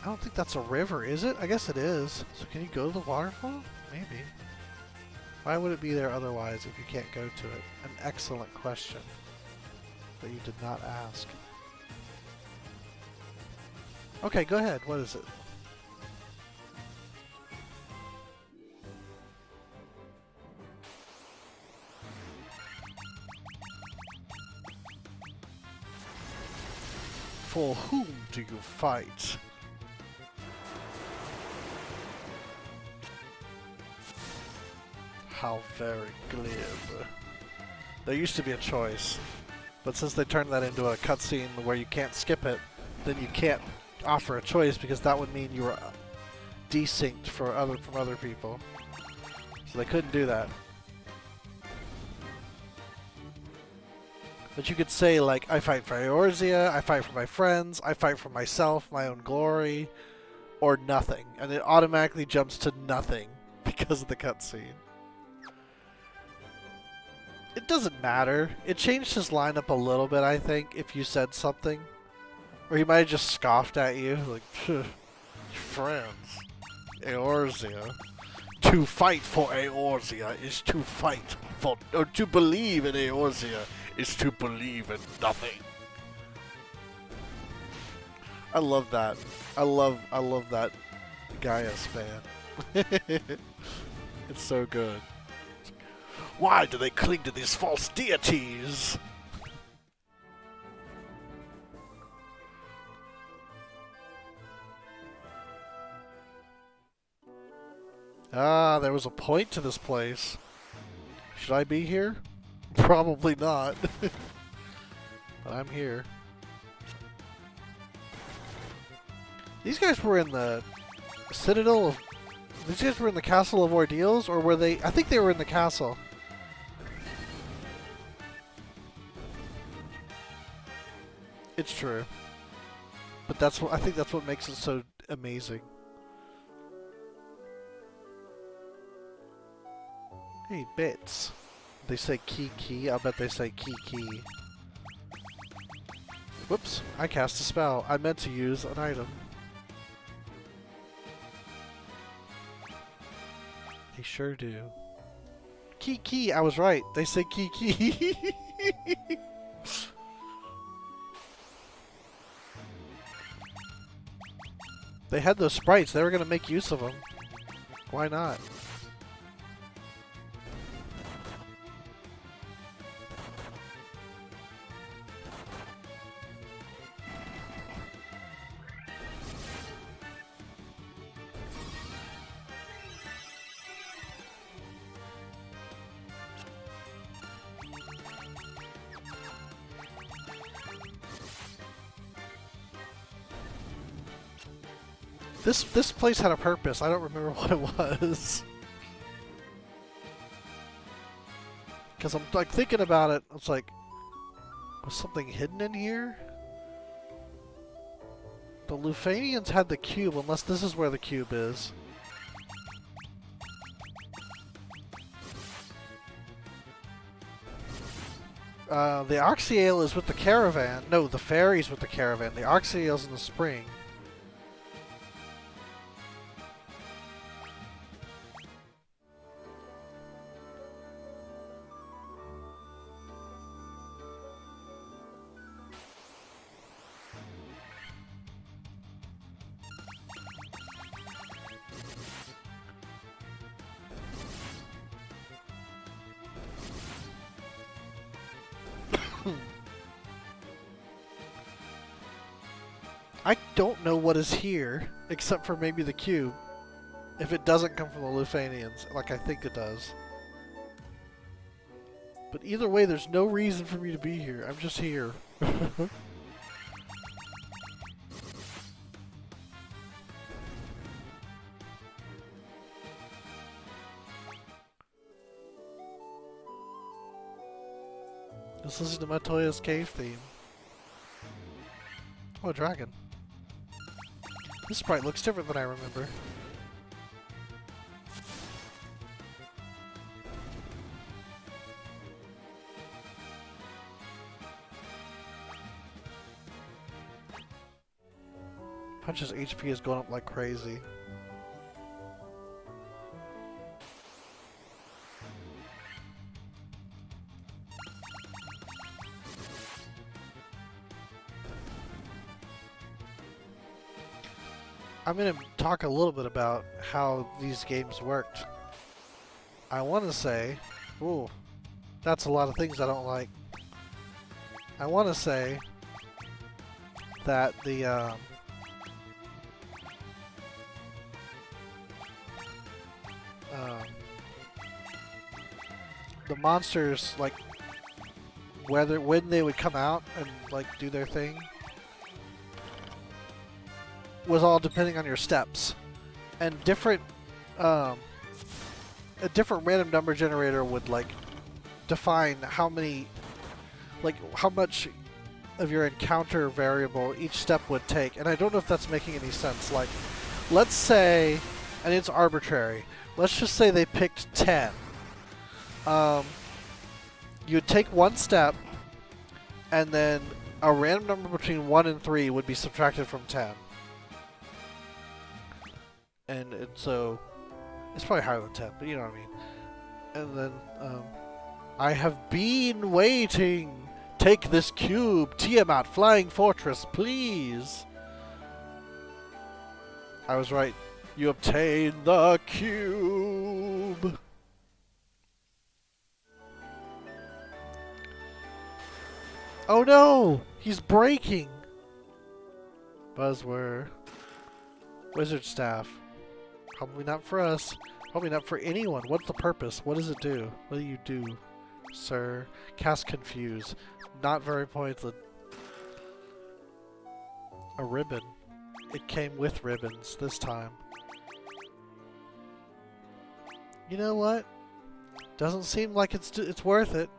I don't think that's a river, is it? I guess it is. So can you go to the waterfall? Maybe. Why would it be there otherwise if you can't go to it? An excellent question that you did not ask. Okay, go ahead. What is it? For whom do you fight? How very glib. There used to be a choice, but since they turned that into a cutscene where you can't skip it, then you can't offer a choice, because that would mean you were desynced from other people. So they couldn't do that. But you could say, like, I fight for Eorzea, I fight for my friends, I fight for myself, my own glory, or nothing. And it automatically jumps to nothing because of the cutscene. It doesn't matter. It changed his lineup a little bit, I think, if you said something. Or he might have just scoffed at you, like, friends, Eorzea. To fight for Eorzea is to fight for, or to believe in Eorzea is to believe in nothing. I love that. I love that Gaius fan. It's so good. Why do they cling to these false deities? Ah, there was a point to this place. Should I be here? Probably not. But I'm here. These guys were in the Citadel of... These guys were in the Castle of Ordeals, or were they... I think they were in the castle. It's true. But that's what... I think that's what makes it so amazing. Hey, bits. They say key. I bet they say key. Whoops, I cast a spell. I meant to use an item. They sure do. Key, I was right. They say key. They had those sprites. They were going to make use of them. Why not? This place had a purpose. I don't remember what it was. Because I'm like thinking about it. It's like, was something hidden in here? The Lufanians had the cube, unless this is where the cube is. The Oxyale is with the caravan. No, the fairy's with the caravan. The Oxyale's in the spring. I don't know what is here, except for maybe the cube. If it doesn't come from the Lufanians, like I think it does. But either way, there's no reason for me to be here. I'm just here. Just listen to my Toya's Cave theme. Oh, a dragon. This sprite looks different than I remember. Punch's HP is going up like crazy. I'm going to talk a little bit about how these games worked. I want to say... Ooh, that's a lot of things I don't like. I want to say that the monsters, like, when they would come out and like do their thing, was all depending on your steps, and different a different random number generator would like define how many, like how much of your encounter variable each step would take. And I don't know if that's making any sense. Like, let's say, and it's arbitrary, let's just say they picked 10. You'd take one step, and then a random number between 1 and 3 would be subtracted from 10. And so It's probably higher than 10, but you know what I mean. And then, I have been waiting. Take this cube, Tiamat, Flying Fortress, please. I was right. You obtain the cube. Oh no! He's breaking! Buzzword. Wizard staff. Probably not for us. Probably not for anyone. What's the purpose? What does it do? What do you do, sir? Cast Confuse. Not very pointed. A ribbon. It came with ribbons this time. You know what? Doesn't seem like it's worth it.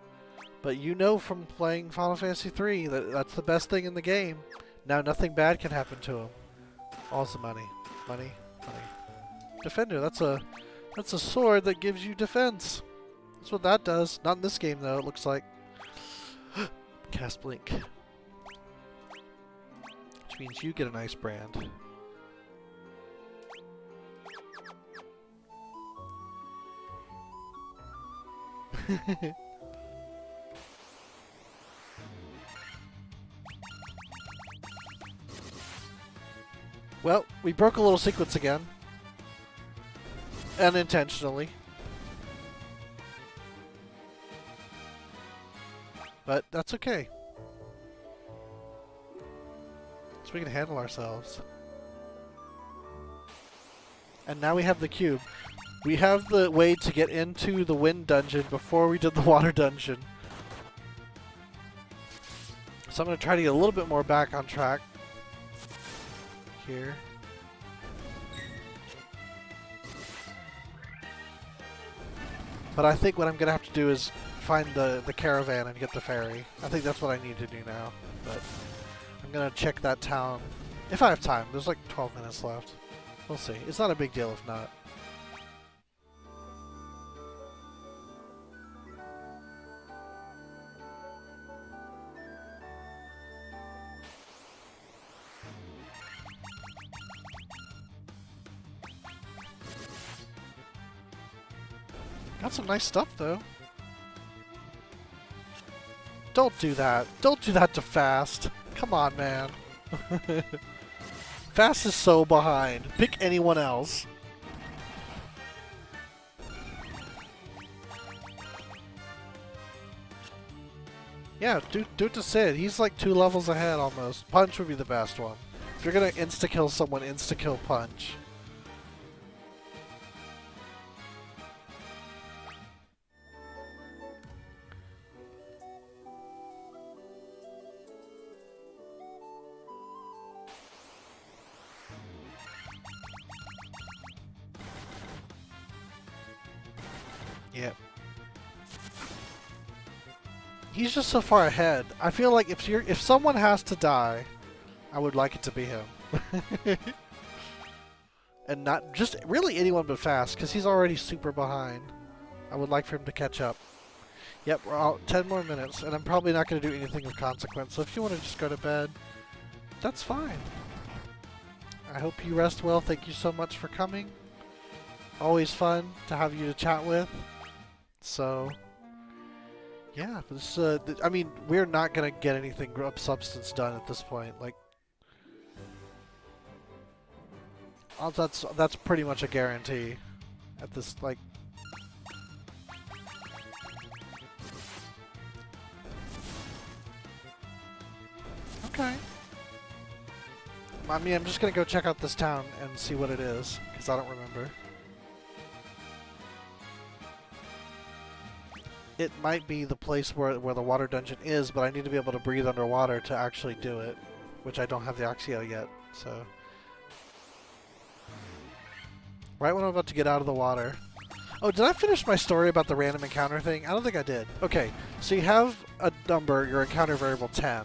But you know from playing Final Fantasy III that that's the best thing in the game. Now nothing bad can happen to him. Also money. Money. Money. Defender, that's a sword that gives you defense. That's what that does. Not in this game though, it looks like. Cast Blink. Which means you get a nice brand. Well, we broke a little sequence again. Unintentionally. But that's okay. So we can handle ourselves. And now we have the cube. We have the way to get into the wind dungeon before we did the water dungeon. So I'm going to try to get a little bit more back on track. Here. But I think what I'm going to have to do is find the caravan and get the ferry. I think that's what I need to do now. But I'm going to check that town if I have time. There's like 12 minutes left. We'll see. It's not a big deal if not. Got some nice stuff, though. Don't do that. Don't do that to Fast. Come on, man. Fast is so behind. Pick anyone else. Yeah, do it to Sid. He's like 2 levels ahead almost. Punch would be the best one. If you're gonna insta-kill someone, insta-kill Punch. Yep. He's just so far ahead. I feel like if someone has to die, I would like it to be him. And not just really anyone but Fast, because he's already super behind. I would like for him to catch up. Yep, we're out 10 more minutes, and I'm probably not going to do anything of consequence. So if you want to just go to bed, that's fine. I hope you rest well. Thank you so much for coming. Always fun to have you to chat with. So, yeah, this, I mean, we're not going to get anything of substance done at this point. Like, that's pretty much a guarantee at this, like... Okay. I mean, I'm just going to go check out this town and see what it is, because I don't remember. It might be the place where the water dungeon is, but I need to be able to breathe underwater to actually do it, which I don't have the Oxio yet, so... Right when I'm about to get out of the water. Oh, did I finish my story about the random encounter thing? I don't think I did. Okay, so you have a number, your encounter variable 10,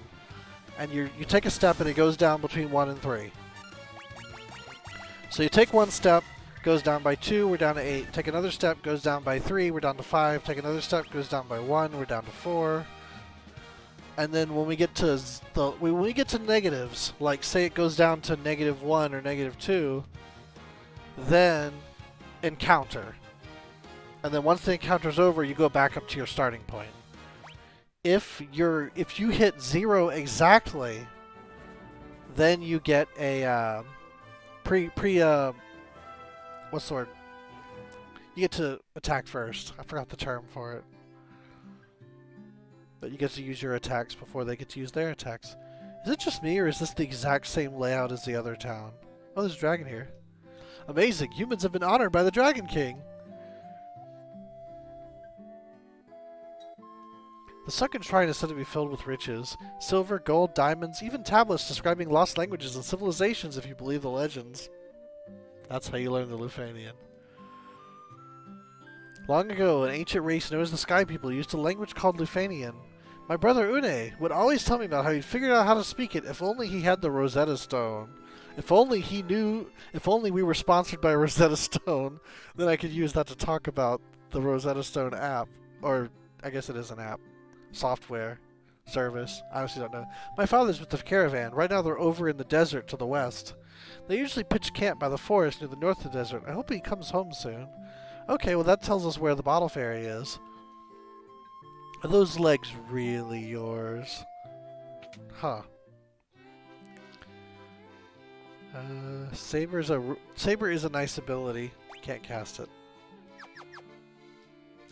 and you take a step and it goes down between 1 and 3. So you take 1 step, goes down by 2, we're down to 8. Take another step, goes down by 3, we're down to 5. Take another step, goes down by 1, we're down to 4. And then when we get to when we get to negatives, like say it goes down to -1 or -2, then encounter. And then once the encounter's over, you go back up to your starting point. If you hit 0 exactly, then you get a what's the word? You get to attack first. I forgot the term for it. But you get to use your attacks before they get to use their attacks. Is it just me, or is this the exact same layout as the other town? Oh, there's a dragon here. Amazing! Humans have been honored by the Dragon King! The sunken shrine is said to be filled with riches. Silver, gold, diamonds, even tablets describing lost languages and civilizations if you believe the legends. That's how you learn the Lufanian. Long ago, an ancient race known as the Sky People used a language called Lufanian. My brother Une would always tell me about how he'd figured out how to speak it if only he had the Rosetta Stone. If only he knew, if only we were sponsored by Rosetta Stone, then I could use that to talk about the Rosetta Stone app. Or, I guess it is an app. Software. Service. I honestly don't know. My father's with the caravan. Right now they're over in the desert to the west. They usually pitch camp by the forest near the north of the desert. I hope he comes home soon. Okay, well that tells us where the bottle fairy is. Are those legs really yours? Huh. Saber is a nice ability. Can't cast it.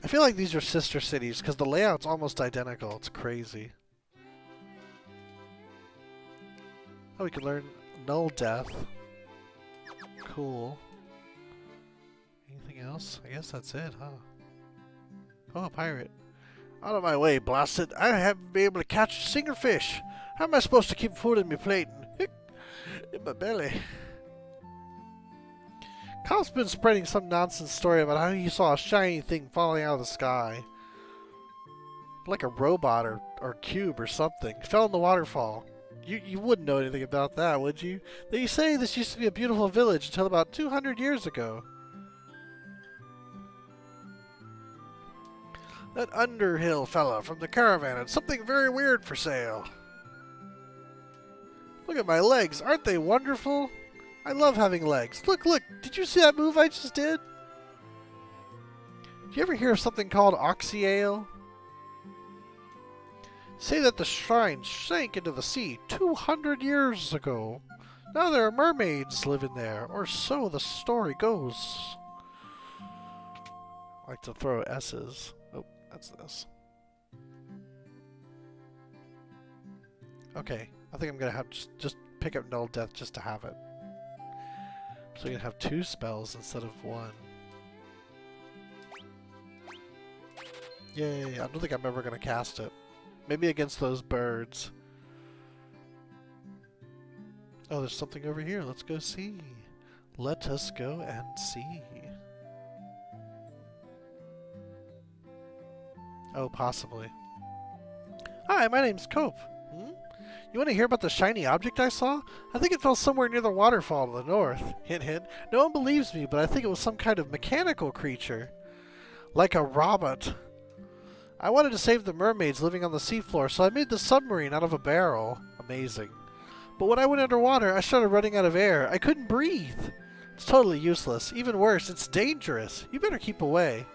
I feel like these are sister cities because the layout's almost identical. It's crazy. Oh, we can learn Null Death. Cool. Anything else? I guess that's it, huh? Oh, a pirate. Out of my way, blasted. I haven't been able to catch a single fish. How am I supposed to keep food in my plate? In my belly. Cop's been spreading some nonsense story about how he saw a shiny thing falling out of the sky. Like a robot or cube or something. It fell in the waterfall. You wouldn't know anything about that, would you? They say this used to be a beautiful village until about 200 years ago. That Underhill fella from the caravan had something very weird for sale. Look at my legs. Aren't they wonderful? I love having legs. Look, look. Did you see that move I just did? Did you ever hear of something called oxyale? Say that the shrine sank into the sea 200 years ago. Now there are mermaids living there, or so the story goes. I like to throw S's. Oh, that's this. Okay, I think I'm gonna have just pick up Null Death just to have it. So you can have 2 spells instead of 1. Yay, I don't think I'm ever gonna cast it. Maybe against those birds. Oh, there's something over here. Let's go see. Let us go and see. Oh, possibly. Hi, my name's Cope. You want to hear about the shiny object I saw? I think it fell somewhere near the waterfall to the north. Hint, hint. No one believes me, but I think it was some kind of mechanical creature. Like a robot. I wanted to save the mermaids living on the seafloor, so I made the submarine out of a barrel. Amazing. But when I went underwater, I started running out of air. I couldn't breathe. It's totally useless. Even worse, it's dangerous. You better keep away.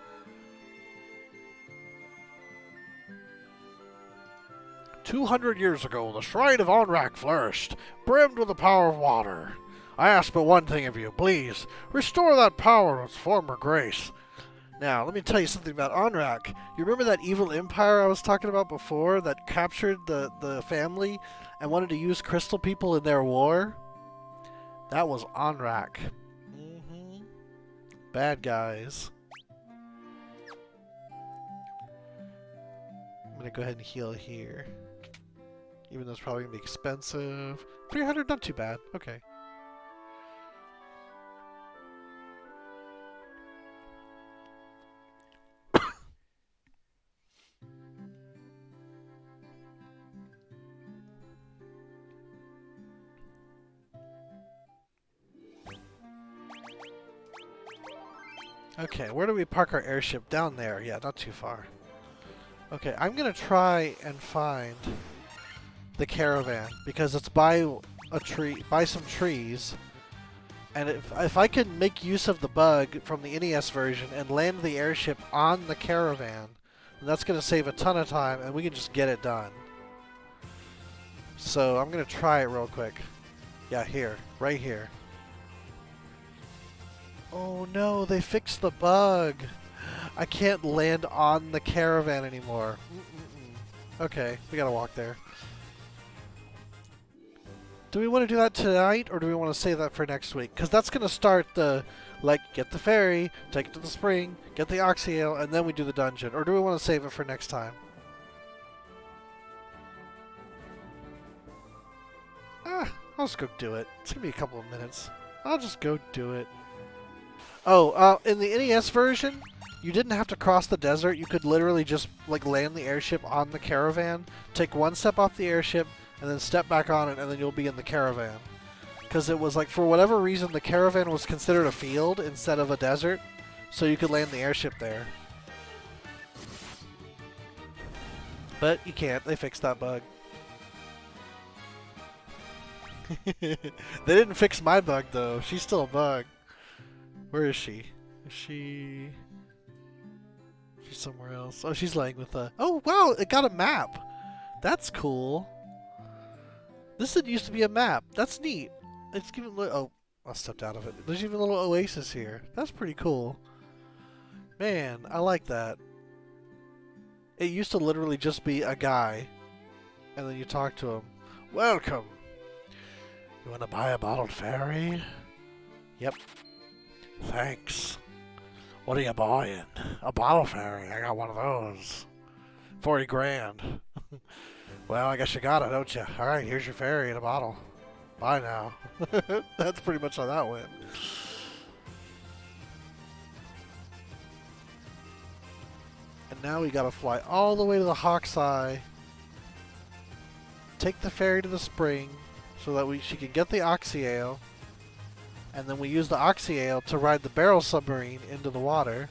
"200 years ago, the shrine of Onrak flourished, brimmed with the power of water. I ask but one thing of you, please, restore that power to its former grace." Now, let me tell you something about Onrak. You remember that evil empire I was talking about before that captured the family and wanted to use crystal people in their war? That was Onrak. Bad guys. I'm gonna go ahead and heal here. Even though it's probably gonna be expensive. 300, not too bad. Okay. Okay, where do we park our airship? Down there. Yeah, not too far. Okay, I'm gonna try and find the caravan because it's by a tree, by some trees, And if I can make use of the bug from the NES version and land the airship on the caravan, then that's going to save a ton of time and we can just get it done. So I'm going to try it real quick. Yeah, here. Right here. Oh no, they fixed the bug. I can't land on the caravan anymore. Okay, we gotta walk there. Do we want to do that tonight, or do we want to save that for next week? Because that's going to start the, like, get the ferry, take it to the spring, get the Oxyale, and then we do the dungeon. Or do we want to save it for next time? I'll just go do it. It's going to be a couple of minutes. I'll just go do it. Oh, in the NES version, you didn't have to cross the desert. You could literally just, like, land the airship on the caravan, take one step off the airship, and then step back on it, and then you'll be in the caravan. Because it was like, for whatever reason, the caravan was considered a field instead of a desert, so you could land the airship there. But you can't. They fixed that bug. They didn't fix my bug, though. She's still a bug. Where is she? Is she... She's somewhere else. Oh, she's laying with a... Oh, wow! It got a map! That's cool. This didn't used to be a map. That's neat. It's even... Oh, I stepped out of it. There's even a little oasis here. That's pretty cool. Man, I like that. It used to literally just be a guy. And then you talk to him. Welcome! You want to buy a bottled fairy? Yep. Thanks. What are you buying? A bottle fairy. I got one of those. 40 grand. Well, I guess you got it, don't you? Alright, here's your fairy in a bottle. Bye now. That's pretty much how that went. And now we gotta fly all the way to the Hawk's Eye. Take the ferry to the spring so that she can get the Oxyale. And then we use the Oxyale to ride the barrel submarine into the water.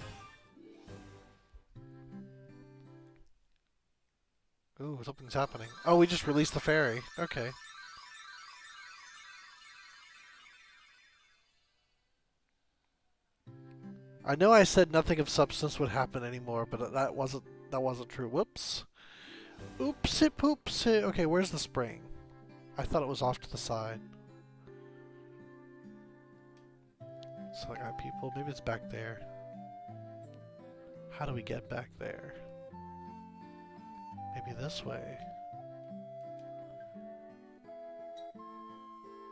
Ooh, something's happening. Oh, we just released the ferry. Okay. I know I said nothing of substance would happen anymore, but that wasn't true. Whoops. Oopsie poopsie. Okay, where's the spring? I thought it was off to the side. So I got people. Maybe it's back there. How do we get back there? Maybe this way.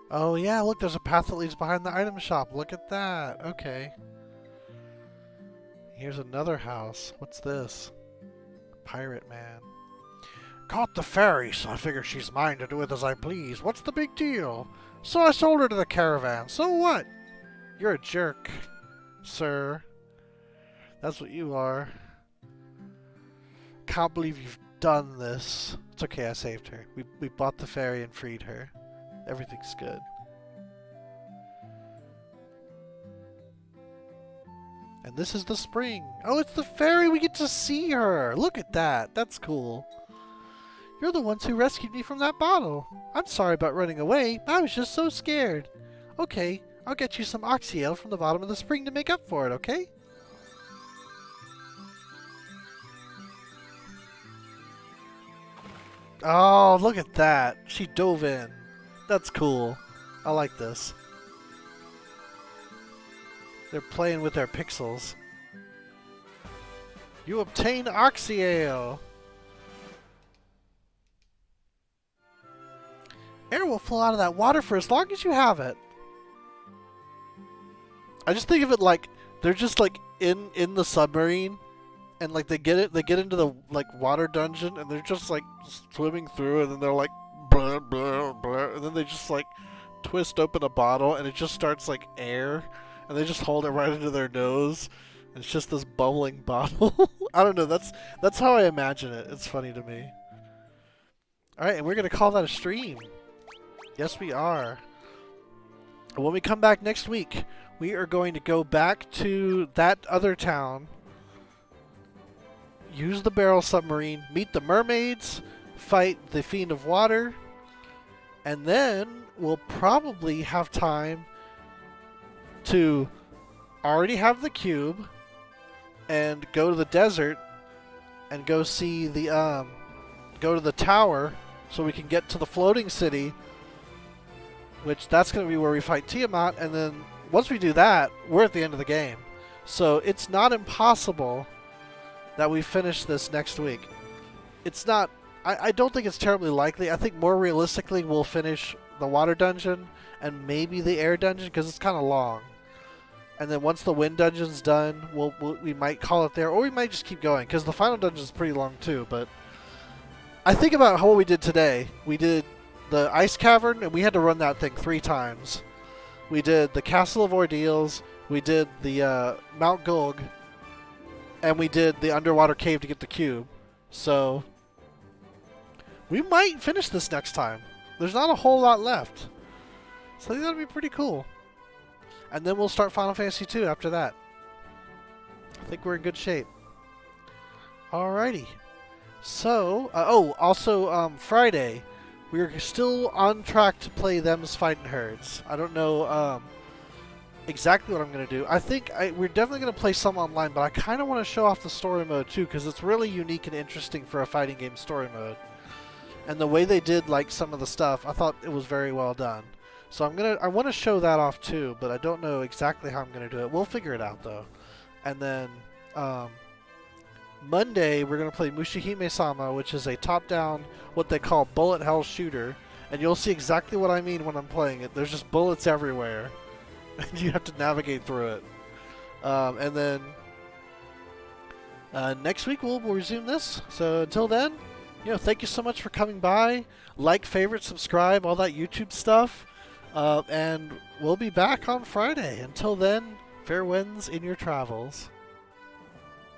Oh yeah, look, there's a path that leads behind the item shop. Look at that. Okay. Here's another house. What's this? Pirate man. Caught the ferry, so I figure she's mine to do with as I please. What's the big deal? So I sold her to the caravan. So what? You're a jerk, sir. That's what you are. Can't believe you've done this. It's okay, I saved her. We bought the ferry and freed her. Everything's good. And this is the spring. Oh, it's the ferry! We get to see her! Look at that! That's cool. You're the ones who rescued me from that bottle. I'm sorry about running away. I was just so scared. Okay, I'll get you some Oxyale from the bottom of the spring to make up for it, okay? Oh, look at that. She dove in. That's cool. I like this. They're playing with their pixels. You obtain Oxyale. Air will flow out of that water for as long as you have it. I just think of it like they're just like in the submarine, and like they get into the like water dungeon, and they're just like swimming through, and then they're like blah blah blah, and then they just like twist open a bottle, and it just starts like air, and they just hold it right into their nose. And it's just this bubbling bottle. I don't know. That's how I imagine it. It's funny to me. All right, and we're gonna call that a stream. Yes, we are. When we come back next week, we are going to go back to that other town, use the barrel submarine, meet the mermaids, fight the Fiend of Water, and then we'll probably have time to already have the cube and go to the desert and go see the go to the tower so we can get to the floating city, which that's going to be where we fight Tiamat, and then once we do that, we're at the end of the game. So it's not impossible that we finish this next week. It's not... I don't think it's terribly likely. I think more realistically we'll finish the water dungeon and maybe the air dungeon because it's kind of long. And then once the wind dungeon's done, we might call it there, or we might just keep going because the final dungeon is pretty long too. But I think about what we did today. We did the Ice Cavern, and we had to run that thing 3 times. We did the Castle of Ordeals, we did the Mount Gulg, and we did the underwater cave to get the cube. So we might finish this next time. There's not a whole lot left. So I think that'll be pretty cool. And then we'll start Final Fantasy II after that. I think we're in good shape. Alrighty. So, also Friday, we're still on track to play Them's Fightin' Herds. I don't know exactly what I'm going to do. I think we're definitely going to play some online, but I kind of want to show off the story mode too, because it's really unique and interesting for a fighting game story mode. And the way they did like some of the stuff, I thought it was very well done. So I want to show that off too, but I don't know exactly how I'm going to do it. We'll figure it out though. And then Monday we're going to play Mushihime-sama, which is a top-down, what they call bullet hell shooter. And you'll see exactly what I mean when I'm playing it. There's just bullets everywhere. And you have to navigate through it. And then next week we'll resume this. So until then, thank you so much for coming by. Like, favorite, subscribe, all that YouTube stuff. And we'll be back on Friday. Until then, fair winds in your travels.